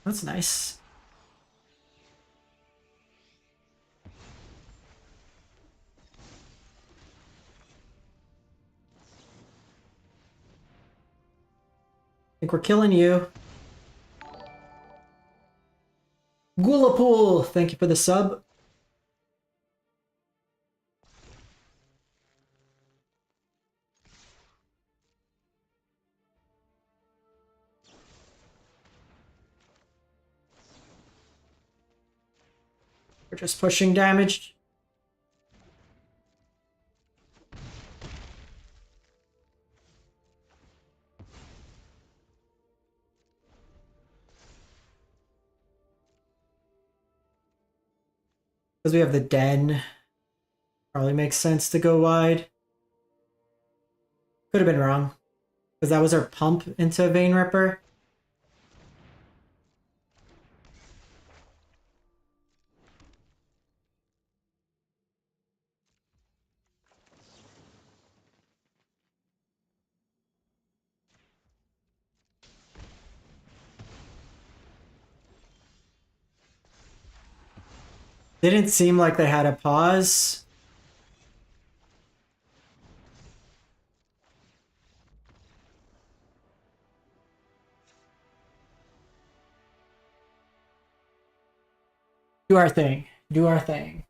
A: That's nice. I think we're killing you. Gulapool, thank you for the sub. We're just pushing damage. Because we have the den. Probably makes sense to go wide. Could have been wrong. Because that was our pump into Vein Ripper. Didn't seem like they had a pause. Do our thing. Do our thing.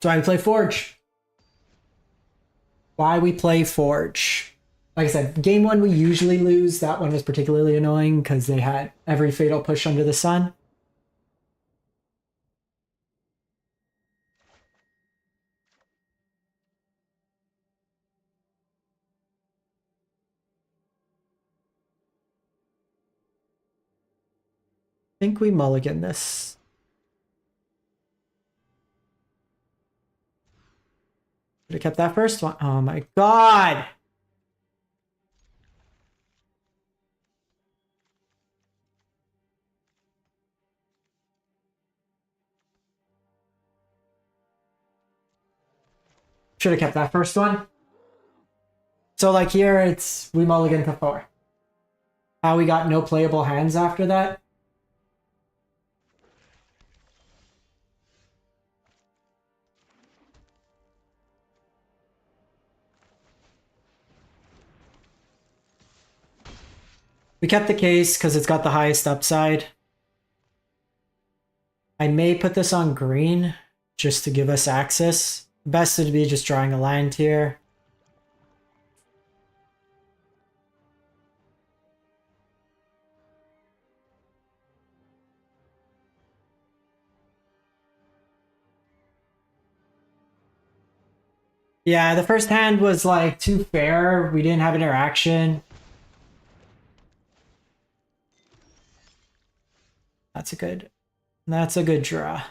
A: So I play Forge. Why we play Forge. Like I said, game one we usually lose. That one was particularly annoying because they had every fatal push under the sun. I think we mulligan this. Should have kept that first one. Oh my god! Should have kept that first one. So like here, it's we mulligan to 4. How we got no playable hands after that? We kept the case because it's got the highest upside. I may put this on green just to give us access. Best would be just drawing a land here. Yeah, the first hand was like too fair. We didn't have interaction. That's a good draw.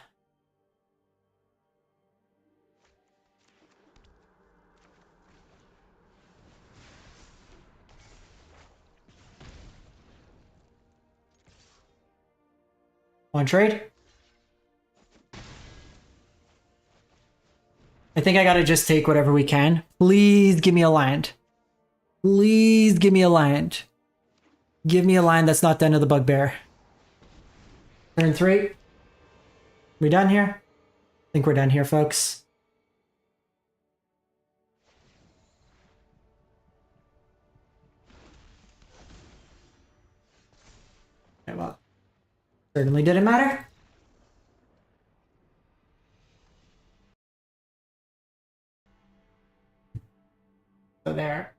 A: One trade. I think I gotta just take whatever we can. Please give me a land. Please give me a land. Give me a land that's not Den of the Bugbear. Turn 3. We done here? I think we're done here, folks. Okay, well, certainly didn't matter. So there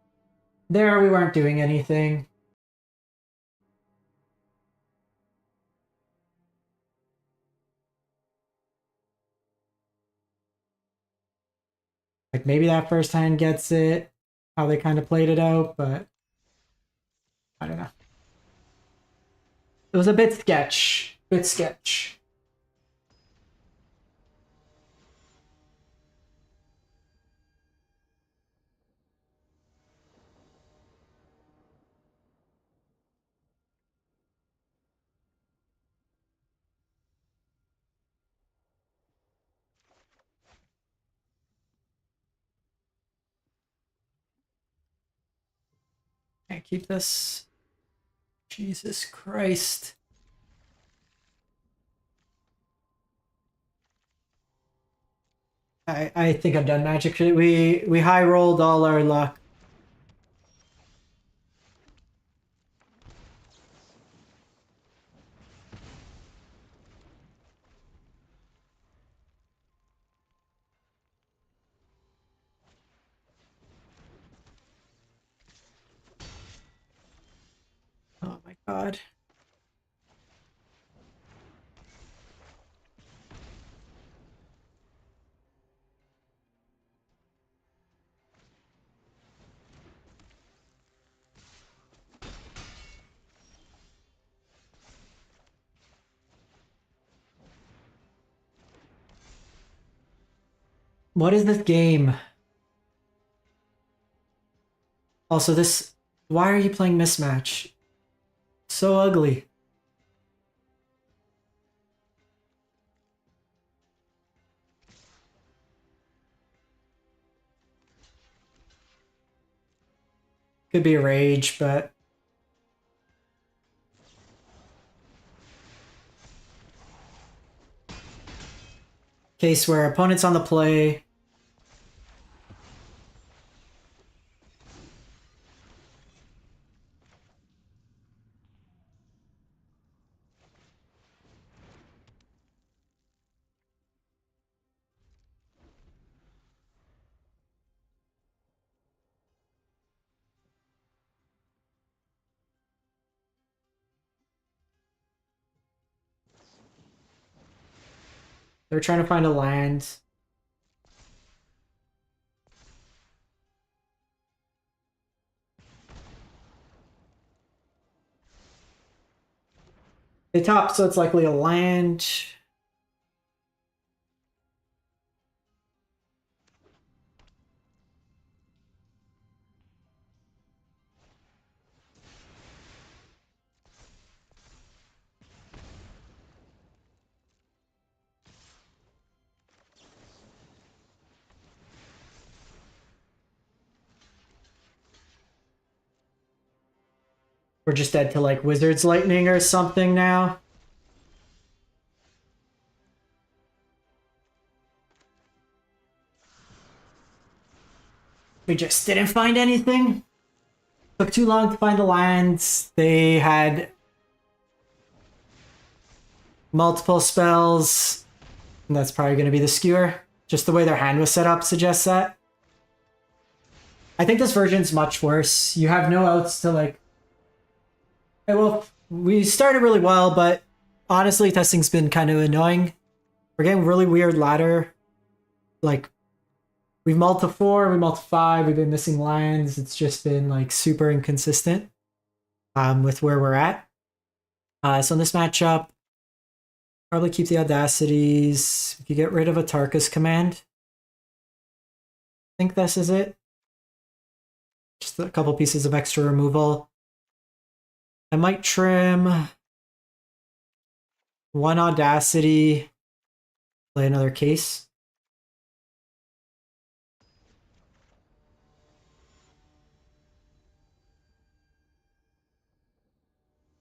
A: we weren't doing anything. Like maybe that first hand gets it, how they kind of played it out, but I don't know. It was a bit sketch. Bit sketch. Can't keep this. Jesus Christ. I think I'm done Magic. We high rolled all our luck. Oh my god. What is this game? Also, this. Why are you playing mismatch? So ugly. Could be a rage, but. Case where opponent's on the play. They're trying to find a land. They top, so it's likely a land. We're just dead to like Wizard's Lightning or something now. We just didn't find anything. Took too long to find the lands. They had multiple spells. And that's probably going to be the skewer. Just the way their hand was set up suggests that. I think this version's much worse. You have no outs to like... Well, we started really well, but honestly, testing's been kind of annoying. We're getting really weird ladder. Like, we've mulled to 4, we mulled to 5, we've been missing lands. It's just been like super inconsistent with where we're at. So in this matchup, probably keep the Audacities. We could get rid of a Tarkus command. I think this is it. Just a couple pieces of extra removal. I might trim one Audacity, play another case.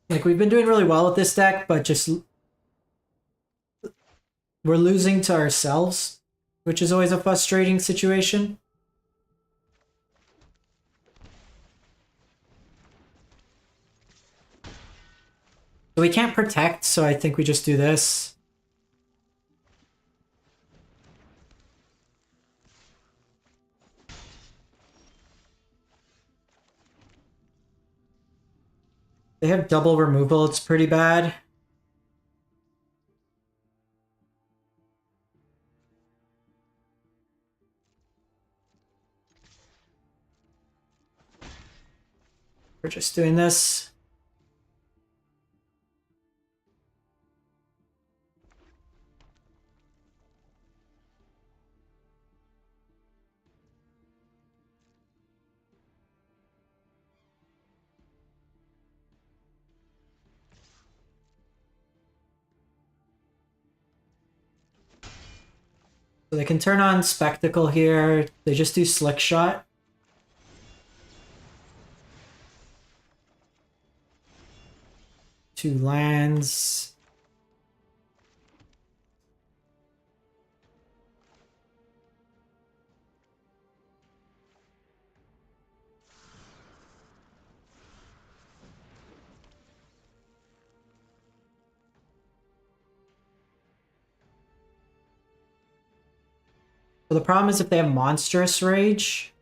A: Like, we've been doing really well with this deck, but just we're losing to ourselves, which is always a frustrating situation. So we can't protect, so I think we just do this. They have double removal, it's pretty bad. We're just doing this. So they can turn on Spectacle here. They just do Slick Shot. Two lands. So the problem is if they have Monstrous Rage.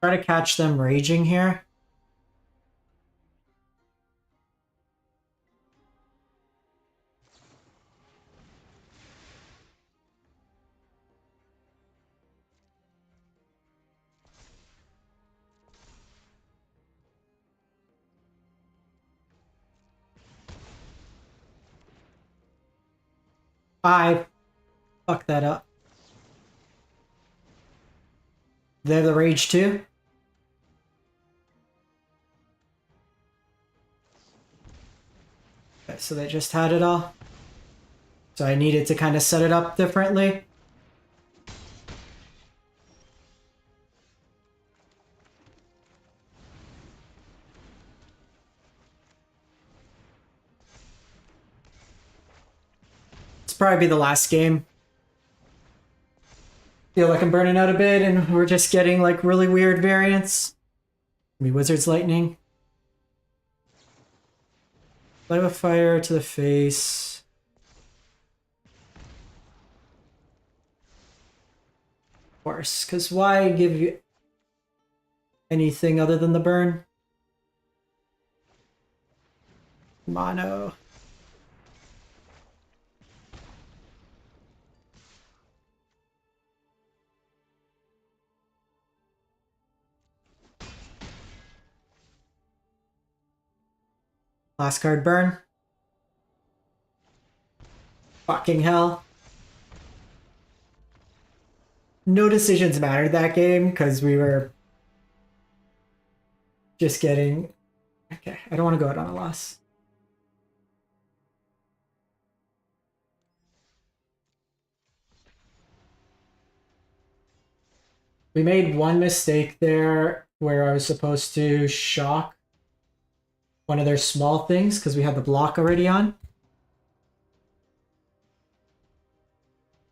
A: Try to catch them raging here. I fucked that up. They have the rage too. Okay, so they just had it all. So I needed to kind of set it up differently. It's probably be the last game. Feel like I'm burning out a bit and we're just getting like really weird variants. I mean, Wizard's Lightning. Qualifier to the face. Of course, because why give you anything other than the burn? Mono. Last card burn. Fucking hell. No decisions mattered that game because we were just getting... Okay, I don't want to go out on a loss. We made one mistake there where I was supposed to shock one of their small things because we had the block already on.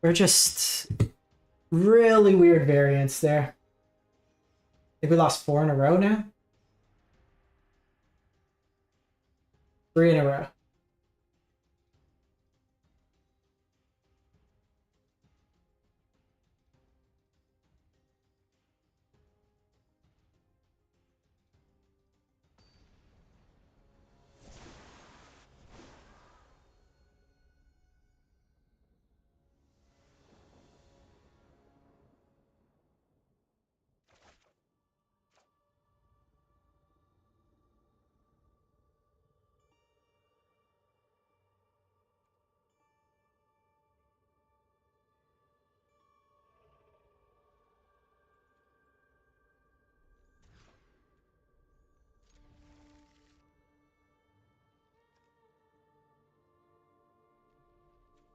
A: We're just really weird variants there. I think we lost 4 in a row now. 3 in a row.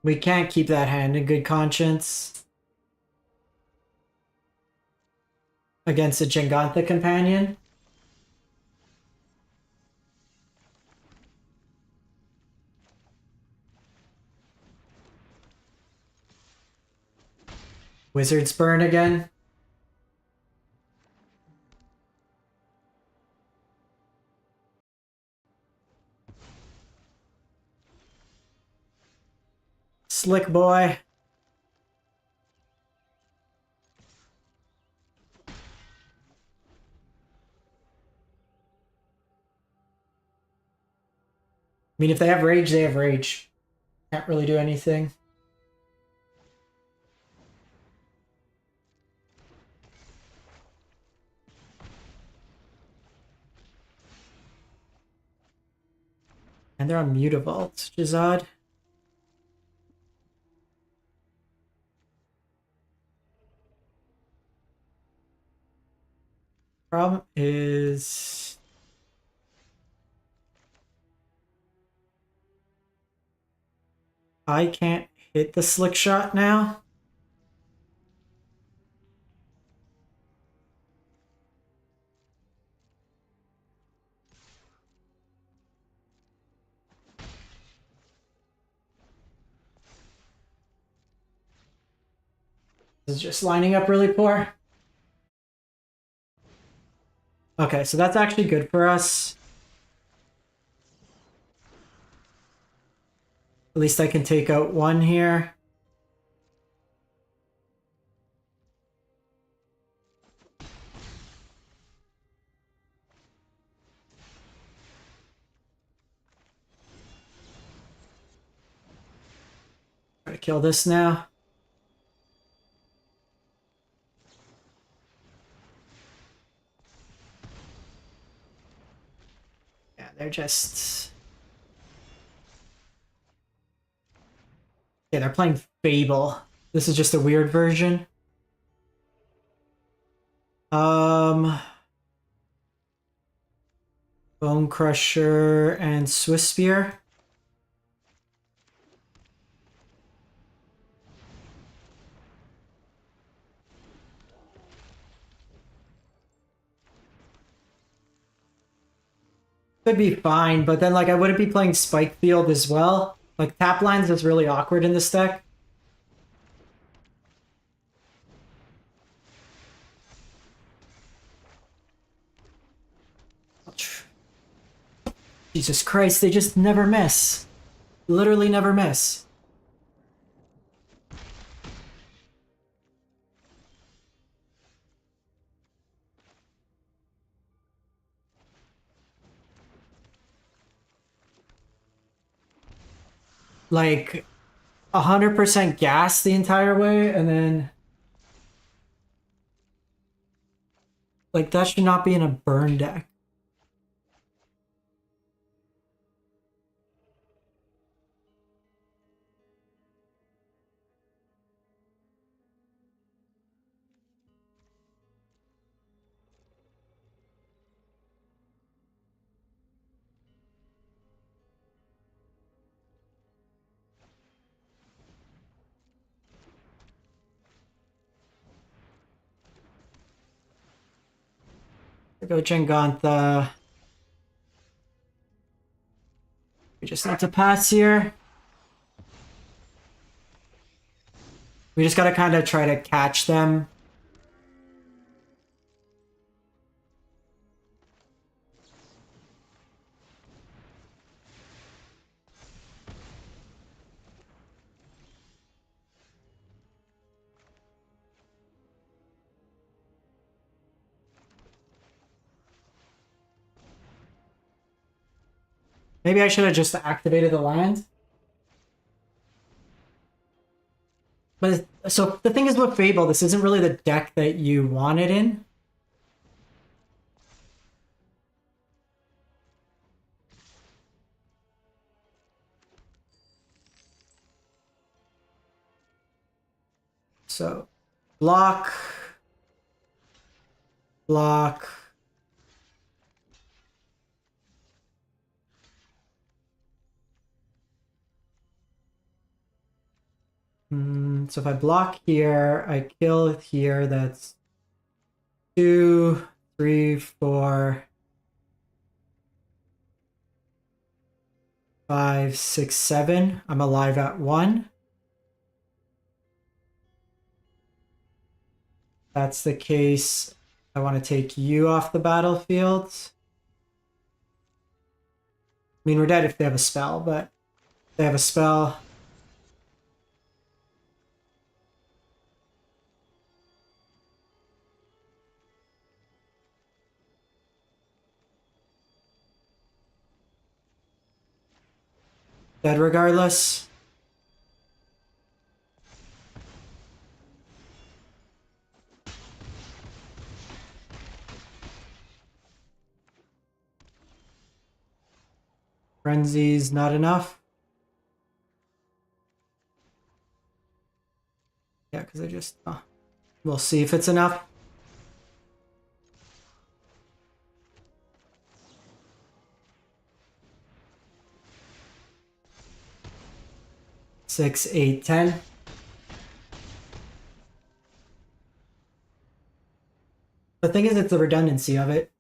A: We can't keep that hand in good conscience against a Jingantha companion. Wizard's Burn again. Slick boy. I mean, if they have rage, they have rage. Can't really do anything. And they're on Mutavault, which is odd. Problem is... I can't hit the slick shot now. This is just lining up really poor. Okay, so that's actually good for us. At least I can take out one here. Try to kill this now. Yeah, they're just... Yeah, they're playing Fable. This is just a weird version. Bone Crusher and Swiss Spear. Could be fine, but then like I wouldn't be playing Spike Field as well. Like tap lines is really awkward in this deck. Jesus Christ, they just never miss. Literally never miss. Like 100% gas the entire way, and then like that should not be in a burn deck. Go Jengantha. We just need to pass here. We just gotta kind of try to catch them. Maybe I should have just activated the land. But so the thing is with Fable, this isn't really the deck that you want it in. So block, block. So if I block here, I kill here, that's 2, 3, 4, 5, 6, 7. I'm alive at 1. That's the case. I want to take you off the battlefield. I mean, we're dead if they have a spell, but they have a spell. Dead regardless. Frenzy's not enough. Yeah, because I just... we'll see if it's enough. Six, 8, 10. The thing is, it's the redundancy of it.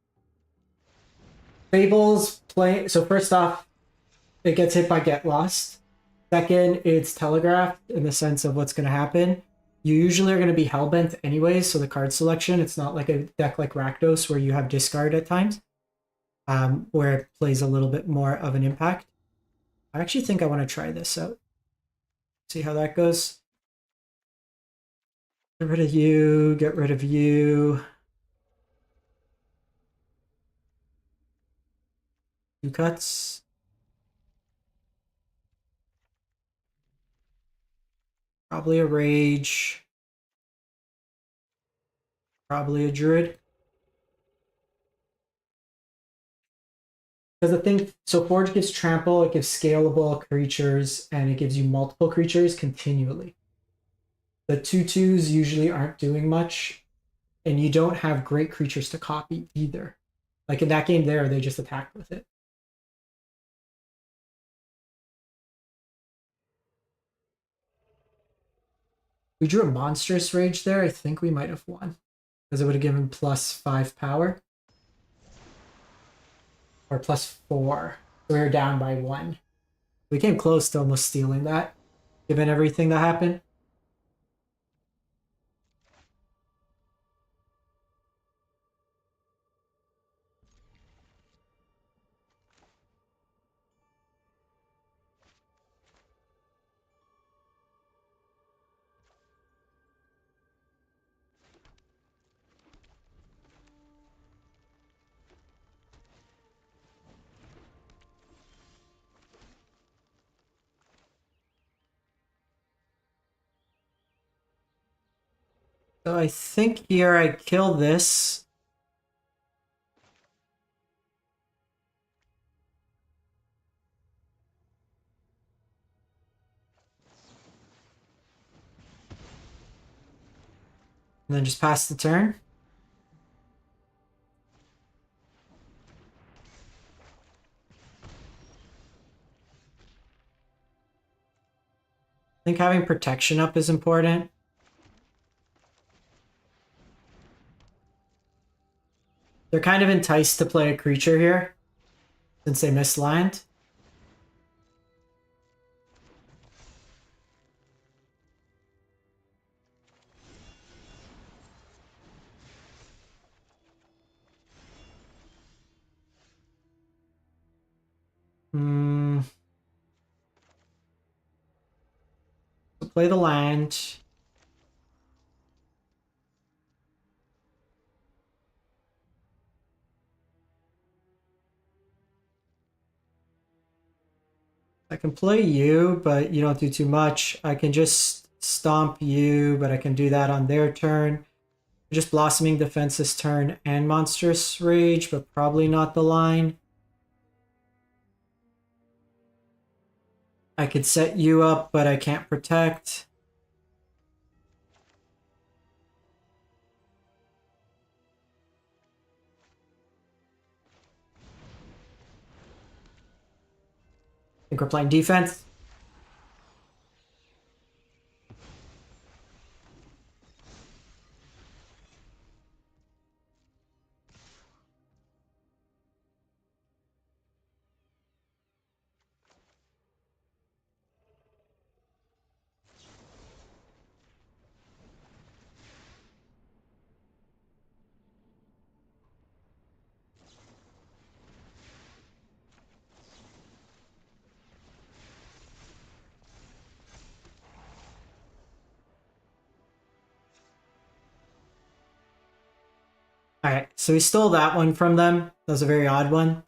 A: Fables play... So first off, it gets hit by Get Lost. Second, it's telegraphed in the sense of what's going to happen. You usually are going to be Hellbent anyways, so the card selection, it's not like a deck like Rakdos where you have discard at times, where it plays a little bit more of an impact. I actually think I want to try this out. See how that goes. Get rid of you, get rid of you. 2 cuts. Probably a Rage. Probably a Druid. Because the thing, so Forge gives trample, it gives scalable creatures, and it gives you multiple creatures continually. The 2/2s usually aren't doing much, and you don't have great creatures to copy either. Like in that game there, they just attacked with it. We drew a monstrous Rage there. I think we might have won. Because it would have given +5 power. Or +4. So we were down by 1. We came close to almost stealing that, given everything that happened. So I think here I kill this. And then just pass the turn. I think having protection up is important. They're kind of enticed to play a creature here since they missed land. So play the land. I can play you, but you don't do too much. I can just stomp you, but I can do that on their turn. Just Blossoming Defense this turn and Monstrous Rage, but probably not the line. I could set you up, but I can't protect. I think we're playing defense. All right, so we stole that one from them. That was a very odd one. I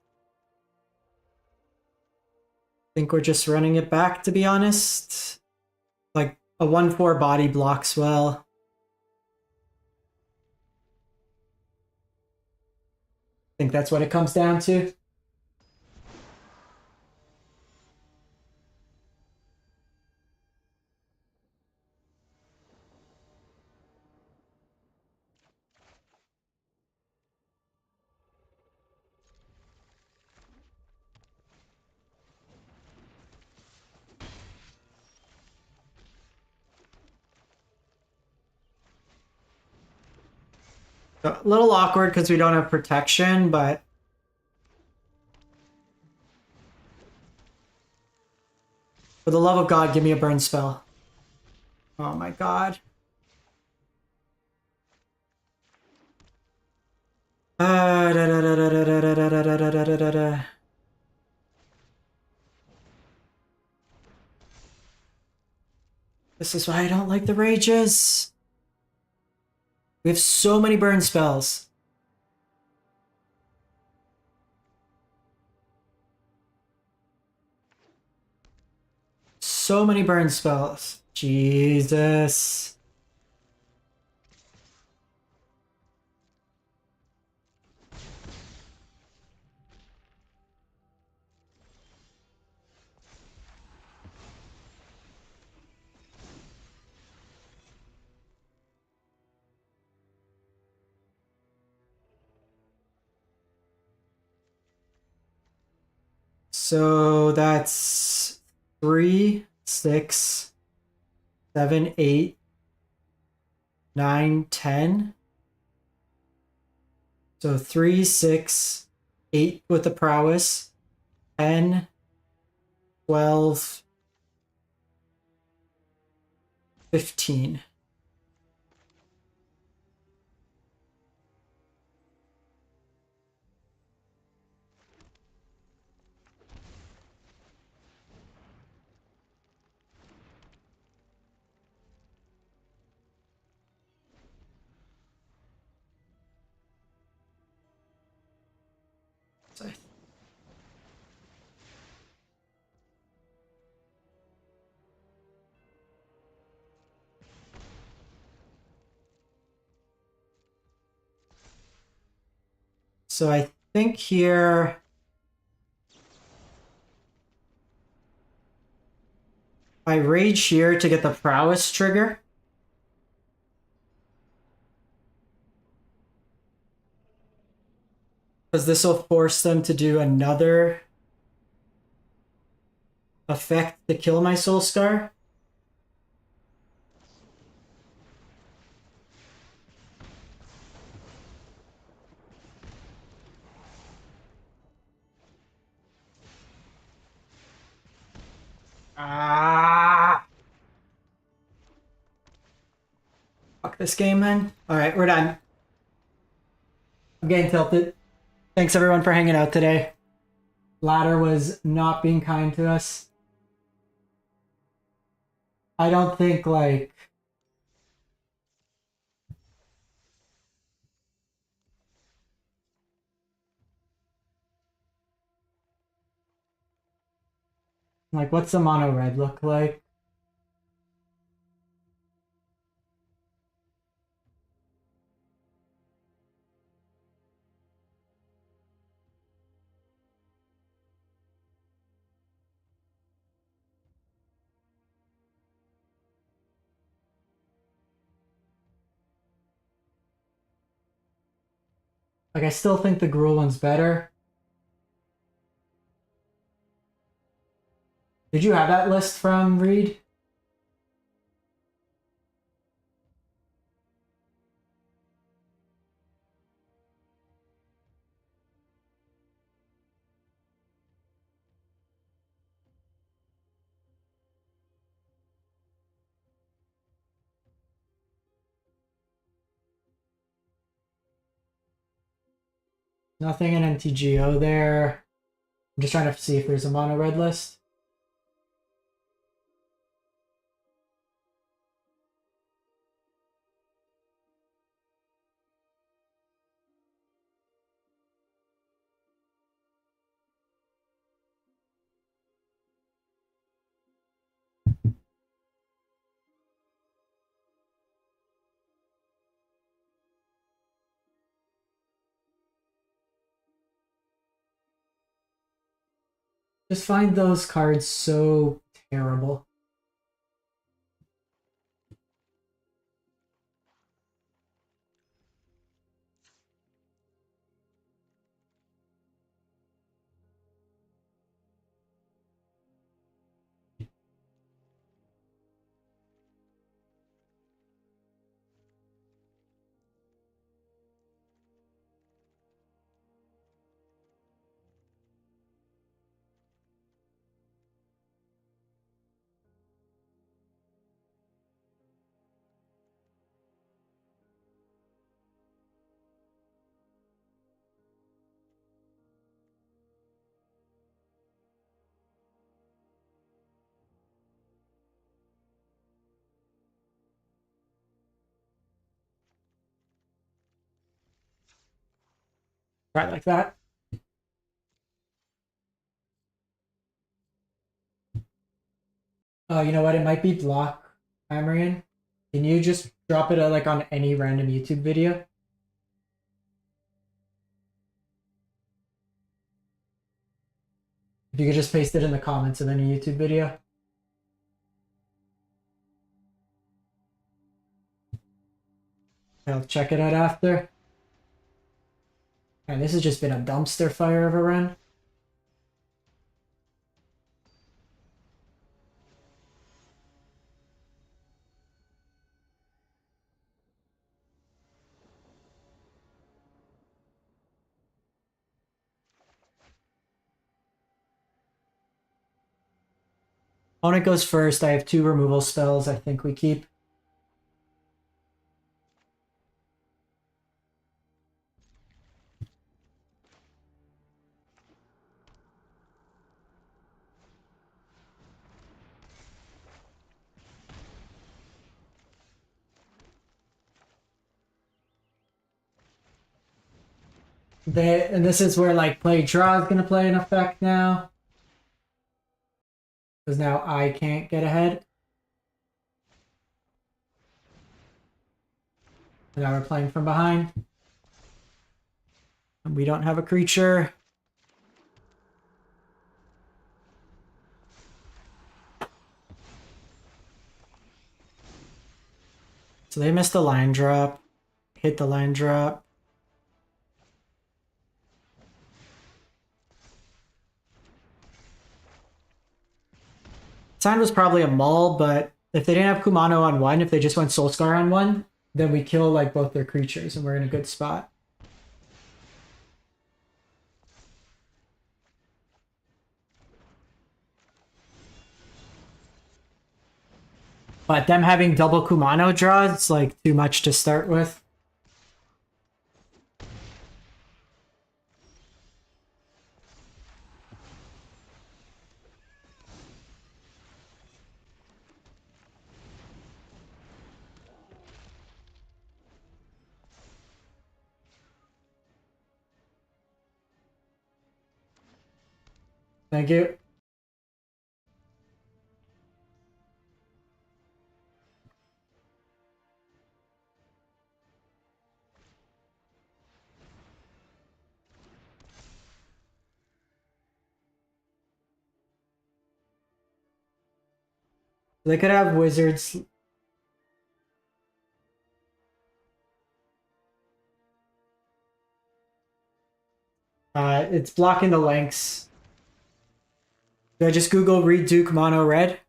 A: think we're just running it back, to be honest. Like, a 1/4 body blocks well. I think that's what it comes down to. A little awkward because we don't have protection, but for the love of God, give me a burn spell. Oh my god. This is why I don't like the rages. We have so many burn spells. So many burn spells. Jesus. So that's 3, 6, 7, 8, 9, 10. So 3, 6, 8 with the prowess, 10, 12, 15. So So I think here... I rage here to get the prowess trigger. Because this will force them to do another effect to kill my Soul Scar. Ah! Fuck this game, man. Alright, we're done. I'm getting tilted. Thanks everyone for hanging out today. Ladder was not being kind to us. I don't think, like... Like, what's the mono red look like? Like, I still think the Gruul one's better. Did you have that list from Reed? Nothing in MTGO there. I'm just trying to see if there's a mono red list. Just find those cards so terrible. Right like that. Oh, you know what? It might be block, Amarian. Can you just drop it like on any random YouTube video? If you could just paste it in the comments of any YouTube video. I'll check it out after. And this has just been a dumpster fire of a run. Opponent goes first. I have 2 removal spells I think we keep. And this is where like play draw is going to play an effect now. Because now I can't get ahead. And now we're playing from behind. And we don't have a creature. So they missed the line drop. Hit the line drop. Sign was probably a mull, but if they didn't have Kumano on one, if they just went Soulscar on one, then we kill like both their creatures and we're in a good spot. But them having double Kumano draw, it's like too much to start with. Thank you. They could have wizards. It's blocking the lengths. Do I just Google read Duke mono red?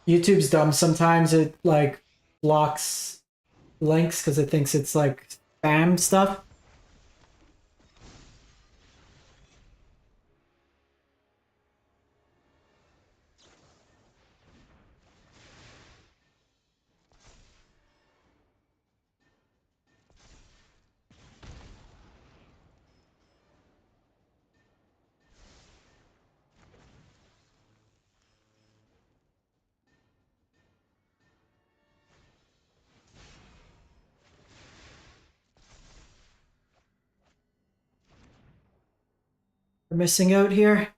A: YouTube's dumb sometimes. It like blocks links because it thinks it's like spam stuff. We're missing out here.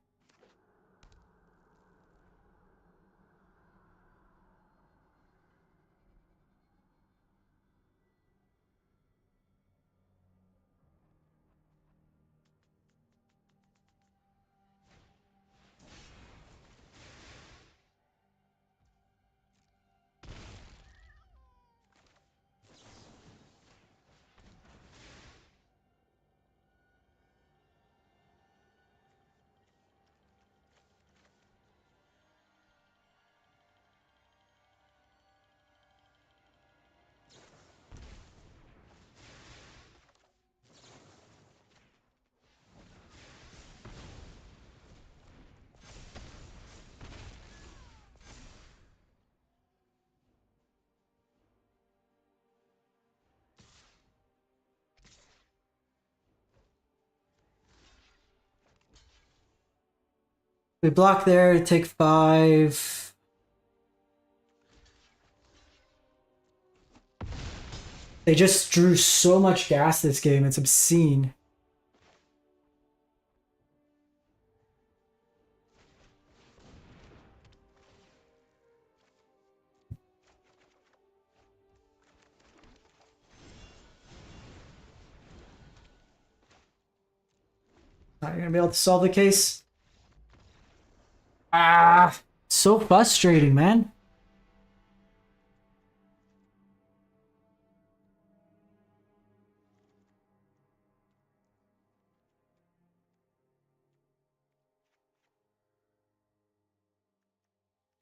A: We block there, take 5. They just drew so much gas this game, it's obscene. Not gonna be able to solve the case. Ah, so frustrating, man.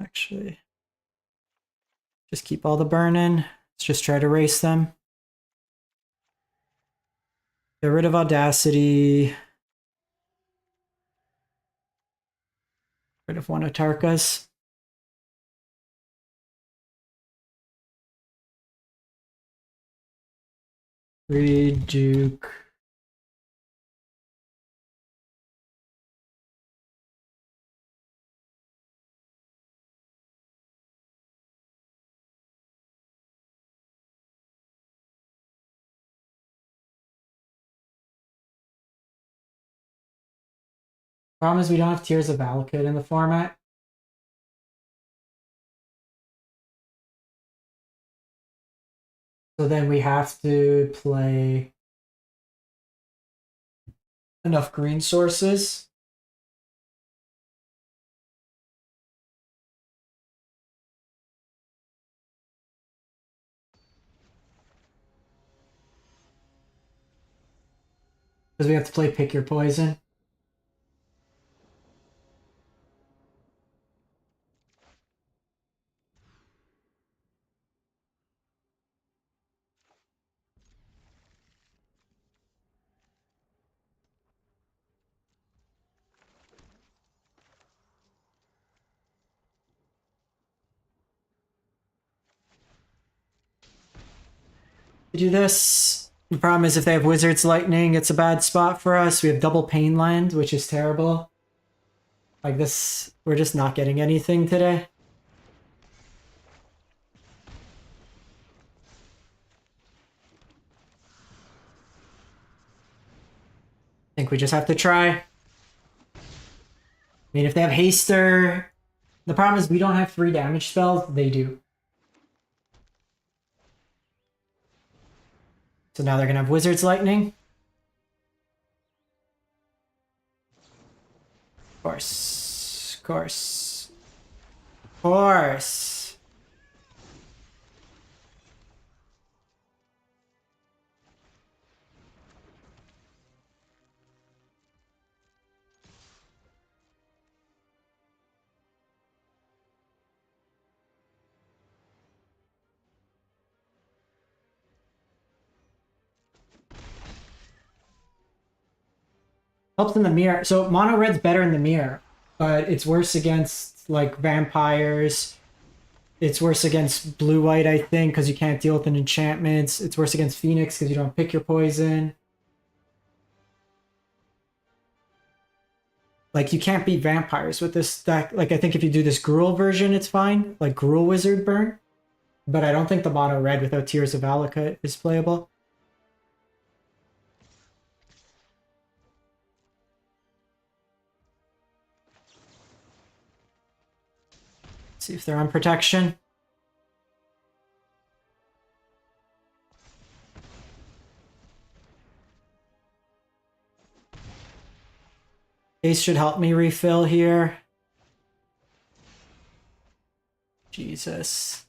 A: Actually, just keep all the burn in. Let's just try to race them. Get rid of Audacity. Get rid of one of Tarka's. Read Duke. Problem is we don't have Tears of Valakut in the format. So then we have to play enough green sources. Because we have to play Pick Your Poison. To do this, the problem is if they have Wizard's Lightning, it's a bad spot for us. We have double Pain Land, which is terrible. Like this, we're just not getting anything today. I think we just have to try. I mean, if they have Haster, the problem is we don't have 3 damage spells. They do. So now they're going to have Wizard's Lightning. Of course. Of course. Of course. Helps in the mirror. So mono red's better in the mirror, but it's worse against like vampires. It's worse against blue white, I think, because you can't deal with an enchantments. It's worse against Phoenix because you don't pick your poison. Like you can't beat vampires with this deck. Like I think if you do this Gruul version, it's fine. Like Gruul Wizard Burn. But I don't think the mono red without Tears of Valakut is playable. See if they're on protection. Ace should help me refill here. Jesus.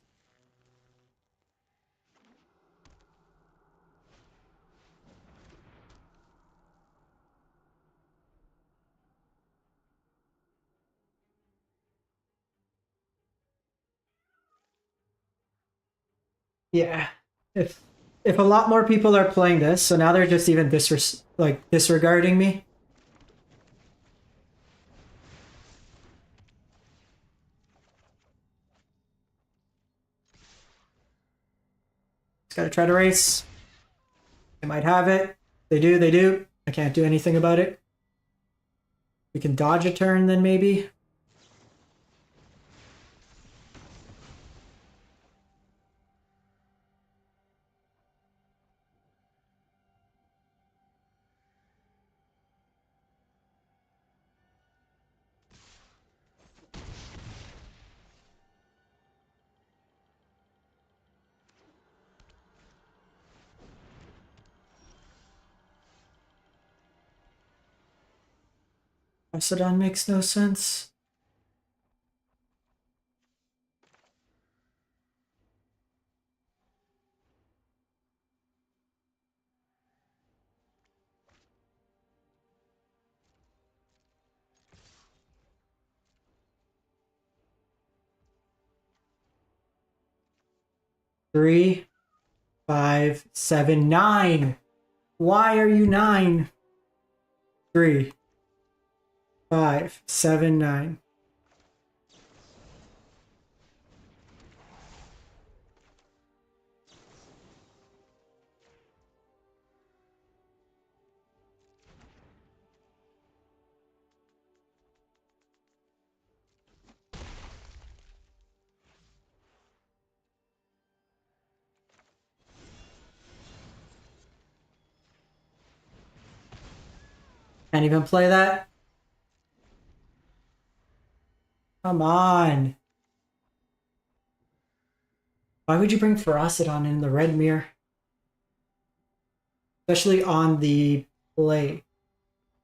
A: Yeah. If a lot more people are playing this, so now they're just even disregarding me. Just gotta try to race. They might have it. They do, they do. I can't do anything about it. We can dodge a turn then maybe. Macedon makes no sense. Three, 5, 7, 9. Why are you 9? 3, 5, 7, 9. Can't even play that. Come on. Why would you bring Ferocidon in the red mirror? Especially on the play.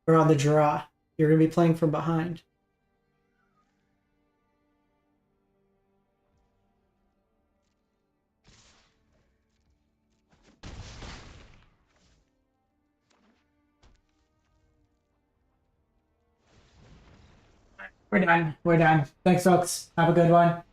A: Or on the draw. You're going to be playing from behind. We're done. We're done. Thanks, folks. Have a good one.